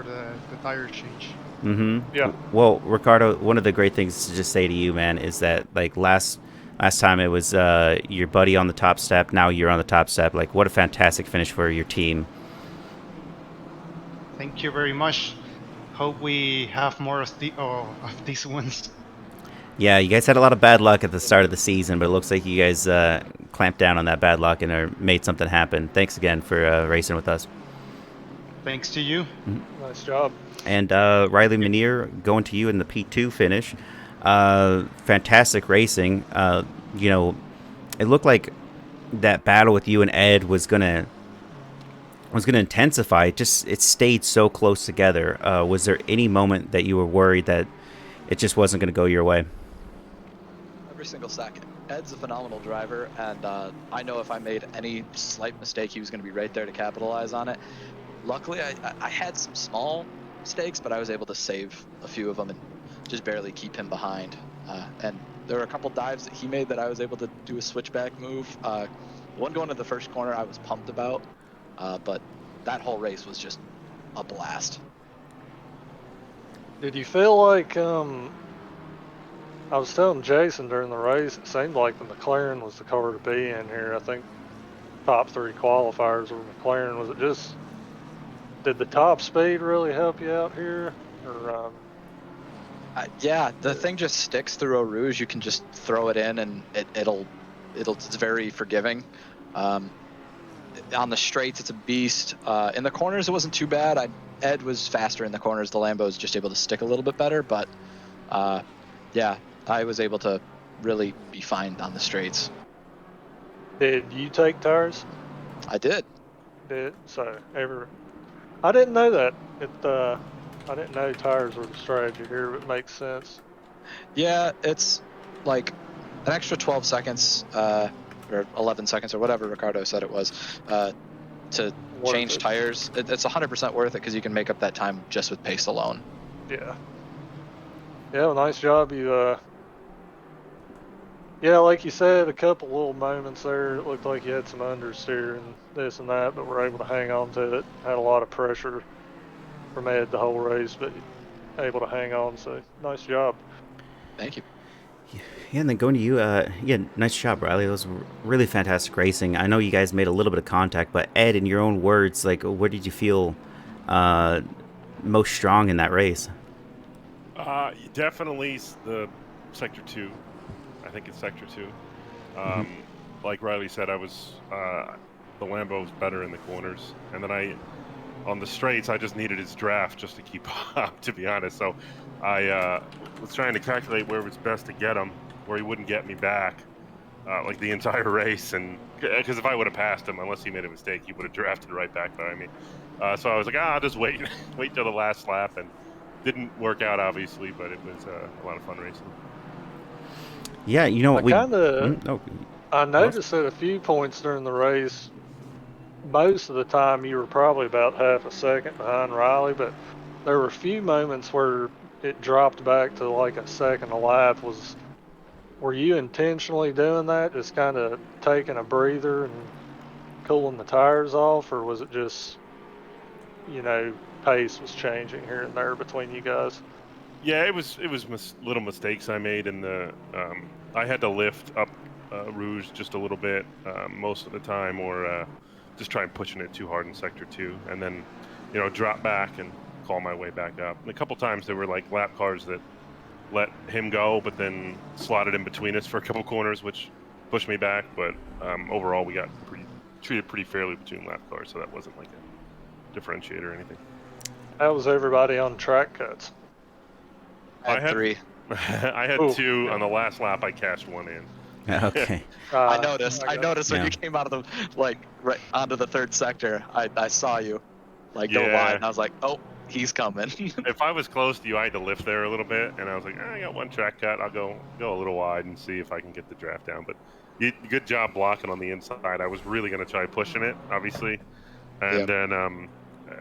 the tire change. Mm-hmm. Yeah. Well, Ricardo, one of the great things to just say to you, man, is that like last time it was your buddy on the top step. Now you're on the top step. Like, what a fantastic finish for your team. Thank you very much. Hope we have more of these ones. Yeah, you guys had a lot of bad luck at the start of the season, but it looks like you guys clamped down on that bad luck and made something happen. Thanks again for racing with us. Thanks to you. Nice job. And Riley Minier, going to you in the P2 finish. Fantastic racing. You know, it looked like that battle with you and Ed was gonna intensify. It stayed so close together. Was there any moment that you were worried that it just wasn't going to go your way? Every single second. Ed's a phenomenal driver, and I know if I made any slight mistake, he was going to be right there to capitalize on it. Luckily, I had some small mistakes, but I was able to save a few of them and just barely keep him behind. And there were a couple dives that he made that I was able to do a switchback move. One going to the first corner I was pumped about, but that whole race was just a blast. Did you feel like I was telling Jason during the race, it seemed like the McLaren was the car to be in here. I think top 3 qualifiers were McLaren. Was it just, did the top speed really help you out here? Or yeah, the thing just sticks through Eau Rouge. You can just throw it in, and it's very forgiving. On the straights, it's a beast. In the corners, it wasn't too bad. Ed was faster in the corners. The Lambo was just able to stick a little bit better, but yeah, I was able to really be fine on the straights. did you take tires? I did. So I didn't know that. I didn't know tires were the strategy here, but it makes sense. Yeah, it's like an extra 12 seconds or 11 seconds or whatever Ricardo said it was to change tires. It's 100% worth it because you can make up that time just with pace alone. Yeah. Yeah, well, nice job. Yeah, like you said, a couple little moments there. It looked like you had some understeer and this and that, but were able to hang on to it. Had a lot of pressure from Ed the whole race, but able to hang on. So nice job. Thank you. Yeah, and then going to you, yeah, nice job, Riley. It was really fantastic racing. I know you guys made a little bit of contact, but Ed, in your own words, like, where did you feel most strong in that race? Definitely the Sector 2. I think it's Sector 2. Like Riley said, I was the Lambo was better in the corners, and then on the straights, I just needed his draft just to keep up, to be honest. So I was trying to calculate where it was best to get him, where he wouldn't get me back, like the entire race. And because if I would have passed him, unless he made a mistake, he would have drafted right back behind me. So I was like, I'll just wait till the last lap, and didn't work out obviously, but it was a lot of fun racing. Yeah, you know what I noticed at a few points during the race, most of the time you were probably about half a second behind Riley, but there were a few moments where it dropped back to like a second a lap. Were you intentionally doing that, just kind of taking a breather and cooling the tires off, or was it just, pace was changing here and there between you guys? Yeah, it was little mistakes I made in the. I had to lift up Rouge just a little bit most of the time, or just try and pushing it too hard in Sector 2, and then drop back and call my way back up. And a couple times there were like lap cars that let him go, but then slotted in between us for a couple corners, which pushed me back. But overall, we got treated pretty fairly between lap cars, so that wasn't like a differentiator or anything. How was everybody on track cuts? I had 3. I had 2 on the last lap. I cashed 1 in. Okay. I noticed when Yeah. you came out of right onto the third sector. I saw you go wide, and I was like, oh, he's coming. If I was close to you, I had to lift there a little bit, and I was like, I got 1 track cut. I'll go a little wide and see if I can get the draft down. But good job blocking on the inside. I was really going to try pushing it, obviously, and then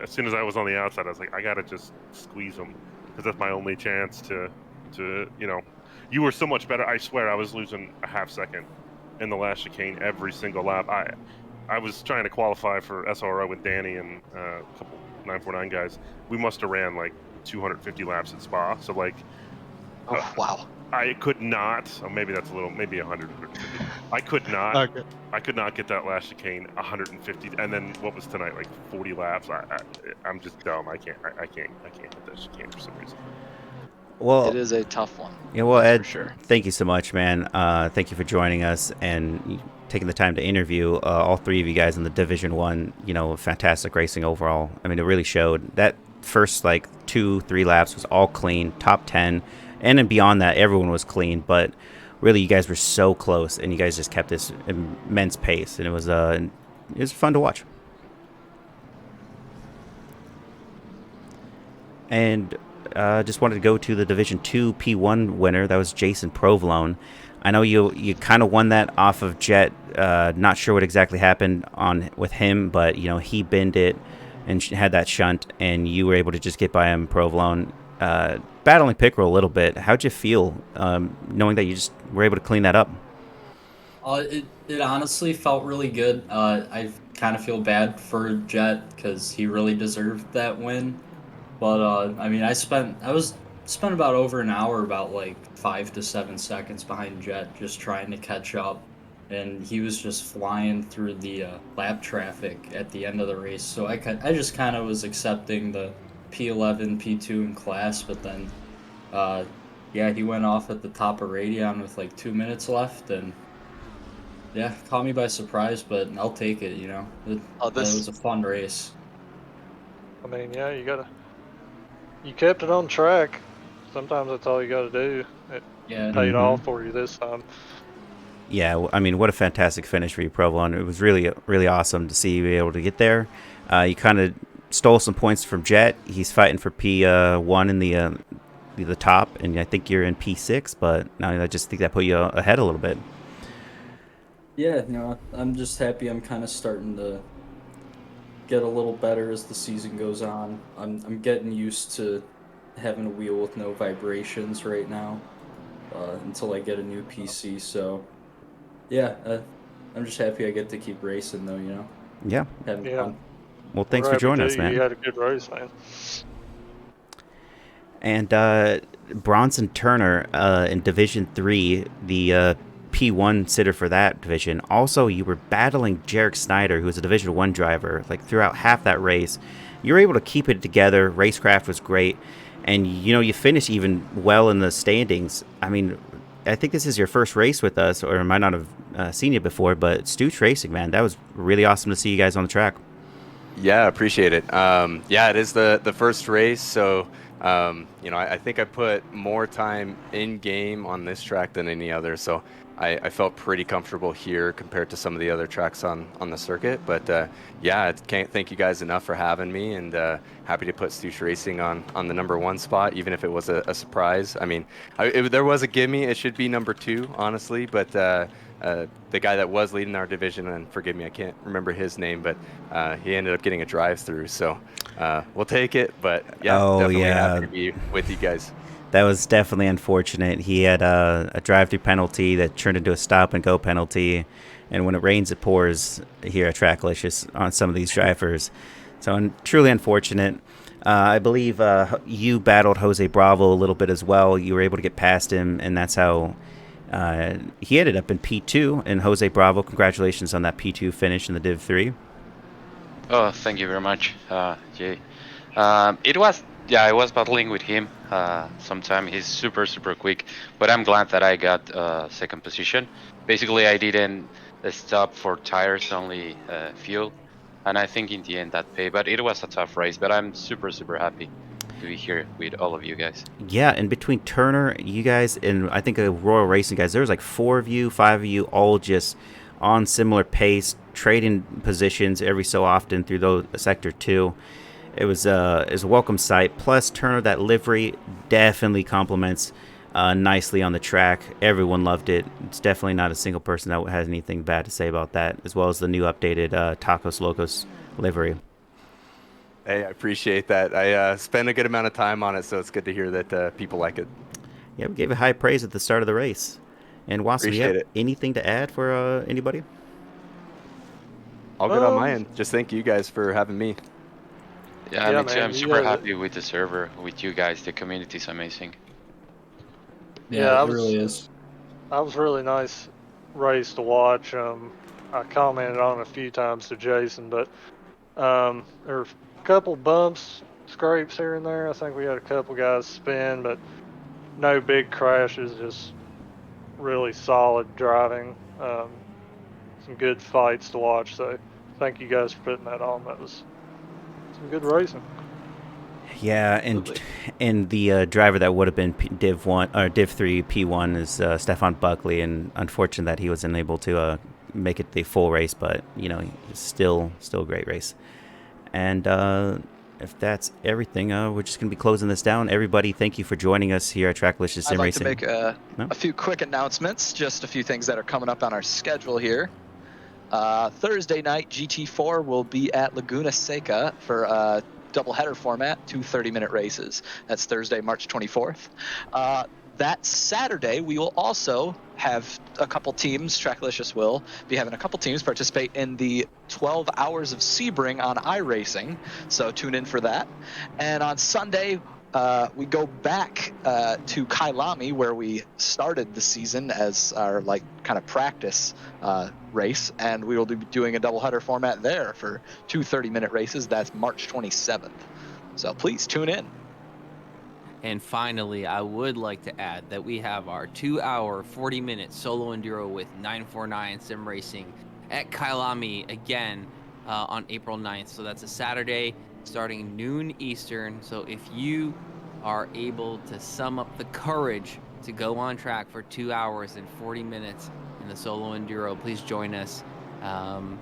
as soon as I was on the outside, I was like, I got to just squeeze them because that's my only chance to You were so much better. I swear, I was losing a half second in the last chicane every single lap. I was trying to qualify for SRO with Danny and a couple 949 guys. We must have ran like 250 laps at Spa. So like, oh wow! I could not. Oh, maybe that's a little. Maybe 100. I could not. Okay. I could not get that last chicane 150. And then what was tonight? Like 40 laps. I'm just dumb. I can't get that chicane for some reason. Well, It is a tough one. yeah, well, that's Ed, for sure. thank you so much, man. Thank you for joining us and taking the time to interview all three of you guys in the Division One. Fantastic racing overall. I mean, it really showed. That first like 2-3 laps was all clean, top 10, and then beyond that, everyone was clean. But really, you guys were so close, and you guys just kept this immense pace, and it was fun to watch. And just wanted to go to the Division 2 P1 winner. That was Jason Provolone. I know you kind of won that off of Jet. Not sure what exactly happened with him, but he binned it and had that shunt, and you were able to just get by him, Provolone. Battling Pickerel a little bit. How'd you feel knowing that you just were able to clean that up? It honestly felt really good. I kind of feel bad for Jet because he really deserved that win. But I mean, I spent about over an hour, about like 5 to 7 seconds behind Jet, just trying to catch up, and he was just flying through the lap traffic at the end of the race. So I just kind of was accepting the P11, P2 in class, but then, yeah, he went off at the top of Radion with like 2 minutes left, and yeah, caught me by surprise, but I'll take it. It was a fun race. I mean, yeah, you kept it on track. Sometimes that's all you got to do. It paid off for you this time. Yeah, I mean, what a fantastic finish for you, Provolone. It was really, really awesome to see you be able to get there. You kind of stole some points from Jet. He's fighting for P1 in the top, and I think you're in P6, but I just think that put you ahead a little bit. Yeah, I'm just happy I'm kind of starting to get a little better as the season goes on. I'm getting used to having a wheel with no vibrations right now until I get a new PC. So yeah, I'm just happy I get to keep racing though. Yeah. Having fun. Well, thanks for joining us, man. You had a good race, man. And Bronson Turner in Division 3, the P1 sitter for that division. Also, you were battling Jarek Snyder, who was a Division 1 driver, like throughout half that race. You were able to keep it together. Racecraft was great. And, you finished even well in the standings. I mean, I think this is your first race with us, or I might not have seen you before, but Stooch Racing, man, that was really awesome to see you guys on the track. Yeah, appreciate it. Yeah, it is the first race, so I think I put more time in game on this track than any other, so I felt pretty comfortable here compared to some of the other tracks on the circuit. But yeah, I can't thank you guys enough for having me, and happy to put Stooch Racing on the #1 spot, even if it was a surprise. I mean, there was a gimme. It should be #2, honestly, but the guy that was leading our division, and forgive me, I can't remember his name, but he ended up getting a drive-through, so we'll take it. But yeah, definitely happy to be with you guys. That was definitely unfortunate. He had a drive-through penalty that turned into a stop-and-go penalty, and when it rains, it pours here at Tracklicious on some of these drivers. So truly unfortunate. I believe you battled Jose Bravo a little bit as well. You were able to get past him, and that's how he ended up in P2. And Jose Bravo, congratulations on that P2 finish in the Div 3. Oh, thank you very much, Jay. I was battling with him sometime. He's super quick, but I'm glad that I got second position. Basically, I didn't stop for tires, only fuel, and I think in the end that paid. But it was a tough race, but I'm super happy to be here with all of you guys. Yeah, and between Turner, you guys, and I think Royal Racing guys, there was like 4 of you, 5 of you, all just on similar pace, trading positions every so often through those sector 2. It was a welcome sight. Plus, Turner, that livery definitely complements nicely on the track. Everyone loved it. It's definitely not a single person that has anything bad to say about that, as well as the new updated Tacos Locos livery. Hey, I appreciate that. I spent a good amount of time on it, so it's good to hear that people like it. Yeah, we gave it high praise at the start of the race. And Wassum, you have anything to add for anybody? All good on my end. Just thank you guys for having me. Yeah, me too. I'm super happy with the server, with you guys. The community is amazing. Yeah, it really is. That was really nice race to watch. I commented on it a few times to Jason, but there were a couple bumps, scrapes here and there. I think we had a couple guys spin, but no big crashes, just really solid driving. Some good fights to watch. So thank you guys for putting that on. That was some good racing. Yeah, Absolutely. and the driver that would have been Div 1 or Div 3 P1 is Stefan Buckley, and unfortunate that he was unable to make it the full race, but you know, still a great race. And if that's everything, we're just gonna be closing this down. Everybody, thank you for joining us here at Tracklicious Sim I'd like Racing. to make a No? few quick announcements, just a few things that are coming up on our schedule here. Thursday night, GT4 will be at Laguna Seca for a doubleheader format, 2 30-minute races. That's Thursday, March 24th. That Saturday, we will also have a couple teams, Tracklicious will be having a couple teams participate in the 12 Hours of Sebring on iRacing, so tune in for that. And on Sunday, we go back to Kailami, where we started the season as our kind of practice race, and we will be doing a doubleheader format there for 2 30-minute races. That's March 27th. So please tune in. And finally, I would like to add that we have our 2-hour, 40-minute solo enduro with 949 Sim Racing at Kailami again on April 9th. So that's a Saturday starting noon Eastern. So if you are able to sum up the courage to go on track for 2 hours and 40 minutes in the solo enduro, please join us. And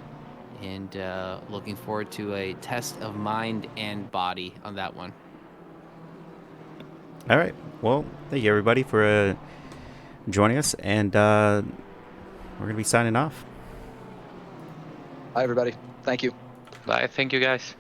looking forward to a test of mind and body on that one. All right. Well, thank you everybody for joining us, and we're gonna be signing off. Bye, everybody. Thank you. Bye. Thank you, guys.